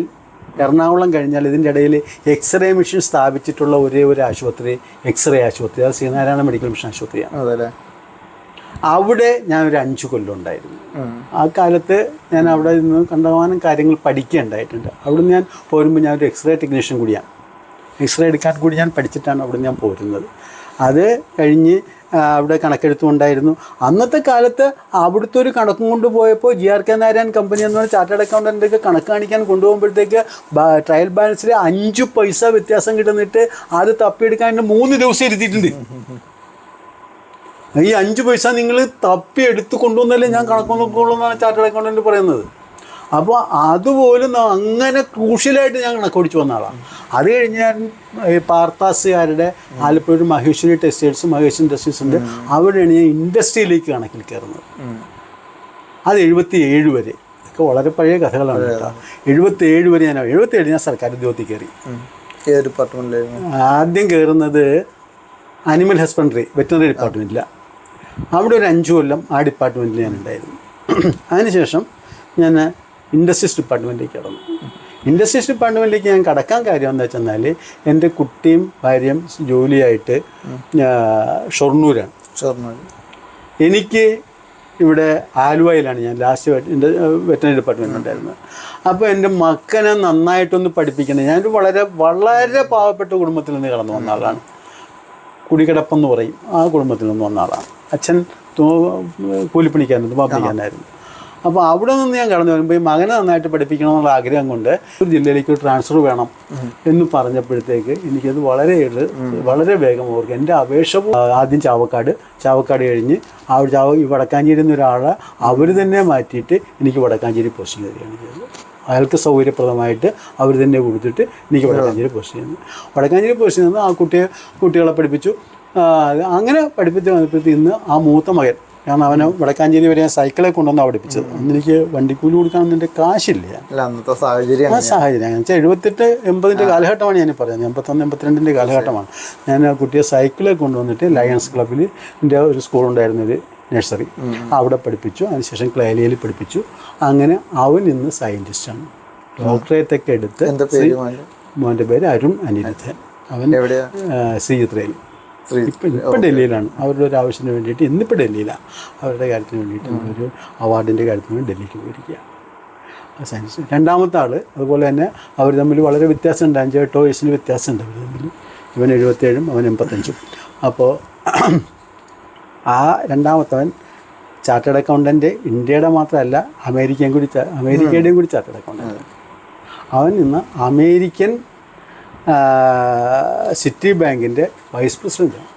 എറണാകുളം കഴിഞ്ഞാൽ ഇതിൻ്റെ ഇടയിൽ എക്സ്റേ മെഷീൻ സ്ഥാപിച്ചിട്ടുള്ള ഒരേ ഒരു ആശുപത്രി എക്സ്റേ ആശുപത്രി, അത് ശ്രീനാരായണ മെഡിക്കൽ മിഷൻ ആശുപത്രിയാണ്. അതല്ലേ? അവിടെ ഞാൻ ഒരു 5 കൊല്ലം ഉണ്ടായിരുന്നു. ആ കാലത്ത് ഞാൻ അവിടെ നിന്ന് കണ്ടമാനം കാര്യങ്ങൾ പഠിക്കുകയുണ്ടായിട്ടുണ്ട്. അവിടുന്ന് ഞാൻ പോരുമ്പോൾ ഞാനൊരു എക്സ്റേ ടെക്നീഷ്യൻ കൂടിയാണ്. എക്സ്റേ എടുക്കാൻ കൂടി ഞാൻ പഠിച്ചിട്ടാണ് അവിടെ ഞാൻ പോരുന്നത്. അത് കഴിഞ്ഞ് അവിടെ കണക്കെടുത്തുകൊണ്ടായിരുന്നു. അന്നത്തെ കാലത്ത് അവിടുത്തെ ഒരു കണക്കും കൊണ്ട് പോയപ്പോൾ GRK നാരായൺ കമ്പനി എന്ന് പറഞ്ഞാൽ ചാർട്ടേഡ് അക്കൗണ്ടൻ്റൊക്കെ കണക്ക് കാണിക്കാൻ കൊണ്ടുപോകുമ്പോഴത്തേക്ക് ട്രയൽ ബാലൻസിൽ 5 പൈസ വ്യത്യാസം കിട്ടുന്നിട്ട് അത് തപ്പിയെടുക്കാൻ 3 ദിവസം ഇരുത്തിയിട്ടുണ്ട്. ഈ 5 പൈസ നിങ്ങൾ തപ്പി എടുത്ത് കൊണ്ടുവന്നല്ലേ ഞാൻ കണക്ക് നോക്കുള്ളൂ എന്നാണ് ചാർട്ടേഡ് അക്കൗണ്ടൻ്റ് പറയുന്നത്. അപ്പോൾ അതുപോലും അങ്ങനെ ക്രൂഷ്യലായിട്ട് ഞാൻ കണക്കോടിച്ച് വന്ന ആളാണ്. അത് കഴിഞ്ഞ് ഞാൻ പാർത്താസുകാരുടെ ആലപ്പുഴ ഒരു മഹേശ്വരി ടെക്സ്റ്റൈൽസ്, മഹേശ്വരി ഇൻഡസ്ട്രീസ് ഉണ്ട്, അവിടെയാണ് ഞാൻ ഇൻഡസ്ട്രിയിലേക്ക് കണക്കിൽ കയറുന്നത്. അത് 77 വരെ, ഒക്കെ വളരെ പഴയ കഥകളാണ് കേട്ടോ. 77 വരെ 77 ഞാൻ സർക്കാർ ഉദ്യോഗത്തിൽ കയറി. ആദ്യം കയറുന്നത് അനിമൽ ഹസ്ബൻഡറി വെറ്ററിനറി ഡിപ്പാർട്ട്മെൻറ്റിലാണ്. അവിടെ ഒരു 5 കൊല്ലം ആ ഡിപ്പാർട്ട്മെൻറ്റിൽ ഞാൻ ഉണ്ടായിരുന്നു. അതിനുശേഷം ഞാൻ ഇൻഡസ്ട്രീസ് ഡിപ്പാർട്ട്മെൻറ്റിലേക്ക് കടന്നു. ഇൻഡസ്ട്രീസ് ഡിപ്പാർട്ട്മെൻറ്റിലേക്ക് ഞാൻ കടക്കാൻ കാര്യം എന്താ വെച്ചെന്നാൽ എൻ്റെ കുട്ടിയും ഭാര്യയും ജോലിയായിട്ട് ഷൊർണൂരാണ്. എനിക്ക് ഇവിടെ ആലുവയിലാണ് ഞാൻ ലാസ്റ്റ് എൻ്റെ വെറ്ററിനറി ഡിപ്പാർട്ട്മെൻറ്റ് ഉണ്ടായിരുന്നത്. അപ്പോൾ എൻ്റെ മക്കനെ നന്നായിട്ടൊന്ന് പഠിപ്പിക്കുന്നത്, ഞാനൊരു വളരെ വളരെ പാവപ്പെട്ട കുടുംബത്തിൽ നിന്ന് കടന്നു വന്ന ആളാണ്. കുടികിടപ്പെന്ന് പറയും, ആ കുടുംബത്തിൽ നിന്ന് വന്ന ആളാണ്. അച്ഛൻ കൂലിപ്പണിക്കാരനായിരുന്നു, പാപ്പിക്കാരനായിരുന്നു. അപ്പോൾ അവിടെ നിന്ന് ഞാൻ കടന്നു വരുമ്പോൾ ഈ മകനെ നന്നായിട്ട് പഠിപ്പിക്കണമെന്നുള്ള ആഗ്രഹം കൊണ്ട് ഒരു ജില്ലയിലേക്ക് ഒരു ട്രാൻസ്ഫർ വേണം എന്ന് പറഞ്ഞപ്പോഴത്തേക്ക് എനിക്കത് വളരെ വേഗം ഓർക്കും. എൻ്റെ അപേക്ഷ ആദ്യം ചാവക്കാട് കഴിഞ്ഞ് ഈ വടക്കാഞ്ചേരി എന്നൊരാളെ അവർ തന്നെ മാറ്റിയിട്ട് എനിക്ക് വടക്കാഞ്ചേരി പോസ്റ്റ് തരികയാണ് ചെയ്തത്. അയാൾക്ക് സൗകര്യപ്രദമായിട്ട് അവർ തന്നെ കൊടുത്തിട്ട് എനിക്ക് വടക്കാഞ്ചേരി പോസ്റ്റ് ചെയ്യുന്നു. വടക്കാഞ്ചേരി പോസ്റ്റ് ചെയ്യുന്നത് ആ കുട്ടികളെ പഠിപ്പിച്ചു. അങ്ങനെ പഠിപ്പിച്ച് വന്നപ്പോഴത്തേക്ക് ഇന്ന് ആ മൂത്ത മകൻ, കാരണം അവനെ വടക്കാഞ്ചേരി വരെ ഞാൻ സൈക്കിളെ കൊണ്ടുവന്ന് പഠിപ്പിച്ചത്. അന്ന് എനിക്ക് വണ്ടിക്കൂലി കൊടുക്കാനൊന്നും എൻ്റെ കാശില്ല. അന്നത്തെ സാഹചര്യം ആ സാഹചര്യം എന്ന് വെച്ചാൽ 78-80 കാലഘട്ടമാണ് ഞാൻ പറയുന്നത്. 81-82 കാലഘട്ടമാണ്. ഞാൻ ആ കുട്ടിയെ സൈക്കിളെ കൊണ്ടുവന്നിട്ട് ലയൺസ് ക്ലബ്ബിൽ എൻ്റെ ഒരു സ്കൂളുണ്ടായിരുന്നൊരു നഴ്സറി, അവിടെ പഠിപ്പിച്ചു. അതിനുശേഷം ക്ലേലിയയിൽ പഠിപ്പിച്ചു. അങ്ങനെ അവൻ ഇന്ന് സയൻറ്റിസ്റ്റാണ്, ഡോക്ടറേറ്റൊക്കെ എടുത്ത്. മോൻ്റെ പേര് അരുൺ അനിരുദ്ധൻ. അവൻ ശ്രീചിത്രയിൽ ഇപ്പം ഡൽഹിയിലാണ്. അവരുടെ ഒരു ആവശ്യത്തിന് വേണ്ടിയിട്ട് ഇന്നിപ്പോൾ ഡൽഹിയിലാണ്. അവരുടെ കാര്യത്തിന് വേണ്ടിയിട്ട് ഒരു അവാർഡിൻ്റെ കാര്യത്തിന് വേണ്ടി ഡൽഹിക്ക് പോയിരിക്കുക സയൻസ്. രണ്ടാമത്തെ ആൾ അതുപോലെ തന്നെ അവർ തമ്മിൽ വളരെ വ്യത്യാസമുണ്ട്, 5-8 വയസ്സിന് വ്യത്യാസമുണ്ട് അവർ തമ്മിൽ. ഇവൻ 77-ഉം അവൻ 85-ഉം. അപ്പോൾ ആ രണ്ടാമത്തവൻ ചാർട്ടേഡ് അക്കൗണ്ടൻ്റ്, ഇന്ത്യയുടെ മാത്രമല്ല അമേരിക്കയുടെയും കൂടി ചാർട്ടേഡ് അക്കൗണ്ടൻ്റ്. അവൻ ഇന്ന് അമേരിക്കൻ സിറ്റി ബാങ്കിൻ്റെ വൈസ് പ്രസിഡൻ്റാണ്.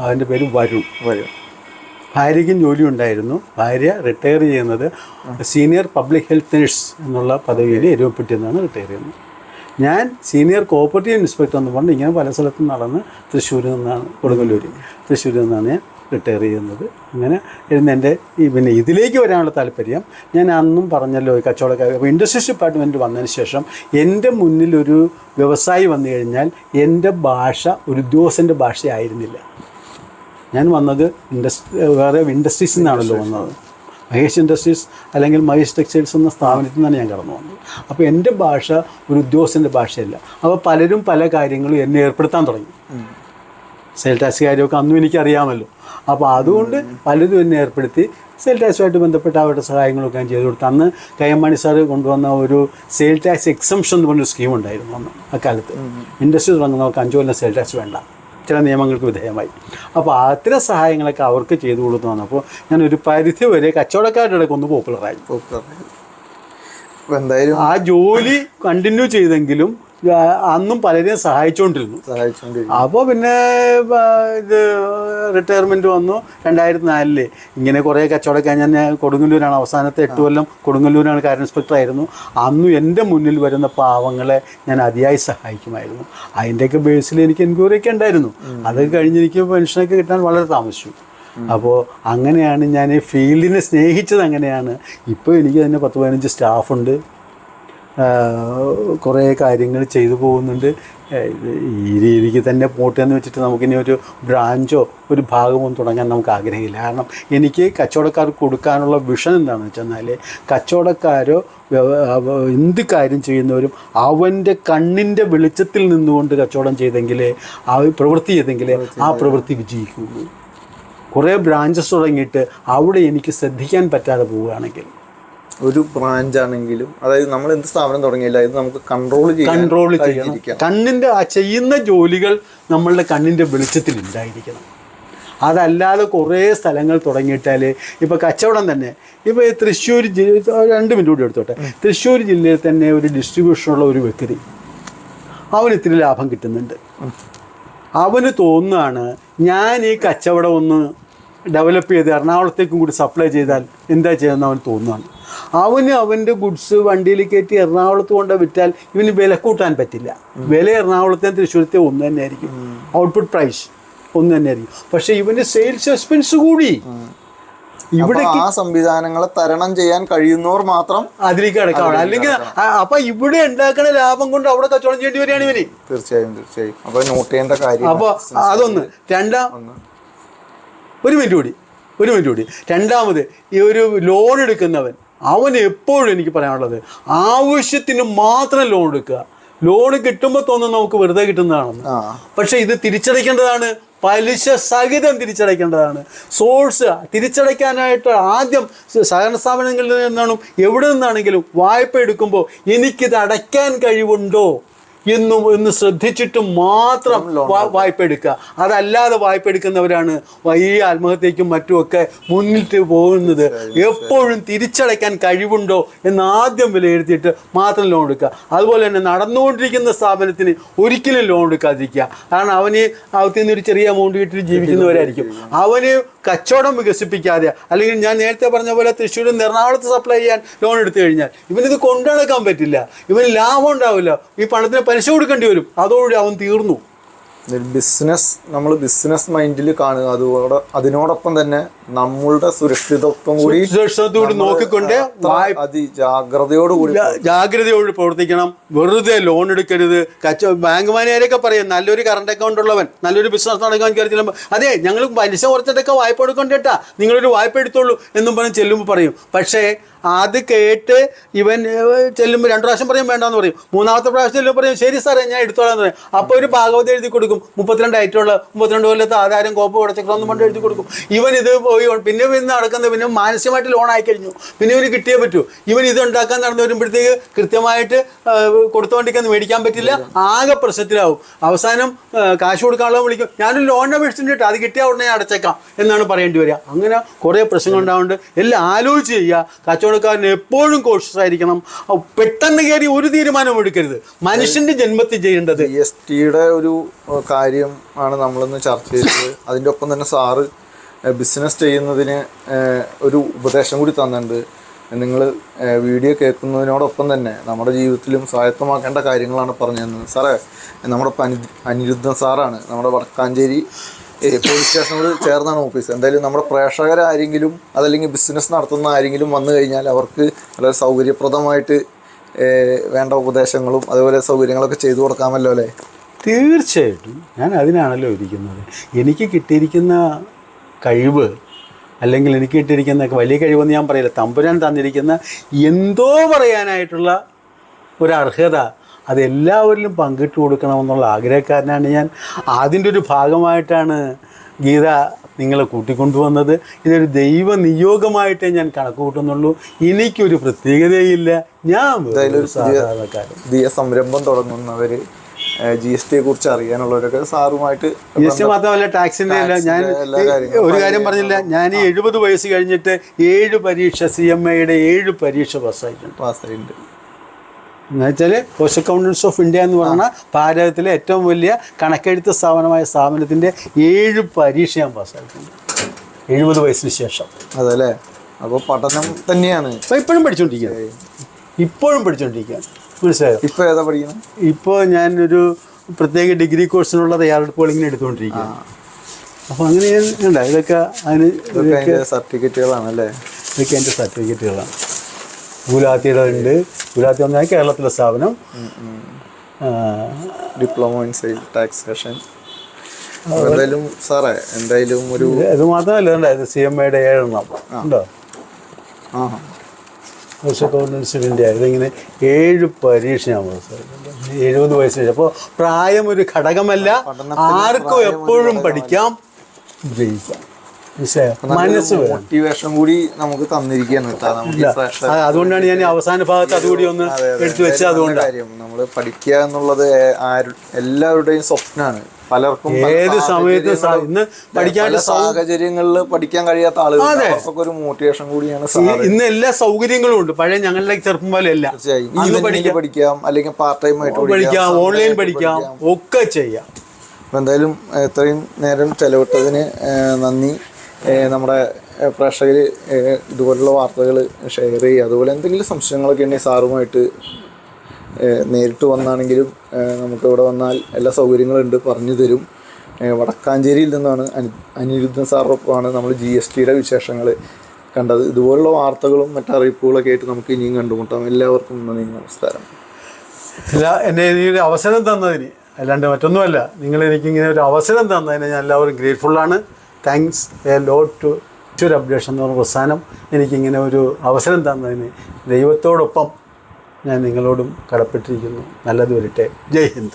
അവൻ്റെ പേര് വരുൺ. ഭാര്യയ്ക്കും ജോലി ഉണ്ടായിരുന്നു. ഭാര്യ റിട്ടയർ ചെയ്യുന്നത് സീനിയർ പബ്ലിക് ഹെൽത്ത് നഴ്സ് എന്നുള്ള പദവിയിൽ എരുവപ്പെട്ടിയെന്നാണ് റിട്ടയർ ചെയ്യുന്നത്. ഞാൻ സീനിയർ കോപ്പറേറ്റീവ് ഇൻസ്പെക്ടർ എന്ന് പറഞ്ഞ് ഇങ്ങനെ പല സ്ഥലത്തും നടന്ന് തൃശ്ശൂരിൽ നിന്നാണ് ഞാൻ റിട്ടയർ ചെയ്യുന്നത്. അങ്ങനെ ഇരുന്ന് എൻ്റെ പിന്നെ ഇതിലേക്ക് വരാനുള്ള താല്പര്യം ഞാൻ അന്നും പറഞ്ഞല്ലോ, ഈ കച്ചവടക്കാർ. അപ്പോൾ ഇൻഡസ്ട്രീസ് ഡിപ്പാർട്ട്മെൻറ്റ് വന്നതിന് ശേഷം എൻ്റെ മുന്നിലൊരു വ്യവസായി വന്നു കഴിഞ്ഞാൽ എൻ്റെ ഭാഷ ഒരു ഉദ്യോഗസ്ഥൻ്റെ ഭാഷയായിരുന്നില്ല. ഞാൻ വന്നത് വേറെ ഇൻഡസ്ട്രീസിൽ നിന്നാണല്ലോ വന്നത്. മഹേഷ് ഇൻഡസ്ട്രീസ് അല്ലെങ്കിൽ മഹേഷ് ടെക്സ്റ്റൈൽസ് എന്ന സ്ഥാപനത്തിൽ നിന്നാണ് ഞാൻ കടന്നു വന്നത്. അപ്പോൾ എൻ്റെ ഭാഷ ഒരു ഉദ്യോഗസ്ഥൻ്റെ ഭാഷയല്ല. അപ്പോൾ പലരും പല കാര്യങ്ങളും എന്നെ ഏർപ്പെടുത്താൻ തുടങ്ങി. സെയിൽ ടാക്സ് കാര്യമൊക്കെ അന്നും എനിക്കറിയാമല്ലോ. അപ്പോൾ അതുകൊണ്ട് പലരും എന്നെ ഏർപ്പെടുത്തി സെയിൽ ടാക്സുമായിട്ട് ബന്ധപ്പെട്ട അവരുടെ സഹായങ്ങളൊക്കെ ഞാൻ ചെയ്തു കൊടുത്തു. അന്ന് കയ്യമ്മാണി സാറ് കൊണ്ടുവന്ന ഒരു സെയിൽ ടാക്സ് എക്സംഷൻ എന്ന് പറഞ്ഞൊരു സ്കീം ഉണ്ടായിരുന്നു അന്ന് അക്കാലത്ത്. ഇൻഡസ്ട്രി തുടങ്ങുന്നവർക്ക് 5 കൊല്ലം സെയിൽ ടാക്സ് വേണ്ട, ചില നിയമങ്ങൾക്ക് വിധേയമായി. അപ്പോൾ അത്തരം സഹായങ്ങളൊക്കെ അവർക്ക് ചെയ്തു കൊടുത്തു വന്നപ്പോൾ ഞാൻ ഒരു പരിധി വരെ കച്ചവടക്കാരുടെ ഇടയ്ക്ക് ഒന്ന് പോപ്പുലറായി. എന്തായാലും ആ ജോലി കണ്ടിന്യൂ ചെയ്തെങ്കിലും അന്നും പലരെയും സഹായിച്ചുകൊണ്ടിരുന്നു. അപ്പോൾ പിന്നെ ഇത് റിട്ടയർമെൻറ്റ് വന്നു 2004 ഇങ്ങനെ കുറേ കച്ചവടമൊക്കെ. ഞാൻ കൊടുങ്ങല്ലൂരാണ് അവസാനത്തെ 8 കൊല്ലം കൊടുങ്ങല്ലൂരാണ് കാര്യം ഇൻസ്പെക്ടർ ആയിരുന്നു. അന്നും എൻ്റെ മുന്നിൽ വരുന്ന പാവങ്ങളെ ഞാൻ അതിയായി സഹായിക്കുമായിരുന്നു. അതിൻ്റെയൊക്കെ ബേസിൽ എനിക്ക് എൻക്വയറി ഒക്കെ ഉണ്ടായിരുന്നു. അത് കഴിഞ്ഞ് എനിക്ക് പെൻഷനൊക്കെ കിട്ടാൻ വളരെ താമസിച്ചു. അപ്പോൾ അങ്ങനെയാണ് ഞാൻ ഈ ഫീൽഡിനെ സ്നേഹിച്ചത്. അങ്ങനെയാണ്. ഇപ്പോൾ എനിക്ക് തന്നെ 10-15 സ്റ്റാഫുണ്ട്. കുറേ കാര്യങ്ങൾ ചെയ്തു പോകുന്നുണ്ട്. ഈ രീതിക്ക് തന്നെ പോട്ടെ എന്ന് വെച്ചിട്ട് നമുക്കിനി ഒരു ബ്രാഞ്ചോ ഒരു ഭാഗമോ തുടങ്ങാൻ നമുക്ക് ആഗ്രഹമില്ല. കാരണം എനിക്ക് കച്ചവടക്കാർക്ക് കൊടുക്കാനുള്ള വിഷൻ എന്താണെന്ന് വെച്ചെന്നാൽ, കച്ചവടക്കാരോ എന്ത് കാര്യം ചെയ്യുന്നവരും അവൻ്റെ കണ്ണിൻ്റെ വെളിച്ചത്തിൽ നിന്നുകൊണ്ട് കച്ചവടം ചെയ്തെങ്കിൽ, ആ പ്രവൃത്തി ചെയ്തെങ്കിൽ ആ പ്രവൃത്തി വിജയിക്കുള്ളൂ. കുറേ ബ്രാഞ്ചസ് തുടങ്ങിയിട്ട് അവിടെ എനിക്ക് ശ്രദ്ധിക്കാൻ പറ്റാതെ പോവുകയാണെങ്കിൽ, ഒരു ബ്രാഞ്ച് ആണെങ്കിലും, അതായത് നമ്മൾ എന്ത് സ്ഥാപനം തുടങ്ങിയില്ല, ഇത് നമുക്ക് കൺട്രോൾ ചെയ്യണം. കണ്ണിൻ്റെ ആ ചെയ്യുന്ന ജോലികൾ നമ്മളുടെ കണ്ണിൻ്റെ വെളിച്ചത്തിൽ ഉണ്ടായിരിക്കണം. അതല്ലാതെ കുറേ സ്ഥലങ്ങൾ തുടങ്ങിയിട്ടാൽ, ഇപ്പോൾ കച്ചവടം തന്നെ, ഇപ്പോൾ തൃശ്ശൂർ 2 മിനിറ്റ് കൂടി എടുത്തോട്ടെ. തൃശ്ശൂർ ജില്ലയിൽ തന്നെ ഒരു ഡിസ്ട്രിബ്യൂഷനുള്ള ഒരു വ്യക്തി, അവന് ഇത്തിരി ലാഭം കിട്ടുന്നുണ്ട്. അവന് തോന്നുകയാണ് ഞാൻ ഈ കച്ചവടം ഒന്ന് ഡെവലപ്പ് ചെയ്ത് എറണാകുളത്തേക്കും കൂടി സപ്ലൈ ചെയ്താൽ എന്താ ചെയ്യുന്ന അവന് തോന്നുകയാണ്. അവൻ്റെ ഗുഡ്സ് വണ്ടിയിൽ കയറ്റി എറണാകുളത്ത് കൊണ്ട് വിറ്റാൽ ഇവന് വില കൂട്ടാൻ പറ്റില്ല. വില എറണാകുളത്തെ തൃശ്ശൂരത്തെ ഒന്ന് തന്നെ ആയിരിക്കും, ഔട്ട്പുട്ട് പ്രൈസ് ഒന്ന് തന്നെ ആയിരിക്കും. പക്ഷെ ഇവൻ്റെ സെയിൽസ് എക്സ്പെൻസ് കൂടി. ഇവിടെ ആ സംവിധാനങ്ങളെ തരണം ചെയ്യാൻ കഴിയുന്നവർ മാത്രം അതിലേക്ക് അടക്കാണ്. അല്ലെങ്കിൽ അപ്പൊ ഇവിടെ ഉണ്ടാക്കുന്ന ലാഭം കൊണ്ട് അവിടെ കച്ചവടം ചെയ്യേണ്ടി വരികയാണ് ഇവന്. തീർച്ചയായും. അപ്പൊ നോട്ട് ചെയ്യേണ്ട കാര്യം. അപ്പൊ അതൊന്ന്. ഒരു മിനിറ്റ് കൂടി. രണ്ടാമത്, ഈ ഒരു ലോൺ എടുക്കുന്നവൻ, അവന് എപ്പോഴും എനിക്ക് പറയാനുള്ളത്, ആവശ്യത്തിന് മാത്രം ലോൺ എടുക്കുക. ലോൺ കിട്ടുമ്പോൾ തോന്നുന്നു നമുക്ക് വെറുതെ കിട്ടുന്നതാണെന്ന്. പക്ഷെ ഇത് തിരിച്ചടയ്ക്കേണ്ടതാണ്, പലിശ സഹിതം തിരിച്ചടയ്ക്കേണ്ടതാണ്. സോഴ്സ് തിരിച്ചടയ്ക്കാനായിട്ട് ആദ്യം സഹകരണ സ്ഥാപനങ്ങളിൽ നിന്നാണ്, എവിടെ നിന്നാണെങ്കിലും വായ്പ എടുക്കുമ്പോൾ എനിക്കിത് അടയ്ക്കാൻ കഴിവുണ്ടോ എന്ന് ശ്രദ്ധിച്ചിട്ട് മാത്രം വായ്പ എടുക്കുക. അതല്ലാതെ വായ്പ എടുക്കുന്നവരാണ് ഈ ആത്മഹത്യക്കും മറ്റുമൊക്കെ മുന്നിട്ട് പോകുന്നത്. എപ്പോഴും തിരിച്ചടയ്ക്കാൻ കഴിവുണ്ടോ എന്ന് ആദ്യം വിലയിരുത്തിയിട്ട് മാത്രം ലോൺ എടുക്കുക. അതുപോലെ തന്നെ നടന്നുകൊണ്ടിരിക്കുന്ന സ്ഥാപനത്തിന് ഒരിക്കലും ലോൺ എടുക്കാതിരിക്കുക. കാരണം അവന് അകത്തു നിന്ന് ഒരു ചെറിയ എമൗണ്ട് കിട്ടിയിട്ട് ജീവിക്കുന്നവരായിരിക്കും. അവന് കച്ചവടം വികസിപ്പിക്കാതെ, അല്ലെങ്കിൽ ഞാൻ നേരത്തെ പറഞ്ഞ പോലെ തൃശ്ശൂരിൽ നിന്ന് എറണാകുളത്ത് സപ്ലൈ ചെയ്യാൻ ലോൺ എടുത്തു കഴിഞ്ഞാൽ ഇവനിത് കൊണ്ടുനടക്കാൻ പറ്റില്ല. ഇവന് ലാഭം ഉണ്ടാവില്ല. ഈ പണത്തിന് പലിശ കൊടുക്കേണ്ടി വരും. അതോടുകൂടി അവൻ തീർന്നു. നമ്മൾ ബിസിനസ് മൈൻഡിൽ കാണുക. അതിനോടൊപ്പം തന്നെ നമ്മളുടെ സുരക്ഷിതത്വം കൂടി നോക്കിക്കൊണ്ട് ജാഗ്രതയോട് പ്രവർത്തിക്കണം. വെറുതെ ലോൺ എടുക്കരുത്. ബാങ്ക് മാനേജരൊക്കെ പറയും നല്ലൊരു കറണ്ട് അക്കൗണ്ട് ഉള്ളവൻ നല്ലൊരു ബിസിനസ് നടക്കാൻ കയറി, അതെ ഞങ്ങൾ പലിശ കുറച്ചിട്ടൊക്കെ വായ്പ എടുക്കണ്ടേട്ടാ, നിങ്ങളൊരു വായ്പ എടുത്തോളൂ എന്നും പറഞ്ഞ് ചെല്ലുമ്പോൾ പറയും. പക്ഷേ അത് കേട്ട് ഇവൻ ചെല്ലുമ്പോൾ 2 പ്രാവശ്യം പറയും വേണ്ടാന്ന് പറയും. 3ാമത്തെ പ്രാവശ്യം ചെല്ലുമ്പോൾ പറയും ശരി സാറേ ഞാൻ എടുത്തോളാന്ന് പറയും. അപ്പോൾ ഒരു ഭാഗവത എഴുതി കൊടുക്കും. 32 ആയിട്ടുള്ള 32 കൊല്ലത്തെ ആധാരം കോപ്പ് ഉടച്ചെന്ന് പറഞ്ഞ് എഴുതി കൊടുക്കും. ഇവൻ ഇത് പോയി പിന്നെ നടക്കുന്നത്, പിന്നെ മാനസികമായിട്ട് ലോൺ ആയി കഴിഞ്ഞു. പിന്നെ ഇവന് കിട്ടിയേ പറ്റൂ. ഇവൻ ഇത് ഉണ്ടാക്കാൻ നടന്നു വരുമ്പോഴത്തേക്ക് കൃത്യമായിട്ട് കൊടുത്തോണ്ടിരിക്കാൻ മേടിക്കാൻ പറ്റില്ല. ആകെ പ്രശ്നത്തിലാവും. അവസാനം കാശ് കൊടുക്കാനുള്ള വിളിക്കും, ഞാനൊരു ലോണിനെ മേടിച്ചിട്ട് അത് കിട്ടിയാൽ ഉടനെ അടച്ചേക്കാം എന്നാണ് പറയേണ്ടി വരിക. അങ്ങനെ കുറേ പ്രശ്നങ്ങൾ ഉണ്ടാവുന്നുണ്ട്. എല്ലാം ആലോചിച്ച് ചെയ്യുക. കച്ചവടക്കാരന് എപ്പോഴും കോഷ്യസ് ആയിരിക്കണം. പെട്ടെന്ന് കയറി ഒരു തീരുമാനം എടുക്കരുത്. മനുഷ്യന്റെ ജന്മത്തിൽ ചെയ്യേണ്ടത്. GSTയുടെ ഒരു കാര്യം ആണ് നമ്മളിന്ന് ചർച്ച ചെയ്തത്. അതിൻ്റെ ഒപ്പം തന്നെ സാറ് ബിസിനസ് ചെയ്യുന്നതിന് ഒരു ഉപദേശം കൂടി തന്നിട്ടുണ്ട്. നിങ്ങൾ വീഡിയോ കേൾക്കുന്നതിനോടൊപ്പം തന്നെ നമ്മുടെ ജീവിതത്തിലും സ്വായത്തമാക്കേണ്ട കാര്യങ്ങളാണ് പറഞ്ഞു തന്നത്. സാറേ, നമ്മുടെ അനിരുദ്ധൻ സാറാണ്, നമ്മുടെ വടക്കാഞ്ചേരി പോലീസ് സ്റ്റേഷനോട് ചേർന്നാണ് ഓഫീസ്. എന്തായാലും നമ്മുടെ പ്രേക്ഷകരാരെങ്കിലും അതല്ലെങ്കിൽ ബിസിനസ് നടത്തുന്ന ആരെങ്കിലും വന്നു കഴിഞ്ഞാൽ അവർക്ക് വളരെ സൗകര്യപ്രദമായിട്ട് വേണ്ട ഉപദേശങ്ങളും അതുപോലെ സൗകര്യങ്ങളൊക്കെ ചെയ്തു കൊടുക്കാമല്ലോ അല്ലേ? തീർച്ചയായിട്ടും. ഞാൻ അതിനാണല്ലോ ഇരിക്കുന്നത്. എനിക്ക് കിട്ടിയിരിക്കുന്ന കഴിവ്, അല്ലെങ്കിൽ എനിക്ക് കിട്ടിയിരിക്കുന്ന വലിയ കഴിവെന്ന് ഞാൻ പറയില്ല, തമ്പുരാൻ തന്നിരിക്കുന്ന എന്തോ പറയാനായിട്ടുള്ള ഒരർഹത അതെല്ലാവരിലും പങ്കിട്ട് കൊടുക്കണമെന്നുള്ള ആഗ്രഹക്കാരനാണ് ഞാൻ. അതിൻ്റെ ഒരു ഭാഗമായിട്ടാണ് ഗീത നിങ്ങളെ കൂട്ടിക്കൊണ്ടുവന്നത്. ഇതൊരു ദൈവ നിയോഗമായിട്ടേ ഞാൻ കണക്ക് കൂട്ടുന്നുള്ളൂ. എനിക്കൊരു പ്രത്യേകതയില്ല. ഞാൻ സാധാരണക്കാരൻ. പുതിയ സംരംഭം തുടങ്ങുന്നവർ GST കുറിച്ച് അറിയാനുള്ളവരൊക്കെ സാറുമായിട്ട്, GST മാത്രമല്ല ടാക്സിൻ്റെ അല്ല. ഞാൻ ഒരു കാര്യം പറഞ്ഞില്ല, ഞാൻ ഈ 70 വയസ്സ് കഴിഞ്ഞിട്ട് 7 പരീക്ഷ CMAയുടെ 7 പരീക്ഷ പാസ്സായിട്ടുണ്ട്. എന്നുവെച്ചാൽ കോസ്റ്റ് അക്കൗണ്ടൻസ് ഓഫ് ഇന്ത്യ എന്ന് പറഞ്ഞ ഭാരതത്തിലെ ഏറ്റവും വലിയ കണക്കെഴുത്ത് സ്ഥാപനത്തിൻ്റെ 7 പരീക്ഷ ഞാൻ പാസ്സായിട്ടുണ്ട് 70 വയസ്സിന് ശേഷം. അതല്ലേ, അപ്പോൾ പഠനം തന്നെയാണ്. അപ്പോൾ ഇപ്പോഴും പഠിച്ചുകൊണ്ടിരിക്കുകയാണ്, മനസ്സിലായോ? ഇപ്പോൾ ഏതാ പഠിക്കുന്നത്? ഇപ്പോൾ ഞാനൊരു പ്രത്യേക ഡിഗ്രി കോഴ്സിനുള്ള തയ്യാറെടുപ്പുകൾ ഇങ്ങനെ എടുത്തുകൊണ്ടിരിക്കുകയാണ്. അപ്പോൾ അങ്ങനെ ഉണ്ട്. ഇതൊക്കെ സർട്ടിഫിക്കറ്റുകളാണല്ലേ? ഇതൊക്കെ എൻ്റെ സർട്ടിഫിക്കറ്റുകളാണ്. ഗുലാത്തിയുടെ ഉണ്ട്. ഗുലാത്തി പറഞ്ഞാൽ കേരളത്തിലെ സ്ഥാപനം. Diploma in sales taxation. എന്തായാലും സാറേ, എന്തായാലും ഒരു ഇത് മാത്രമല്ല, ഉണ്ടായത് CMA-യുടെ 7 എണ്ണം ഉണ്ടോ? Cost accountancy of India. ഇതിങ്ങനെ 7 പരീക്ഷ ഞാൻ പാസ്സായിട്ടുണ്ട് 70 വയസ്സിന്. അപ്പോൾ പ്രായം ഒരു ഘടകമല്ല, ആർക്കും എപ്പോഴും പഠിക്കാം, ജയിക്കാം. മനസ്സ് മോട്ടിവേഷൻ കൂടി നമുക്ക് തന്നിരിക്കുകയാണ്. അതുകൊണ്ടാണ് ഞാൻ അവസാന ഭാഗത്ത് അതുകൂടി ഒന്ന് എടുത്തു വെച്ചത്. അതുകൊണ്ട് നമ്മൾ പഠിക്കുക എന്നുള്ളത് എല്ലാവരുടെയും സ്വപ്നമാണ്. പലർക്കും ഏത് സമയത്ത് ഇന്ന് പഠിക്കാൻ സാഹചര്യങ്ങളിൽ പഠിക്കാൻ കഴിയാത്ത ആളുകൾക്ക് ഒരു മോട്ടിവേഷൻ കൂടിയാണ്. ഇന്ന് എല്ലാ സൗകര്യങ്ങളും ഉണ്ട്. പഴയ ഞങ്ങളുടെ ചെറുപ്പം പോലെ അല്ല. പഠിക്കാം, അല്ലെങ്കിൽ പാർട്ട് ടൈം ആയിട്ട് പഠിക്കാം, ഓൺലൈൻ പഠിക്കാം, ഒക്കെ ചെയ്യാം. അപ്പം എന്തായാലും ഇത്രയും നേരം ചെലവിട്ടതിന് നന്ദി. നമ്മുടെ പ്രേക്ഷകർ ഇതുപോലുള്ള വാർത്തകൾ ഷെയർ ചെയ്യുക. അതുപോലെ എന്തെങ്കിലും സംശയങ്ങളൊക്കെ ഉണ്ടെങ്കിൽ സാറുമായിട്ട് നേരിട്ട് വന്നാണെങ്കിലും നമുക്കിവിടെ വന്നാൽ എല്ലാ സൗകര്യങ്ങളുണ്ട്, പറഞ്ഞു തരും. വടക്കാഞ്ചേരിയിൽ നിന്നാണ് അനിരുദ്ധൻ സാറിനൊപ്പമാണ് നമ്മൾ GSTയുടെ വിശേഷങ്ങൾ കണ്ടത്. ഇതുപോലുള്ള വാർത്തകളും മറ്ററിയിപ്പുകളൊക്കെ ആയിട്ട് നമുക്ക് ഇനിയും കണ്ടുമുട്ടാം. എല്ലാവർക്കും നന്ദി, നമസ്കാരം. എന്നെ ഈ ഒരു അവസരം തന്നതിന്, അല്ലാണ്ട് മറ്റൊന്നുമല്ല, നിങ്ങളെനിക്കിങ്ങനെ ഒരു അവസരം തന്നതിന് ഞാൻ എല്ലാവരും ഗ്രേറ്റ്ഫുള്ളാണ്. താങ്ക്സ് എ ലോട്ട് ടു ഒരു അപ്ഡേഷൻ എന്ന് പറഞ്ഞ പ്രസ്ഥാനം എനിക്കിങ്ങനെ ഒരു അവസരം തന്നതിന് ദൈവത്തോടൊപ്പം ഞാൻ നിങ്ങളോടും കടപ്പെട്ടിരിക്കുന്നു. നല്ലത് വരട്ടെ. ജയ് ഹിന്ദ്.